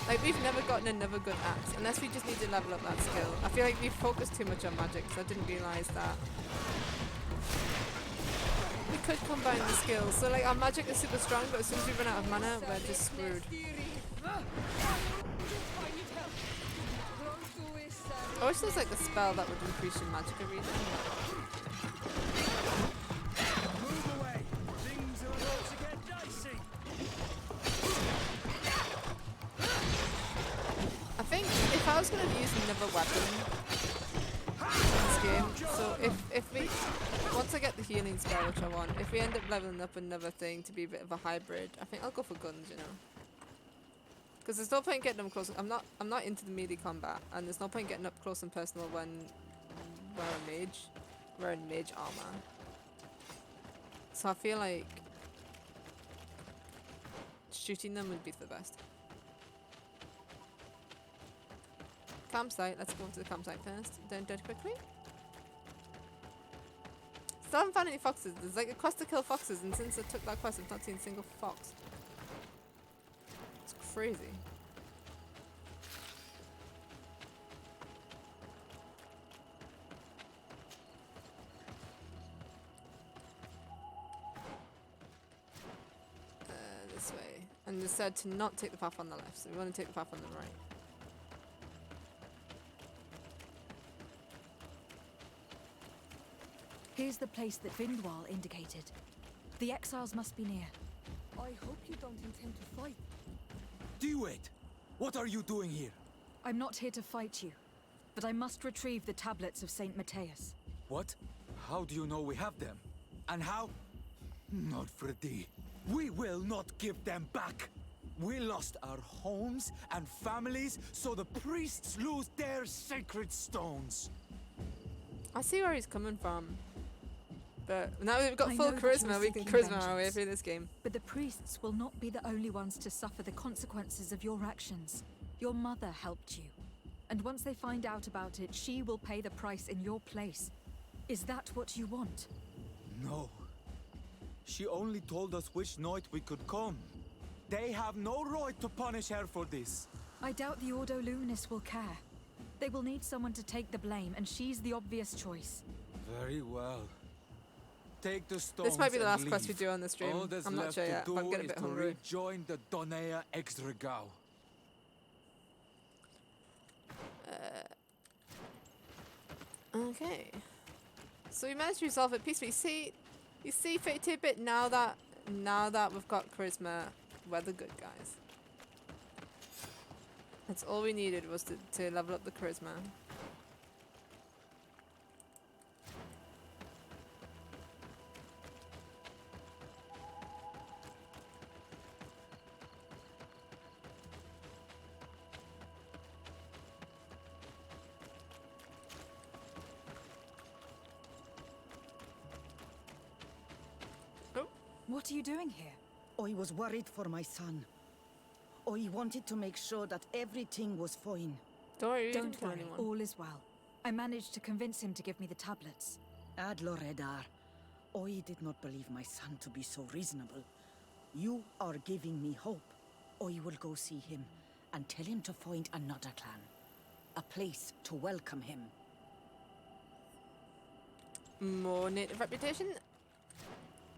Like, we've never gotten another good axe, unless we just need to level up that skill. I feel like we've focused too much on magic, so I didn't realise that. We could combine the skills. So, like, our magic is super strong, but as soon as we run out of mana, we're just screwed. I wish there's, like, a spell that would increase your magic every day. I think if I was going to use another weapon in this game, so if we, once I get the healing spell, which I want, if we end up leveling up another thing to be a bit of a hybrid, I think I'll go for guns, you know. Because there's no point getting them close. I'm not into the melee combat, and there's no point getting up close and personal when we're in mage armor. So I feel like shooting them would be the best. Campsite, let's go to the campsite first. Don't do it quickly. Still haven't found any foxes. There's like a quest to kill foxes, and since I took that quest, I've not seen a single fox. It's crazy. this way. And they said to not take the path on the left, so we want to take the path on the right. Here's the place that Vindwal indicated. The exiles must be near. I hope you don't intend to fight. Do it! What are you doing here? I'm not here to fight you, but I must retrieve the tablets of Saint Matthias. What? How do you know we have them? And how? Not for thee. We will not give them back! We lost our homes and families, so the priests lose their sacred stones. I see where he's coming from. But now we've got I full know that you're charisma, we can seeking charisma our way vengeance, through this game. But the priests will not be the only ones to suffer the consequences of your actions. Your mother helped you. And once they find out about it, she will pay the price in your place. Is that what you want? No. She only told us which night we could come. They have no right to punish her for this. I doubt the Ordo Luminis will care. They will need someone to take the blame, and she's the obvious choice. Very well. Take the stones. This might be the and last quest we leave. do on the stream. All that's I'm not left sure to yet, do but I'm getting a is bit to hungry. rejoin the Donea Exdragao. Okay. So we managed to resolve it peacefully. You see, Fate Tidbit, now that we've got charisma, we're the good guys. That's all we needed was to level up the charisma. What are you doing here? I was worried for my son. I wanted to make sure that everything was fine. Don't worry, all is well. I managed to convince him to give me the tablets. Ad Loredar, I did not believe my son to be so reasonable. You are giving me hope. I will go see him and tell him to find another clan. A place to welcome him. More native reputation?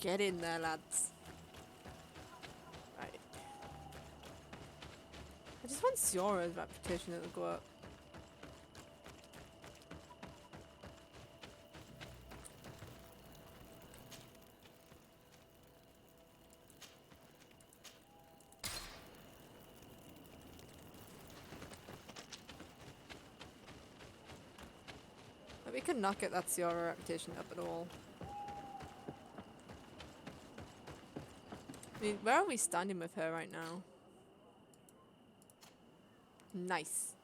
Get in there, lads. Right. I just want Siora's reputation to go up. But we could not get that Siora reputation up at all. I mean, where are we standing with her right now? Nice.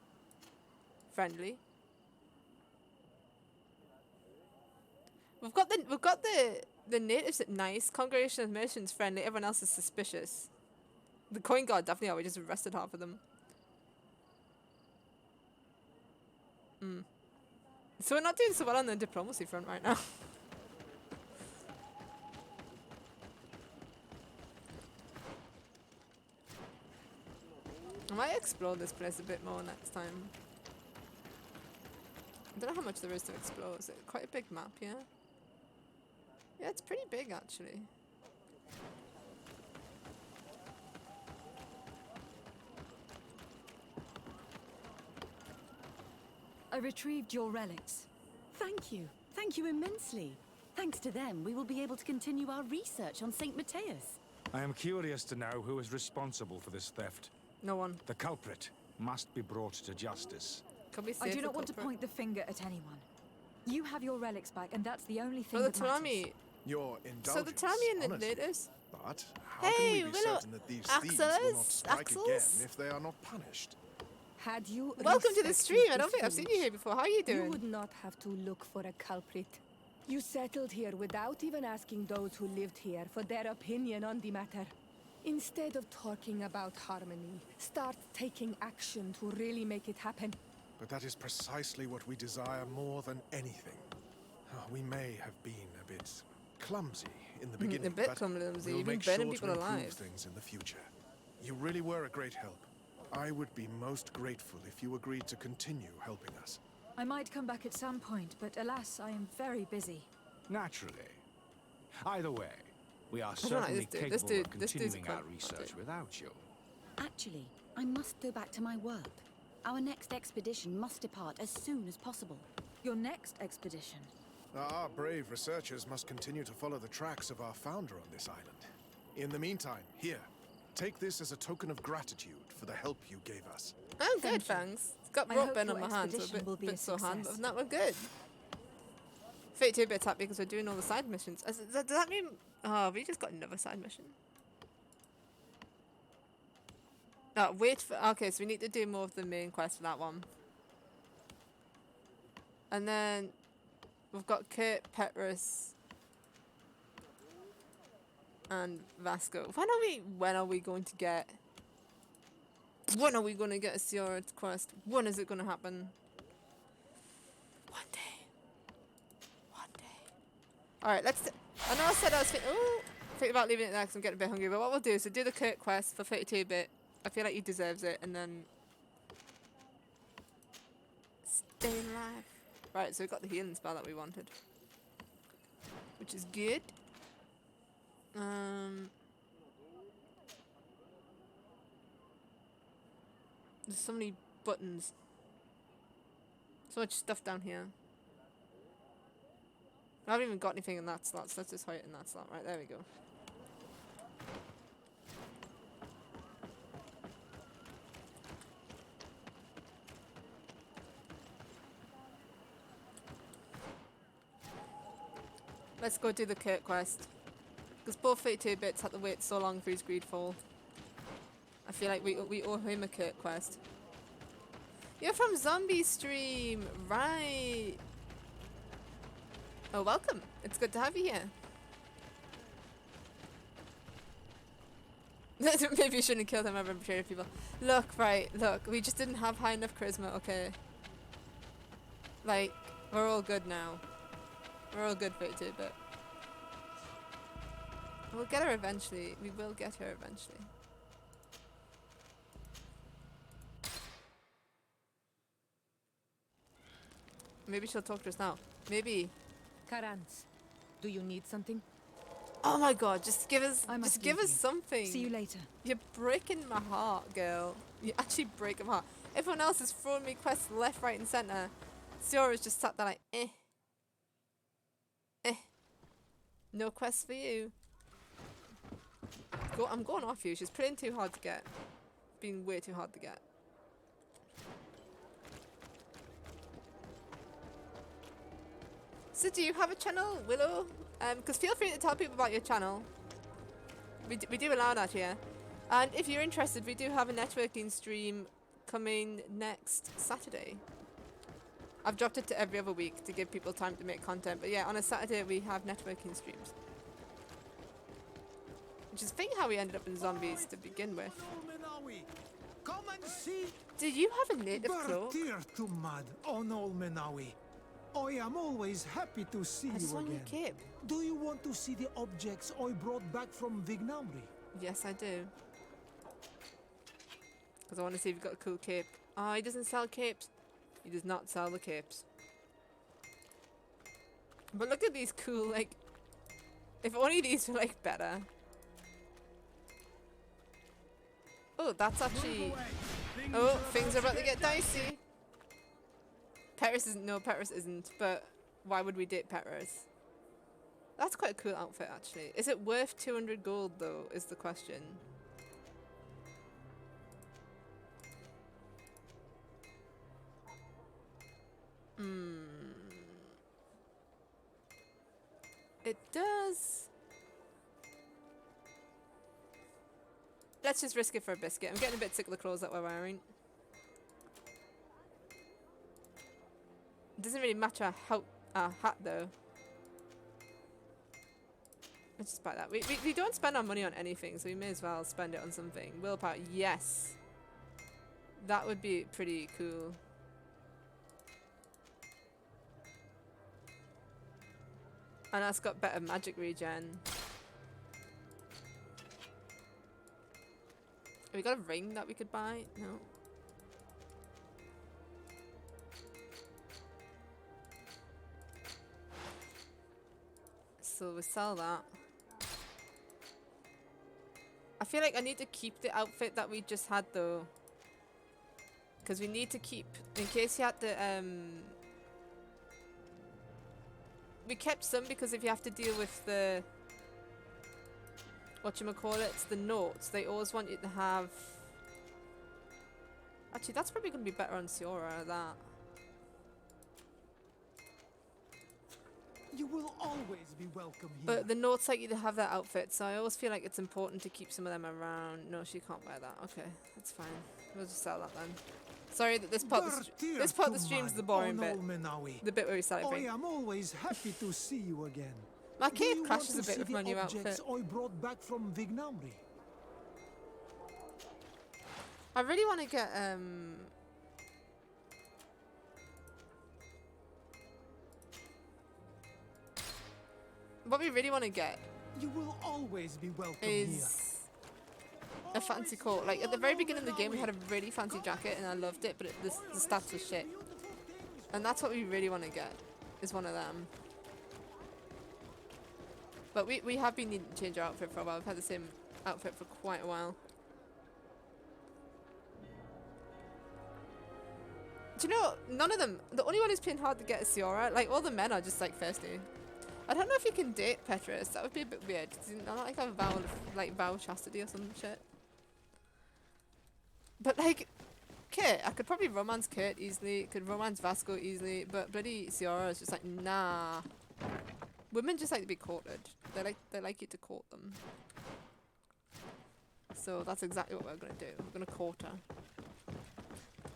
Friendly. We've got the natives at nice. Congregation of Missions friendly. Everyone else is suspicious. The coin guard definitely are. We just arrested half of them. So we're not doing so well on the diplomacy front right now. I might explore this place a bit more next time. I don't know how much there is to explore. Is it quite a big map, yeah? Yeah, it's pretty big actually. I retrieved your relics. Thank you. Thank you immensely. Thanks to them, we will be able to continue our research on St. Matthias. I am curious to know who is responsible for this theft. No one. The culprit must be brought to justice. Can we I do not want to point the finger at anyone. You have your relics back, and that's the only thing Oh, the that matters. Tarami. Your indulgence, So the Tarami and the honestly. natives. But how can we be certain that these thieves will not strike again if they are not punished? Had you Welcome to the respected stream. I don't this think I've seen you village, here before. How are you doing? You would not have to look for a culprit. You settled here without even asking those who lived here for their opinion on the matter. Instead of talking about harmony, start taking action to really make it happen. But that is precisely what we desire more than anything. We may have been a bit clumsy in the beginning, a bit but clumsy. we'll You've been make sure burning to people improve alive. things in the future. You really were a great help. I would be most grateful if you agreed to continue helping us. I might come back at some point, but alas, I am very busy. Naturally. Either way, We are I don't like certainly this dude. capable of This dude's a continuing cunt. our research without you. Actually, I must go back to my work. Our next expedition must depart as soon as possible. Your next expedition? Our brave researchers must continue to follow the tracks of our founder on this island. In the meantime, here, take this as a token of gratitude for the help you gave us. I'm good, thanks. It's got I rope hope burn on your my hands, so a expedition will be bit a sore hand, but success. no, we're good. 32 bits happy because we're doing all the side missions. Does that mean... Oh, we just got another side mission. No, wait for... Okay, so we need to do more of the main quest for that one. And then... We've got Kurt, Petrus... and Vasco. When are we going to get... When are we going to get a Sierra quest? When is it going to happen? One day. Alright, let's... I know I said I was thinking about leaving it there because I'm getting a bit hungry, but what we'll do is we'll do the Kurt quest for 32-bit. I feel like he deserves it, and then... Stay alive. Right, so we got the healing spell that we wanted. Which is good. There's so many buttons. So much stuff down here. I haven't even got anything in that slot, so let's just hide it in that slot. Right, there we go. Let's go do the Kurt quest. Because both 32-bits had to wait so long for his Greedfall. I feel like we owe him a Kurt quest. You're from Zombie Stream, right? Oh, welcome. It's good to have you here. Maybe you shouldn't kill them over betrayed people. Look, we just didn't have high enough charisma, okay? Like, we're all good now. We're all good for it too, but... We'll get her eventually. We will get her eventually. Maybe she'll talk to us now. Maybe. Karans, do you need something? Oh my god, just give us something. See you later. You're breaking my heart, girl. You're actually breaking my heart. Everyone else is throwing me quests left, right and centre. Siora's just sat there like, eh. No quest for you. I'm going off you. She's playing too hard to get. Being way too hard to get. So do you have a channel, Willow? Because feel free to tell people about your channel. We do allow that here. And if you're interested, we do have a networking stream coming next Saturday. I've dropped it to every other week to give people time to make content. But yeah, on a Saturday we have networking streams. Which is think how we ended up in zombies to begin with. Come and see. Do you have a native cloak? to mud on Ol Menawi. I am always happy to see you again. Cape. Do you want to see the objects I brought back from Vignamri? Yes, I do. Because I want to see if you've got a cool cape. Oh, he doesn't sell capes. He does not sell the capes. But look at these cool, like... If only these were, like, better. Oh, that's actually... Oh, things are about to get dicey. Petrus isn't... No, Petrus isn't. But why would we date Petrus? That's quite a cool outfit, actually. Is it worth 200 gold, though, is the question. It does. Let's just risk it for a biscuit. I'm getting a bit sick of the clothes that we're wearing. It doesn't really match our hat though. Let's just buy that. We don't spend our money on anything, so we may as well spend it on something. Willpower, yes. That would be pretty cool. And that's got better magic regen. Have we got a ring that we could buy? No. So we sell that. feel like I need to keep the outfit that we just had though. Because we need to keep, in case you had to, we kept some because if you have to deal with the, whatchamacallits, the notes, they always want you to have, actually that's probably going to be better on Siora, that. You will always be welcome here. But the notes like you to have that outfit, so I always feel like it's important to keep some of them around. No, she can't buy that. Okay, that's fine. We'll just sell that then. Sorry that this part of the stream's the boring bit. The bit where we celebrate. I am always happy to see you again. My cape crashes a bit with my new outfit. I brought back from Vignamri. I really want to get what we really want to get You will always be welcome is a fancy coat. Like at the very beginning of the game we had a really fancy jacket and I loved it, but the stats were shit. And that's what we really want to get, is one of them. But we have been needing to change our outfit for a while. We've had the same outfit for quite a while. Do you know, none of them, the only one who's playing hard to get is Siora. Like all the men are just like thirsty. I don't know if you can date Petrus. That would be a bit weird. Does he not like have a vow of, like vow of chastity or some shit? But like, Kit, I could probably romance Kit easily. Could romance Vasco easily. But bloody Siora is just like, nah. Women just like to be courted. They like you to court them. So that's exactly what we're gonna do. We're gonna court her.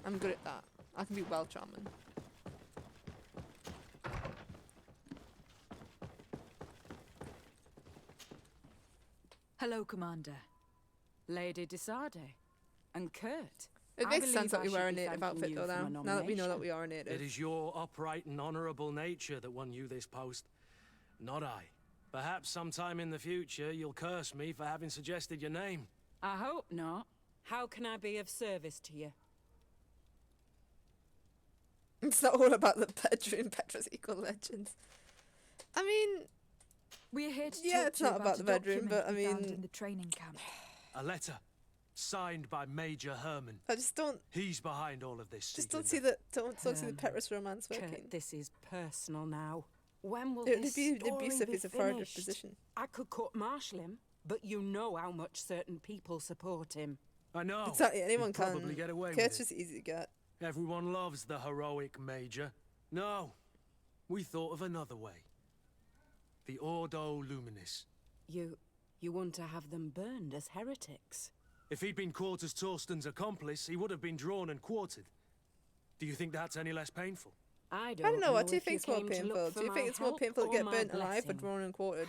I'm good at that. I can be well charming. Hello, Commander. Lady Desade. And Kurt. It makes sense that we wear a native outfit though now that we know that we are a native. It is your upright and honourable nature that won you this post, not I. Perhaps sometime in the future you'll curse me for having suggested your name. I hope not. How can I be of service to you? It's not all about the bedroom. Petra's equal legends. I mean, we're here to yeah, talk it's to you not about the bedroom, but I we found mean, in the training camp. A letter signed by Major Herman. I just don't. He's behind all of this. Just don't see the see the Petrus romance working. Kurt, this is personal now. When will it this would be story abusive. be He's a further finished? position. I could court-martial him, but you know how much certain people support him. I know. Exactly. Anyone You'd can. probably get away Kurt's with it. just easy to get. Everyone loves the heroic Major. No, we thought of another way. The Ordo Luminis. You want to have them burned as heretics? If he'd been caught as Torsten's accomplice, he would have been drawn and quartered. Do you think that's any less painful? I don't know. What do you if think's more came to painful? look Do for you think my it's more help painful to or get my burnt alive or blessing? drawn and quartered?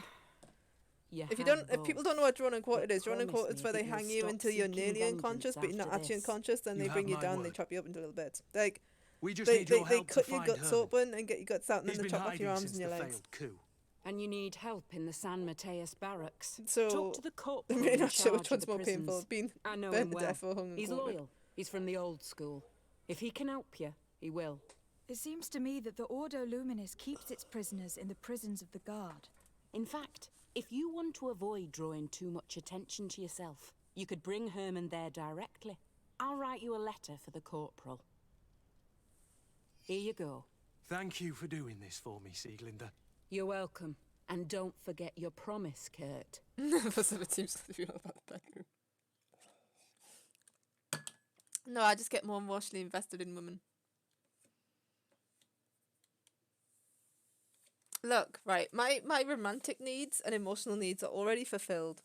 You If have people both. don't know what drawn and quartered is, drawn and promise quartered's me where they that you'll hang you stop until you're seeking nearly vengeance unconscious, but you're not after actually this. unconscious. Then You they bring have you my down, they word. chop you up into little bits. Like We just they need your help cut to your find guts Herman. open and get your guts out, and He's then they been chop off your hiding arms since and your the legs. failed coup. And you need help in the San Mateus barracks. So Talk to the corporal I'm really in not sure charge which of one's the more painful. prisons. Being I know burnt him to well. death or hung and He's quartered. loyal. He's from the old school. If he can help you, he will. It seems to me that the Ordo Luminis keeps its prisoners in the prisons of the guard. In fact, if you want to avoid drawing too much attention to yourself, you could bring Herman there directly. I'll write you a letter for the corporal. Here you go. Thank you for doing this for me, Sieglinde. You're welcome. And don't forget your promise, Kurt. That's what it seems to feel about the bedroom. No, I just get more emotionally invested in women. Look, right, my romantic needs and emotional needs are already fulfilled.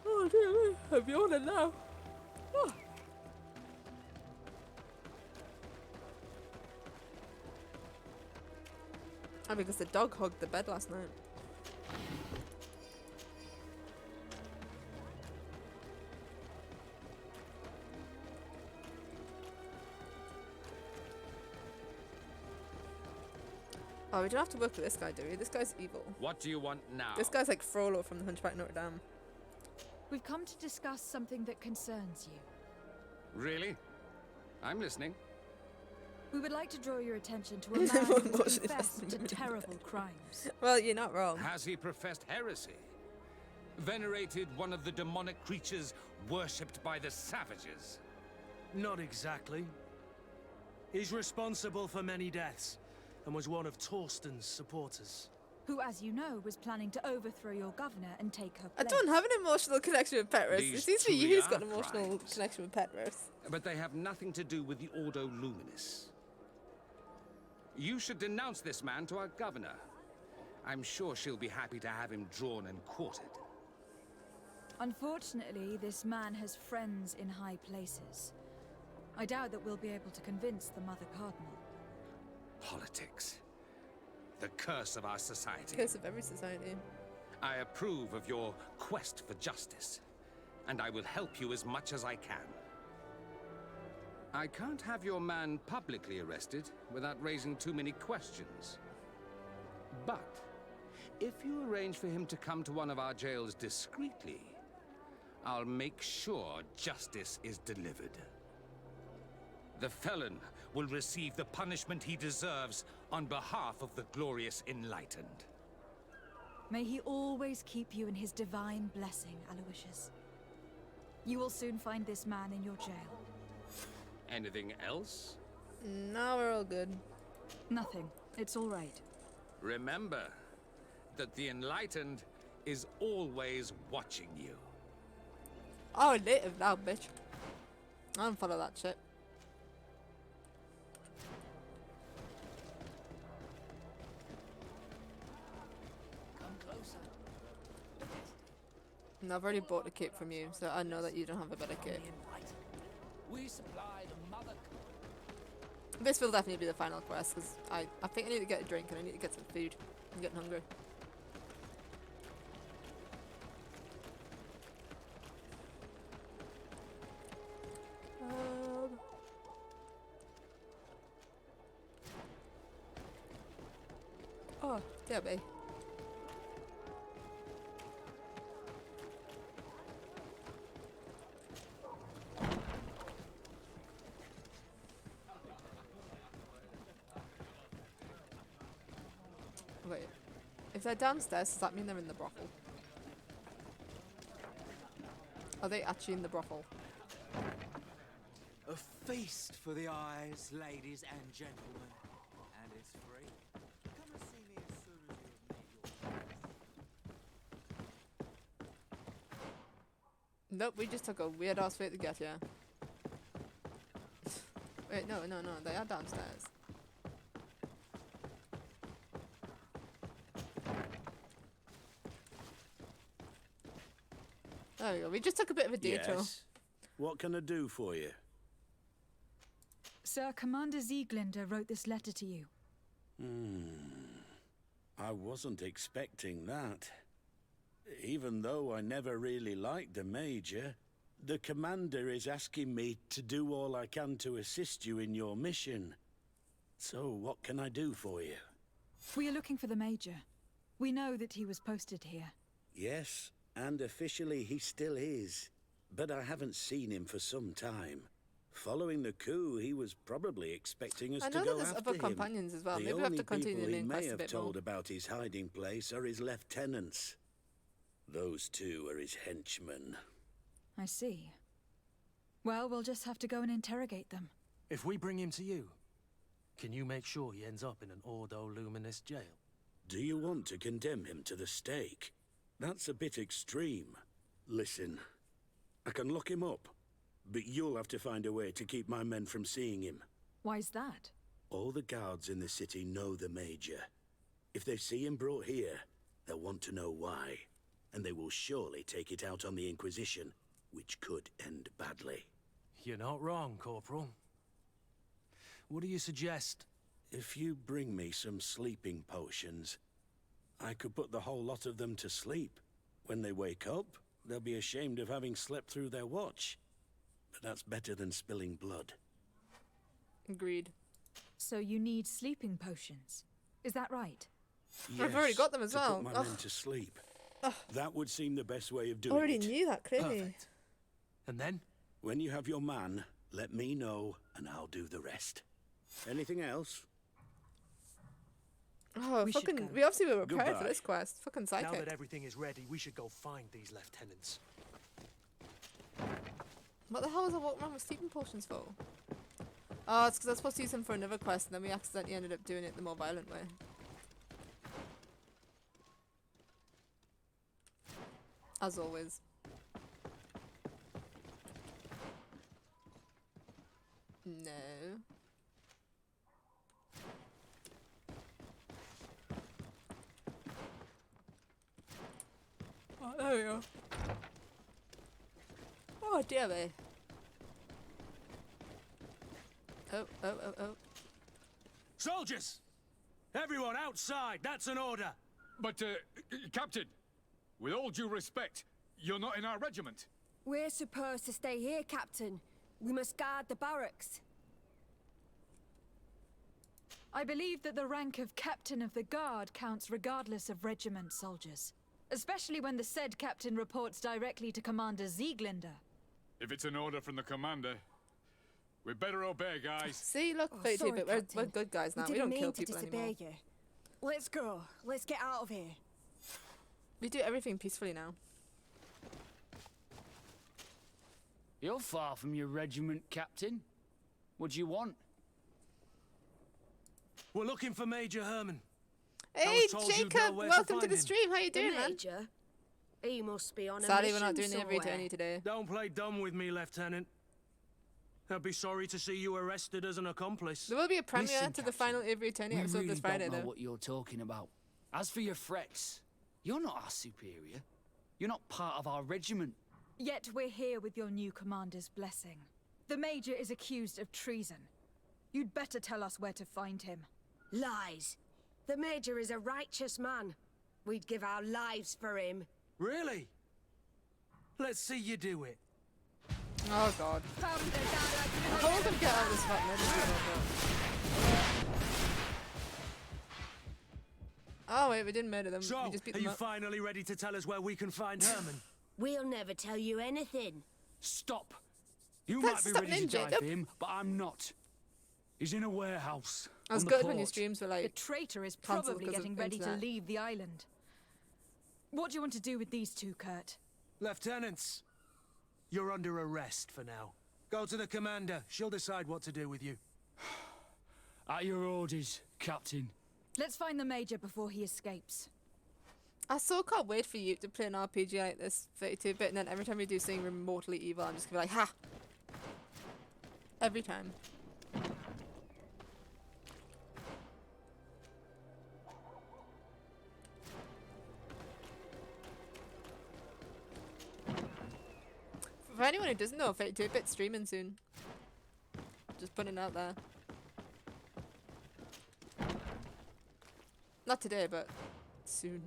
Oh dear, I'm yawning now. Oh. Oh, because the dog hugged the bed last night. Oh, we don't have to work with this guy, do we? This guy's evil. What do you want now? This guy's like Frollo from the Hunchback of Notre Dame. We've come to discuss something that concerns you. Really? I'm listening. We would like to draw your attention to a man who confessed to terrible crimes. Well, you're not wrong. Has he professed heresy? Venerated one of the demonic creatures worshipped by the savages? Not exactly. He's responsible for many deaths, and was one of Torsten's supporters. Who, as you know, was planning to overthrow your governor and take her I place. don't have an emotional connection with Petros. It seems to be you who's got an emotional crimes. connection with Petros. But they have nothing to do with the Ordo Luminis. You should denounce this man to our governor. I'm sure she'll be happy to have him drawn and quartered. Unfortunately, this man has friends in high places. I doubt that we'll be able to convince the Mother Cardinal. Politics. The curse of our society. Curse of every society. I approve of your quest for justice, and I will help you as much as I can. I can't have your man publicly arrested without raising too many questions. But if you arrange for him to come to one of our jails discreetly, I'll make sure justice is delivered. The felon will receive the punishment he deserves on behalf of the glorious enlightened. May he always keep you in his divine blessing, Aloysius. You will soon find this man in your jail. Anything else? No, we're all good. Nothing. It's all right. Remember that the enlightened is always watching you. Oh, native now, bitch. I don't follow that shit. Come closer. And I've already bought a kit from you, so I know that you don't have a better kit. We supply the mother. This will definitely be the final quest, because I think I need to get a drink and I need to get some food. I'm getting hungry. Oh, there be. Wait, if they're downstairs, does that mean they're in the brothel? Are they actually in the brothel? A feast for the eyes, ladies and gentlemen. And it's free. Come and see me as soon as you've made your Nope, we just took a weird ass way to get here. Wait, no, they are downstairs. There we go, we just took a bit of a detour. Yes. What can I do for you? Sir, Commander Sieglinder wrote this letter to you. I wasn't expecting that. Even though I never really liked the Major, the Commander is asking me to do all I can to assist you in your mission. So, what can I do for you? We are looking for the Major. We know that he was posted here. Yes, and officially he still is. But I haven't seen him for some time. Following the coup, he was probably expecting us I to know go that there's after other him. companions as well. The Maybe we have only to continue people the he main may quest a have bit told more. about his hiding place are his lieutenants. Those two are his henchmen. I see. Well, we'll just have to go and interrogate them. If we bring him to you, can you make sure he ends up in an Ordo Luminis jail? Do you want to condemn him to the stake? That's a bit extreme. Listen, I can lock him up, but you'll have to find a way to keep my men from seeing him. Why's that? All the guards in the city know the Major. If they see him brought here, they'll want to know why. And they will surely take it out on the Inquisition, which could end badly. You're not wrong, Corporal. What do you suggest? If you bring me some sleeping potions, I could put the whole lot of them to sleep. When they wake up, they'll be ashamed of having slept through their watch. But that's better than spilling blood. Agreed. So you need sleeping potions. Is that right? I've already got them as to well. Put my men to sleep. That would seem the best way of doing Already it. knew that, clearly. Perfect. And then? When you have your man, Let me know, and I'll do the rest. Anything else? Oh, We should fucking... go. We obviously were prepared for Goodbye. this quest. Fucking Now psychic. that everything is ready, we should go find these lieutenants. What the hell was I walking around with sleeping potions for? Oh, it's because I was supposed to use them for another quest, and then we accidentally ended up doing it the more violent way. As always. No. Oh, there we go. Oh, dear me. Oh. Soldiers! Everyone outside, that's an order! But, Captain, with all due respect, you're not in our regiment. We're supposed to stay here, Captain. We must guard the barracks. I believe that the rank of Captain of the Guard counts regardless of regiment, soldiers. Especially when the said captain reports directly to Commander Sieglinder. If it's an order from the commander, we better obey, guys. See, look, Oh, 32, sorry, but we're Captain. good guys now. We didn't don't mean kill to people disobey anymore. you. Let's go. Let's get out of here. We do everything peacefully now. You're far from your regiment, Captain. What do you want? We're looking for Major Herman. Hey, Jacob! Welcome to the stream. How you doing, man? Major? He must be on a Sadly, mission we're not doing every somewhere. attorney today. Don't play dumb with me, Lieutenant. I'd be sorry to see you arrested as an accomplice. There will be a premiere Listen, to the final Every Attorney We episode really this Friday, don't know though. what you're talking about. As for your threats, you're not our superior. You're not part of our regiment. Yet we're here with your new commander's blessing. The Major is accused of treason. You'd better tell us where to find him. Lies. The Major is a righteous man. We'd give our lives for him. Really? Let's see you do it. Oh, God. How are we gonna get out of this fucking Oh, wait, we didn't murder them. So, we just beat are them you up. finally ready to tell us where we can find Herman? We'll never tell you anything. Stop. You Let's might stop be ready to ninja. die Yep. for him, but I'm not. He's in a warehouse. I was on the good when your porch. streams were The like... traitor is cancelled probably because of getting ready to internet. leave the island. What do you want to do with these two, Kurt? Lieutenants, you're under arrest for now. Go to the commander. She'll decide what to do with you. At your orders, Captain. Let's find the Major before he escapes. I so can't wait for you to play an RPG like this 32-bit, and then every time you do something remotely evil, I'm just gonna be like, ha! Every time. For anyone who doesn't know, 32-bit streaming soon. Just putting it out there. Not today, but soon.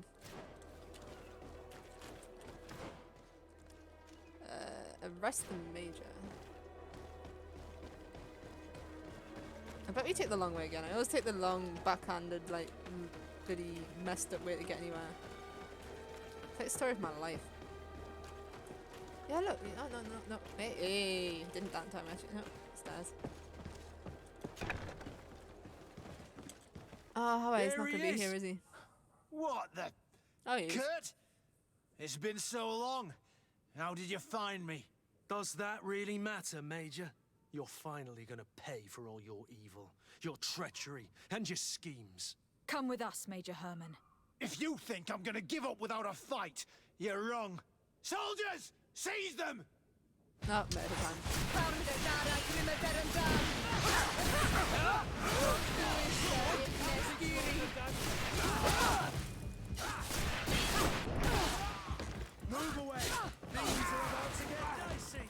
Arrest the Major. I bet we take the long way again. I always take the long, backhanded, like, bloody messed up way to get anywhere. It's like the story of my life. Yeah, look. Oh, no. Hey. Didn't that time, actually. No. Stairs. Oh, how he's not There going he to be is. here, is he? What the? Oh, he is. Kurt? It's been so long. How did you find me? Does that really matter, Major? You're finally gonna pay for all your evil, your treachery, and your schemes. Come with us, Major Herman. If you think I'm gonna give up without a fight, you're wrong. Soldiers! Seize them! No, murder time. Move away! Things are about to get dicey!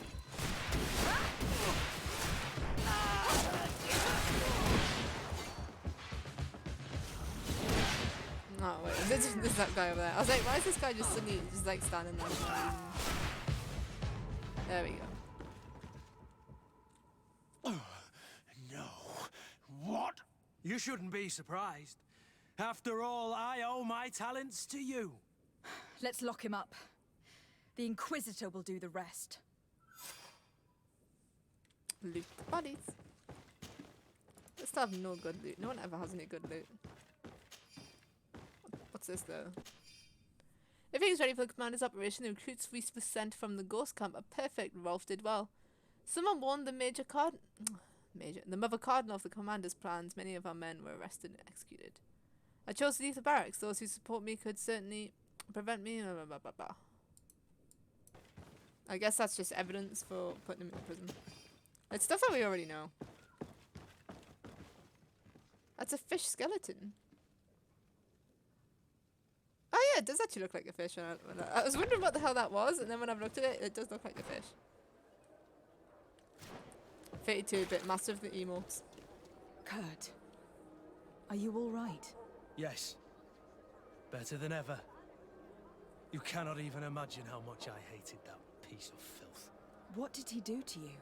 Oh, wait. This is that guy over there. I was like, why is this guy just suddenly just like standing there? There we go. No. What? You shouldn't be surprised. After all, I owe my talents to you. Let's lock him up. The Inquisitor will do the rest. Loot the bodies. Let's still have no good loot. No one ever has any good loot. What's this though? If he's ready for the commander's operation, the recruits we were sent from the ghost camp are perfect. Rolf did well. Someone warned the the mother cardinal of the commander's plans. Many of our men were arrested and executed. I chose to leave the barracks. Those who support me could certainly prevent me. Blah, blah, blah, blah. I guess that's just evidence for putting him in prison. It's stuff that we already know. That's a fish skeleton. Oh yeah, it does actually look like a fish. I was wondering what the hell that was, and then when I've looked at it, it does look like a fish. 32-bit, master of the emotes. Kurt, are you all right? Yes. Better than ever. You cannot even imagine how much I hated that piece of filth. What did he do to you?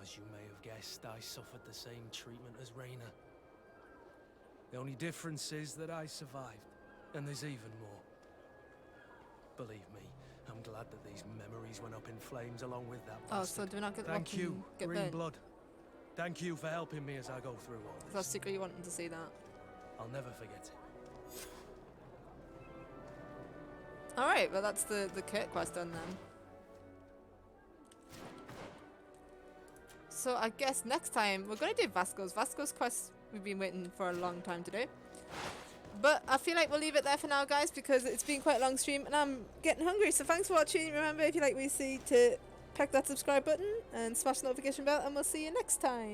As you may have guessed, I suffered the same treatment as Raina. The only difference is that I survived, and there's even more. Believe me, I'm glad that these memories went up in flames along with that bastard. Oh, so do we not get the Thank you, get Green burned? Blood. Thank you for helping me as I go through all this. That's secret you wanted to see that. I'll never forget it. Alright, well that's the Kurt quest done then. So I guess next time we're going to do Vasco's. Vasco's quest we've been waiting for a long time to do. But I feel like we'll leave it there for now, guys, because it's been quite a long stream and I'm getting hungry. So thanks for watching. Remember, if you like what you see, to peck that subscribe button and smash the notification bell, and we'll see you next time.